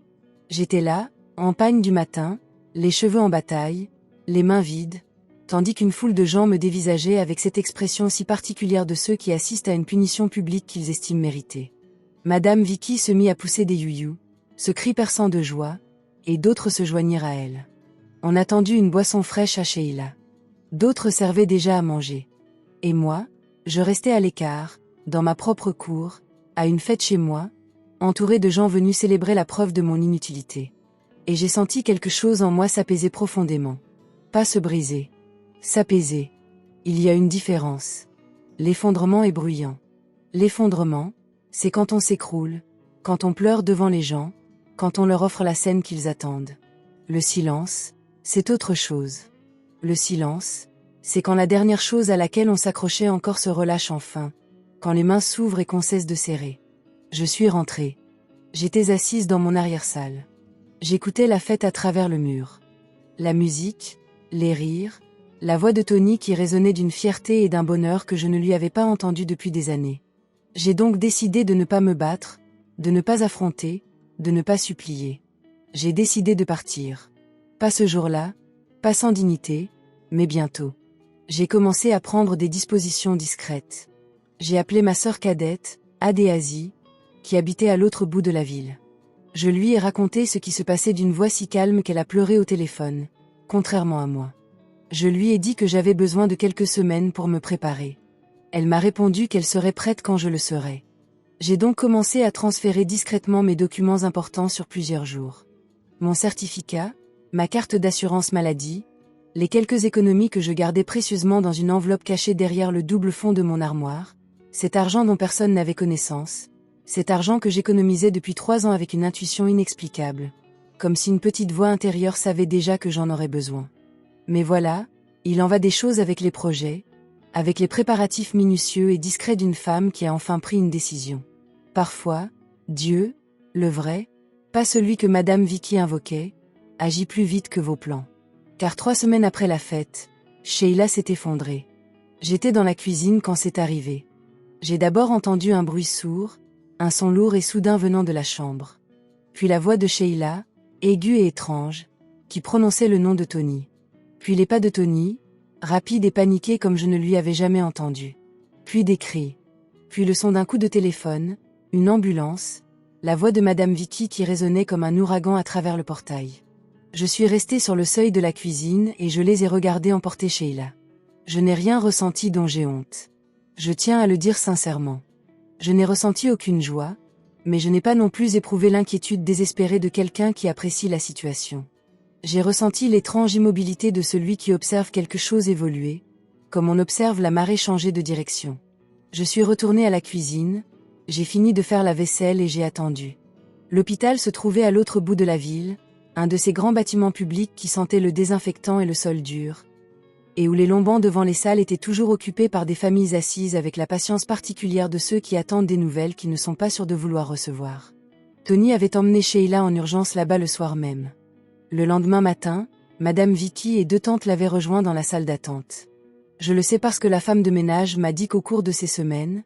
J'étais là, en pagne du matin, les cheveux en bataille, les mains vides, tandis qu'une foule de gens me dévisageait avec cette expression si particulière de ceux qui assistent à une punition publique qu'ils estiment méritée. Madame Vicky se mit à pousser des youyous, ce cri perçant de joie, et d'autres se joignirent à elle. On attendit une boisson fraîche à Sheila. D'autres servaient déjà à manger. Et moi, je restais à l'écart, dans ma propre cour, à une fête chez moi, entouré de gens venus célébrer la preuve de mon inutilité. Et j'ai senti quelque chose en moi s'apaiser profondément. Pas se briser. S'apaiser. Il y a une différence. L'effondrement est bruyant. L'effondrement, c'est quand on s'écroule, quand on pleure devant les gens, quand on leur offre la scène qu'ils attendent. Le silence, c'est autre chose. Le silence, c'est quand la dernière chose à laquelle on s'accrochait encore se relâche enfin, quand les mains s'ouvrent et qu'on cesse de serrer. Je suis rentrée. J'étais assise dans mon arrière-salle. J'écoutais la fête à travers le mur. La musique, les rires, la voix de Tony qui résonnait d'une fierté et d'un bonheur que je ne lui avais pas entendu depuis des années. J'ai donc décidé de ne pas me battre, de ne pas affronter, de ne pas supplier. J'ai décidé de partir. Pas ce jour-là, pas sans dignité, mais bientôt. J'ai commencé à prendre des dispositions discrètes. J'ai appelé ma sœur cadette, Adéasie, qui habitait à l'autre bout de la ville. Je lui ai raconté ce qui se passait d'une voix si calme qu'elle a pleuré au téléphone, contrairement à moi. Je lui ai dit que j'avais besoin de quelques semaines pour me préparer. Elle m'a répondu qu'elle serait prête quand je le serais. J'ai donc commencé à transférer discrètement mes documents importants sur plusieurs jours. Mon certificat, ma carte d'assurance maladie, les quelques économies que je gardais précieusement dans une enveloppe cachée derrière le double fond de mon armoire, cet argent dont personne n'avait connaissance, cet argent que j'économisais depuis 3 ans avec une intuition inexplicable, comme si une petite voix intérieure savait déjà que j'en aurais besoin. Mais voilà, il en va des choses avec les projets, avec les préparatifs minutieux et discrets d'une femme qui a enfin pris une décision. Parfois, Dieu, le vrai, pas celui que Madame Vicky invoquait, agit plus vite que vos plans. Car 3 semaines après la fête, Sheila s'est effondrée. J'étais dans la cuisine quand c'est arrivé. J'ai d'abord entendu un bruit sourd, un son lourd et soudain venant de la chambre. Puis la voix de Sheila, aiguë et étrange, qui prononçait le nom de Tony. Puis les pas de Tony, rapides et paniqués comme je ne lui avais jamais entendu. Puis des cris. Puis le son d'un coup de téléphone, une ambulance, la voix de Madame Vicky qui résonnait comme un ouragan à travers le portail. Je suis restée sur le seuil de la cuisine et je les ai regardés emporter Sheila. Je n'ai rien ressenti dont j'ai honte. Je tiens à le dire sincèrement. Je n'ai ressenti aucune joie, mais je n'ai pas non plus éprouvé l'inquiétude désespérée de quelqu'un qui apprécie la situation. J'ai ressenti l'étrange immobilité de celui qui observe quelque chose évoluer, comme on observe la marée changer de direction. Je suis retournée à la cuisine, j'ai fini de faire la vaisselle et j'ai attendu. L'hôpital se trouvait à l'autre bout de la ville, un de ces grands bâtiments publics qui sentaient le désinfectant et le sol dur, et où les longs bancs devant les salles étaient toujours occupés par des familles assises avec la patience particulière de ceux qui attendent des nouvelles qu'ils ne sont pas sûrs de vouloir recevoir. Tony avait emmené Sheila en urgence là-bas le soir même. Le lendemain matin, Madame Vicky et 2 tantes l'avaient rejoint dans la salle d'attente. Je le sais parce que la femme de ménage m'a dit qu'au cours de ces semaines,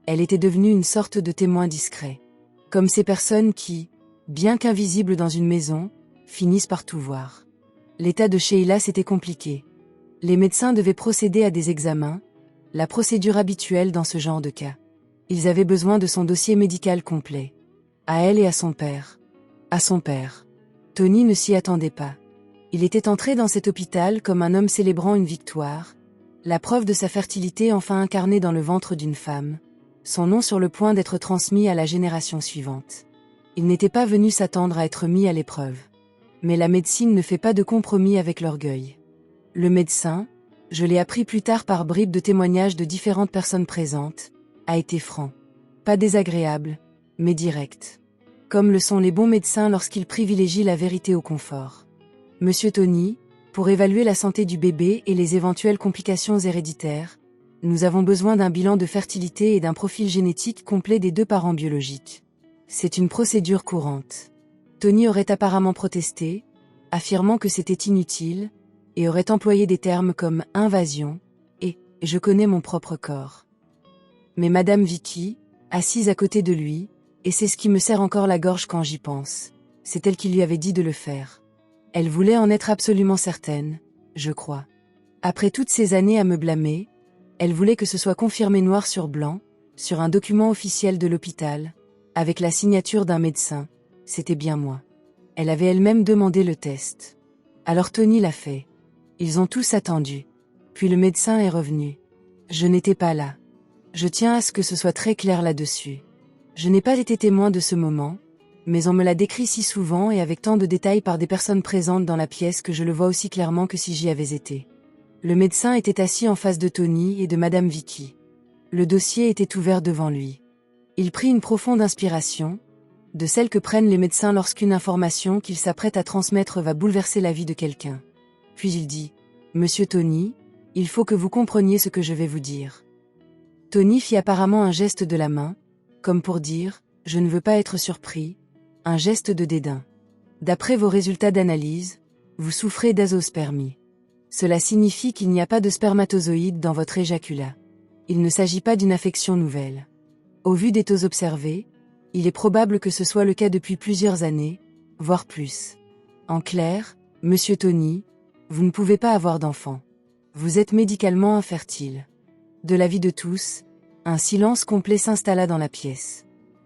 elle était devenue une sorte de témoin discret. Comme ces personnes qui, bien qu'invisibles dans une maison, finissent par tout voir. L'état de Sheila s'était compliqué. Les médecins devaient procéder à des examens, la procédure habituelle dans ce genre de cas. Ils avaient besoin de son dossier médical complet. À elle et à son père. À son père. Tony ne s'y attendait pas. Il était entré dans cet hôpital comme un homme célébrant une victoire, la preuve de sa fertilité enfin incarnée dans le ventre d'une femme, son nom sur le point d'être transmis à la génération suivante. Il n'était pas venu s'attendre à être mis à l'épreuve. Mais la médecine ne fait pas de compromis avec l'orgueil. Le médecin, je l'ai appris plus tard par bribes de témoignages de différentes personnes présentes, a été franc. Pas désagréable, mais direct. Comme le sont les bons médecins lorsqu'ils privilégient la vérité au confort. Monsieur Tony, pour évaluer la santé du bébé et les éventuelles complications héréditaires, nous avons besoin d'un bilan de fertilité et d'un profil génétique complet des deux parents biologiques. C'est une procédure courante. Tony aurait apparemment protesté, affirmant que c'était inutile, et aurait employé des termes comme « invasion » et « je connais mon propre corps ». Mais Madame Vicky, assise à côté de lui, et c'est ce qui me serre encore la gorge quand j'y pense, c'est elle qui lui avait dit de le faire. Elle voulait en être absolument certaine, je crois. Après toutes ces années à me blâmer, elle voulait que ce soit confirmé noir sur blanc, sur un document officiel de l'hôpital, avec la signature d'un médecin. C'était bien moi. Elle avait elle-même demandé le test. Alors Tony l'a fait. Ils ont tous attendu. Puis le médecin est revenu. Je n'étais pas là. Je tiens à ce que ce soit très clair là-dessus. Je n'ai pas été témoin de ce moment, mais on me l'a décrit si souvent et avec tant de détails par des personnes présentes dans la pièce que je le vois aussi clairement que si j'y avais été. Le médecin était assis en face de Tony et de Madame Vicky. Le dossier était ouvert devant lui. Il prit une profonde inspiration, de celle que prennent les médecins lorsqu'une information qu'ils s'apprêtent à transmettre va bouleverser la vie de quelqu'un. Puis il dit « Monsieur Tony, il faut que vous compreniez ce que je vais vous dire. » Tony fit apparemment un geste de la main, comme pour dire « Je ne veux pas être surpris », un geste de dédain. D'après vos résultats d'analyse, vous souffrez d'azospermie. Cela signifie qu'il n'y a pas de spermatozoïdes dans votre éjaculat. Il ne s'agit pas d'une affection nouvelle. Au vu des taux observés, il est probable que ce soit le cas depuis plusieurs années, voire plus. En clair, Monsieur Tony, vous ne pouvez pas avoir d'enfant. Vous êtes médicalement infertile. De l'avis de tous, un silence complet s'installa dans la pièce.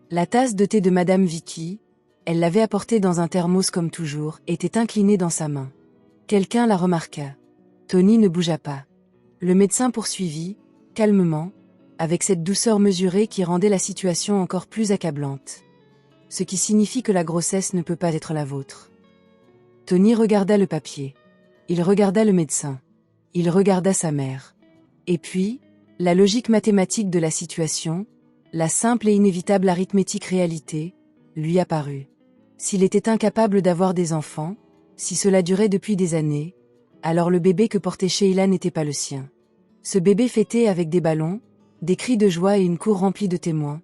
La tasse de thé de Madame Vicky, elle l'avait apportée dans un thermos comme toujours, était inclinée dans sa main. Quelqu'un la remarqua. Tony ne bougea pas. Le médecin poursuivit, calmement, avec cette douceur mesurée qui rendait la situation encore plus accablante. Ce qui signifie que la grossesse ne peut pas être la vôtre. Tony regarda le papier. Il regarda le médecin. Il regarda sa mère. Et puis, la logique mathématique de la situation, la simple et inévitable arithmétique réalité, lui apparut. S'il était incapable d'avoir des enfants, si cela durait depuis des années, alors le bébé que portait Sheila n'était pas le sien. Ce bébé fêté avec des ballons, des cris de joie et une cour remplie de témoins.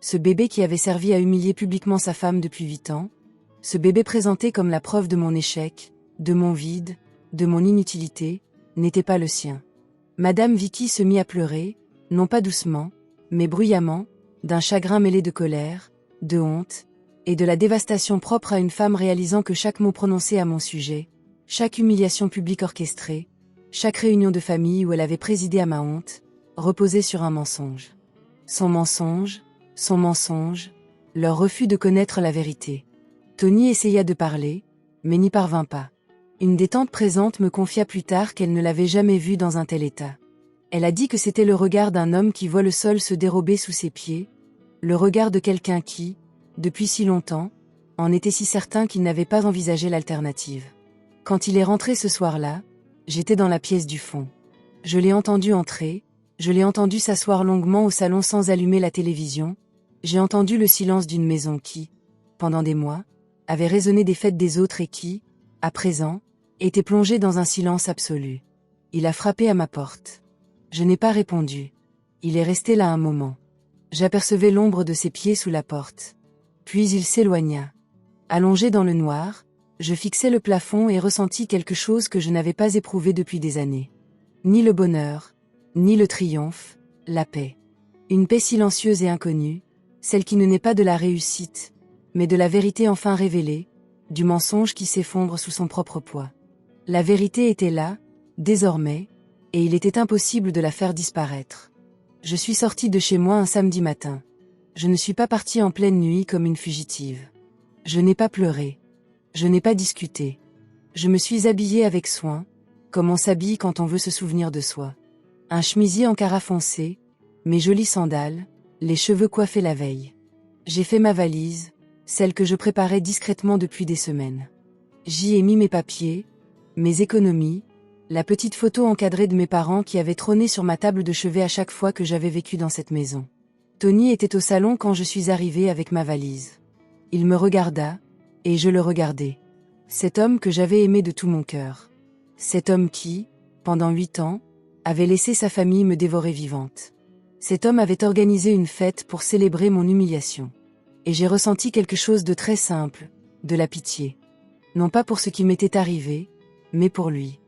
Ce bébé qui avait servi à humilier publiquement sa femme depuis 8 ans. Ce bébé présenté comme la preuve de mon échec, de mon vide, de mon inutilité, n'était pas le sien. Madame Vicky se mit à pleurer, non pas doucement, mais bruyamment, d'un chagrin mêlé de colère, de honte, et de la dévastation propre à une femme réalisant que chaque mot prononcé à mon sujet, chaque humiliation publique orchestrée, chaque réunion de famille où elle avait présidé à ma honte, reposait sur un mensonge. Son mensonge, leur refus de connaître la vérité. Tony essaya de parler, mais n'y parvint pas. Une des tantes présentes me confia plus tard qu'elle ne l'avait jamais vu dans un tel état. Elle a dit que c'était le regard d'un homme qui voit le sol se dérober sous ses pieds, le regard de quelqu'un qui, depuis si longtemps, en était si certain qu'il n'avait pas envisagé l'alternative. Quand il est rentré ce soir-là, j'étais dans la pièce du fond. Je l'ai entendu entrer, je l'ai entendu s'asseoir longuement au salon sans allumer la télévision, j'ai entendu le silence d'une maison qui, pendant des mois, avait résonné des fêtes des autres et qui, à présent, était plongée dans un silence absolu. Il a frappé à ma porte. Je n'ai pas répondu. Il est resté là un moment. J'apercevais l'ombre de ses pieds sous la porte. Puis il s'éloigna. Allongé dans le noir, je fixai le plafond et ressentis quelque chose que je n'avais pas éprouvé depuis des années. Ni le bonheur, ni le triomphe, la paix. Une paix silencieuse et inconnue, celle qui ne naît pas de la réussite, mais de la vérité enfin révélée, du mensonge qui s'effondre sous son propre poids. La vérité était là, désormais, et il était impossible de la faire disparaître. Je suis sortie de chez moi un samedi matin. Je ne suis pas partie en pleine nuit comme une fugitive. Je n'ai pas pleuré. Je n'ai pas discuté. Je me suis habillée avec soin, comme on s'habille quand on veut se souvenir de soi. Un chemisier en cara foncé, mes jolies sandales, les cheveux coiffés la veille. J'ai fait ma valise, celle que je préparais discrètement depuis des semaines. J'y ai mis mes papiers, mes économies, la petite photo encadrée de mes parents qui avait trôné sur ma table de chevet à chaque fois que j'avais vécu dans cette maison. Tony était au salon quand je suis arrivée avec ma valise. Il me regarda, et je le regardais. Cet homme que j'avais aimé de tout mon cœur. Cet homme qui, pendant 8 ans, avait laissé sa famille me dévorer vivante. Cet homme avait organisé une fête pour célébrer mon humiliation. Et j'ai ressenti quelque chose de très simple, de la pitié. Non pas pour ce qui m'était arrivé, mais pour lui.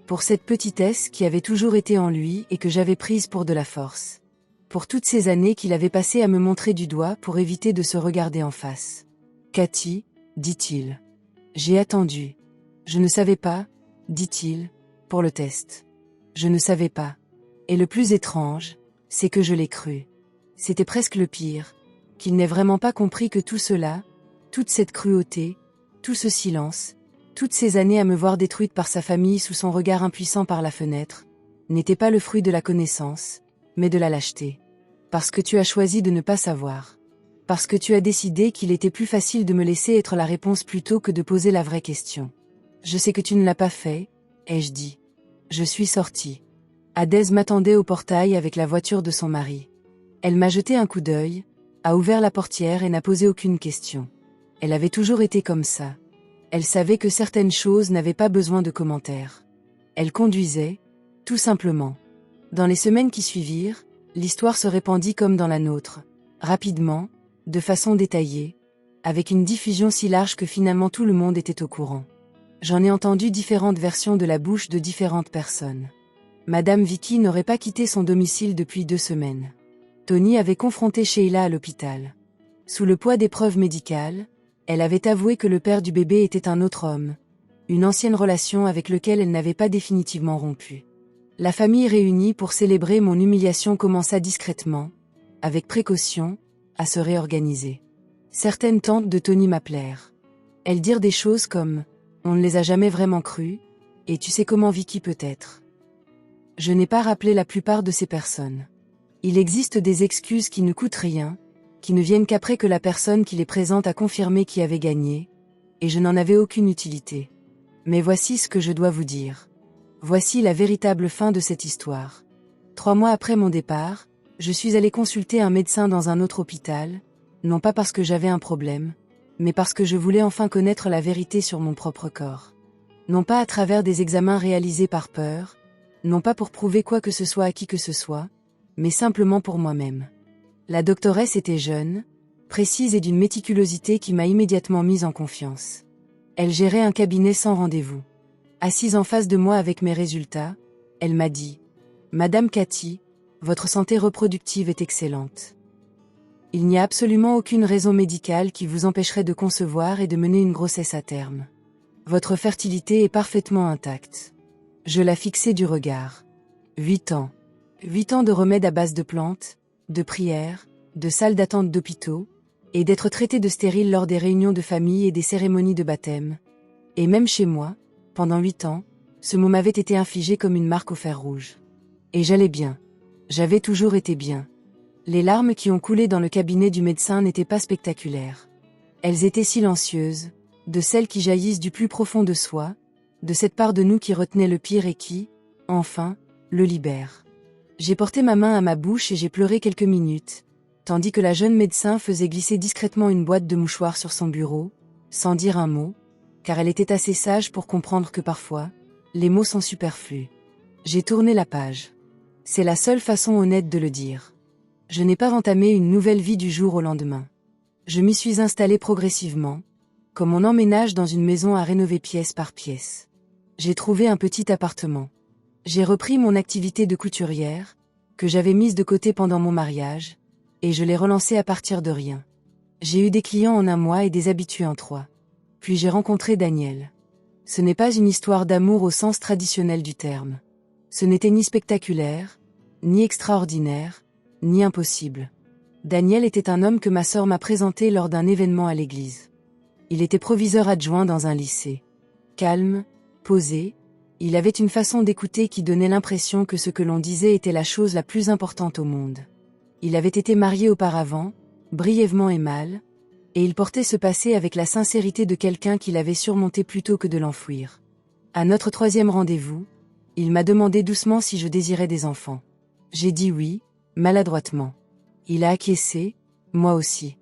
Pour cette petitesse qui avait toujours été en lui et que j'avais prise pour de la force. Pour toutes ces années qu'il avait passées à me montrer du doigt pour éviter de se regarder en face. « Cathy, dit-il. J'ai attendu. Je ne savais pas, dit-il, pour le test. Je ne savais pas. Et le plus étrange, c'est que je l'ai cru. C'était presque le pire, qu'il n'ait vraiment pas compris que tout cela, toute cette cruauté, tout ce silence, toutes ces années à me voir détruite par sa famille sous son regard impuissant par la fenêtre, n'était pas le fruit de la connaissance, mais de la lâcheté. Parce que tu as choisi de ne pas savoir. Parce que tu as décidé qu'il était plus facile de me laisser être la réponse plutôt que de poser la vraie question. Je sais que tu ne l'as pas fait, ai-je dit. Je suis sortie. Adèse m'attendait au portail avec la voiture de son mari. Elle m'a jeté un coup d'œil, a ouvert la portière et n'a posé aucune question. Elle avait toujours été comme ça. Elle savait que certaines choses n'avaient pas besoin de commentaires. Elle conduisait, tout simplement. Dans les semaines qui suivirent, l'histoire se répandit comme dans la nôtre, rapidement, de façon détaillée, avec une diffusion si large que finalement tout le monde était au courant. J'en ai entendu différentes versions de la bouche de différentes personnes. Madame Vicky n'aurait pas quitté son domicile depuis 2 semaines. Tony avait confronté Sheila à l'hôpital. Sous le poids des preuves médicales, elle avait avoué que le père du bébé était un autre homme, une ancienne relation avec lequel elle n'avait pas définitivement rompu. La famille réunie pour célébrer mon humiliation commença discrètement, avec précaution, à se réorganiser. Certaines tantes de Tony m'appelèrent. Elles dirent des choses comme « On ne les a jamais vraiment crues, et tu sais comment Vicky peut être ». Je n'ai pas rappelé la plupart de ces personnes. Il existe des excuses qui ne coûtent rien, qui ne viennent qu'après que la personne qui les présente a confirmé qui avait gagné, et je n'en avais aucune utilité. Mais voici ce que je dois vous dire. Voici la véritable fin de cette histoire. 3 mois après mon départ, je suis allée consulter un médecin dans un autre hôpital, non pas parce que j'avais un problème, mais parce que je voulais enfin connaître la vérité sur mon propre corps. Non pas à travers des examens réalisés par peur, non pas pour prouver quoi que ce soit à qui que ce soit, mais simplement pour moi-même. La doctoresse était jeune, précise et d'une méticulosité qui m'a immédiatement mise en confiance. Elle gérait un cabinet sans rendez-vous. Assise en face de moi avec mes résultats, elle m'a dit « Madame Cathy, votre santé reproductive est excellente. Il n'y a absolument aucune raison médicale qui vous empêcherait de concevoir et de mener une grossesse à terme. Votre fertilité est parfaitement intacte. » Je la fixai du regard. 8 ans. 8 ans de remèdes à base de plantes, de prières, de salles d'attente d'hôpitaux, et d'être traité de stérile lors des réunions de famille et des cérémonies de baptême. Et même chez moi, pendant 8 ans, ce mot m'avait été infligé comme une marque au fer rouge. Et j'allais bien. J'avais toujours été bien. Les larmes qui ont coulé dans le cabinet du médecin n'étaient pas spectaculaires. Elles étaient silencieuses, de celles qui jaillissent du plus profond de soi, de cette part de nous qui retenait le pire et qui, enfin, le libère. J'ai porté ma main à ma bouche et j'ai pleuré quelques minutes, tandis que la jeune médecin faisait glisser discrètement une boîte de mouchoirs sur son bureau, sans dire un mot, car elle était assez sage pour comprendre que parfois, les mots sont superflus. J'ai tourné la page. C'est la seule façon honnête de le dire. Je n'ai pas entamé une nouvelle vie du jour au lendemain. Je m'y suis installée progressivement, comme on emménage dans une maison à rénover pièce par pièce. J'ai trouvé un petit appartement. J'ai repris mon activité de couturière, que j'avais mise de côté pendant mon mariage, et je l'ai relancée à partir de rien. J'ai eu des clients en 1 mois et des habitués en 3. Puis j'ai rencontré Daniel. Ce n'est pas une histoire d'amour au sens traditionnel du terme. Ce n'était ni spectaculaire, ni extraordinaire, ni impossible. Daniel était un homme que ma sœur m'a présenté lors d'un événement à l'église. Il était proviseur adjoint dans un lycée. Calme, posé, il avait une façon d'écouter qui donnait l'impression que ce que l'on disait était la chose la plus importante au monde. Il avait été marié auparavant, brièvement et mal, et il portait ce passé avec la sincérité de quelqu'un qui l'avait surmonté plutôt que de l'enfouir. À notre 3e rendez-vous, il m'a demandé doucement si je désirais des enfants. J'ai dit oui, maladroitement. Il a acquiescé, moi aussi.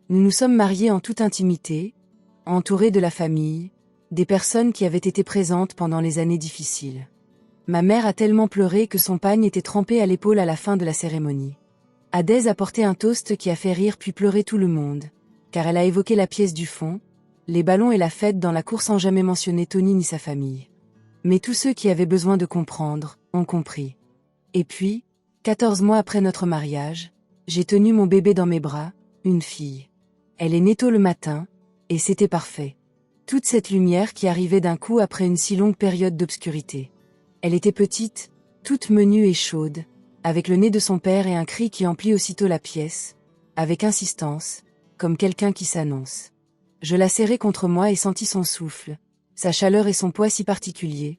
Nous nous sommes mariés en toute intimité, entourés de la famille, des personnes qui avaient été présentes pendant les années difficiles. Ma mère a tellement pleuré que son pagne était trempé à l'épaule à la fin de la cérémonie. Adèle a porté un toast qui a fait rire puis pleurer tout le monde, car elle a évoqué la pièce du fond, les ballons et la fête dans la cour sans jamais mentionner Tony ni sa famille. Mais tous ceux qui avaient besoin de comprendre, ont compris. Et puis, 14 mois après notre mariage, j'ai tenu mon bébé dans mes bras, une fille. Elle est née tôt le matin, et c'était parfait. Toute cette lumière qui arrivait d'un coup après une si longue période d'obscurité. Elle était petite, toute menue et chaude, avec le nez de son père et un cri qui emplit aussitôt la pièce, avec insistance, comme quelqu'un qui s'annonce. Je la serrai contre moi et sentis son souffle, sa chaleur et son poids si particuliers,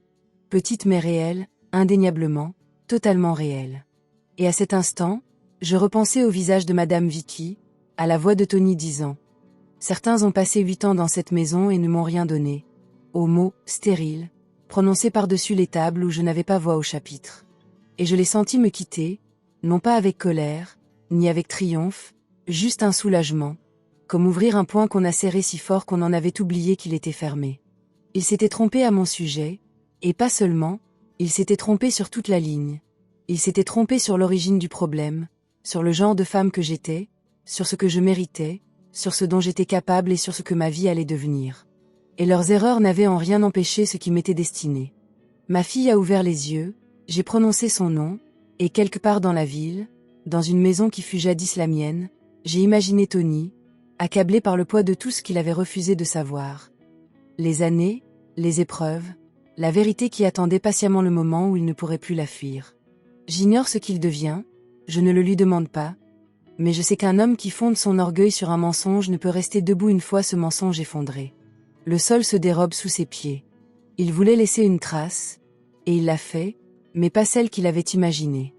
petite mais réelle, indéniablement, totalement réelle. Et à cet instant, je repensais au visage de Madame Vicky, à la voix de Tony disant « Certains ont passé 8 ans dans cette maison et ne m'ont rien donné », aux mots « stériles », prononcés par-dessus les tables où je n'avais pas voix au chapitre. Et je les sentis me quitter, non pas avec colère, ni avec triomphe, juste un soulagement, comme ouvrir un poing qu'on a serré si fort qu'on en avait oublié qu'il était fermé. Il s'était trompé à mon sujet, et pas seulement, il s'était trompé sur toute la ligne. Il s'était trompé sur l'origine du problème, sur le genre de femme que j'étais, sur ce que je méritais, sur ce dont j'étais capable et sur ce que ma vie allait devenir. Et leurs erreurs n'avaient en rien empêché ce qui m'était destiné. Ma fille a ouvert les yeux, j'ai prononcé son nom, et quelque part dans la ville, dans une maison qui fut jadis la mienne, j'ai imaginé Tony, accablé par le poids de tout ce qu'il avait refusé de savoir. Les années, les épreuves, la vérité qui attendait patiemment le moment où il ne pourrait plus la fuir. J'ignore ce qu'il devient, je ne le lui demande pas, mais je sais qu'un homme qui fonde son orgueil sur un mensonge ne peut rester debout une fois ce mensonge effondré. Le sol se dérobe sous ses pieds. Il voulait laisser une trace, et il l'a fait, mais pas celle qu'il avait imaginée.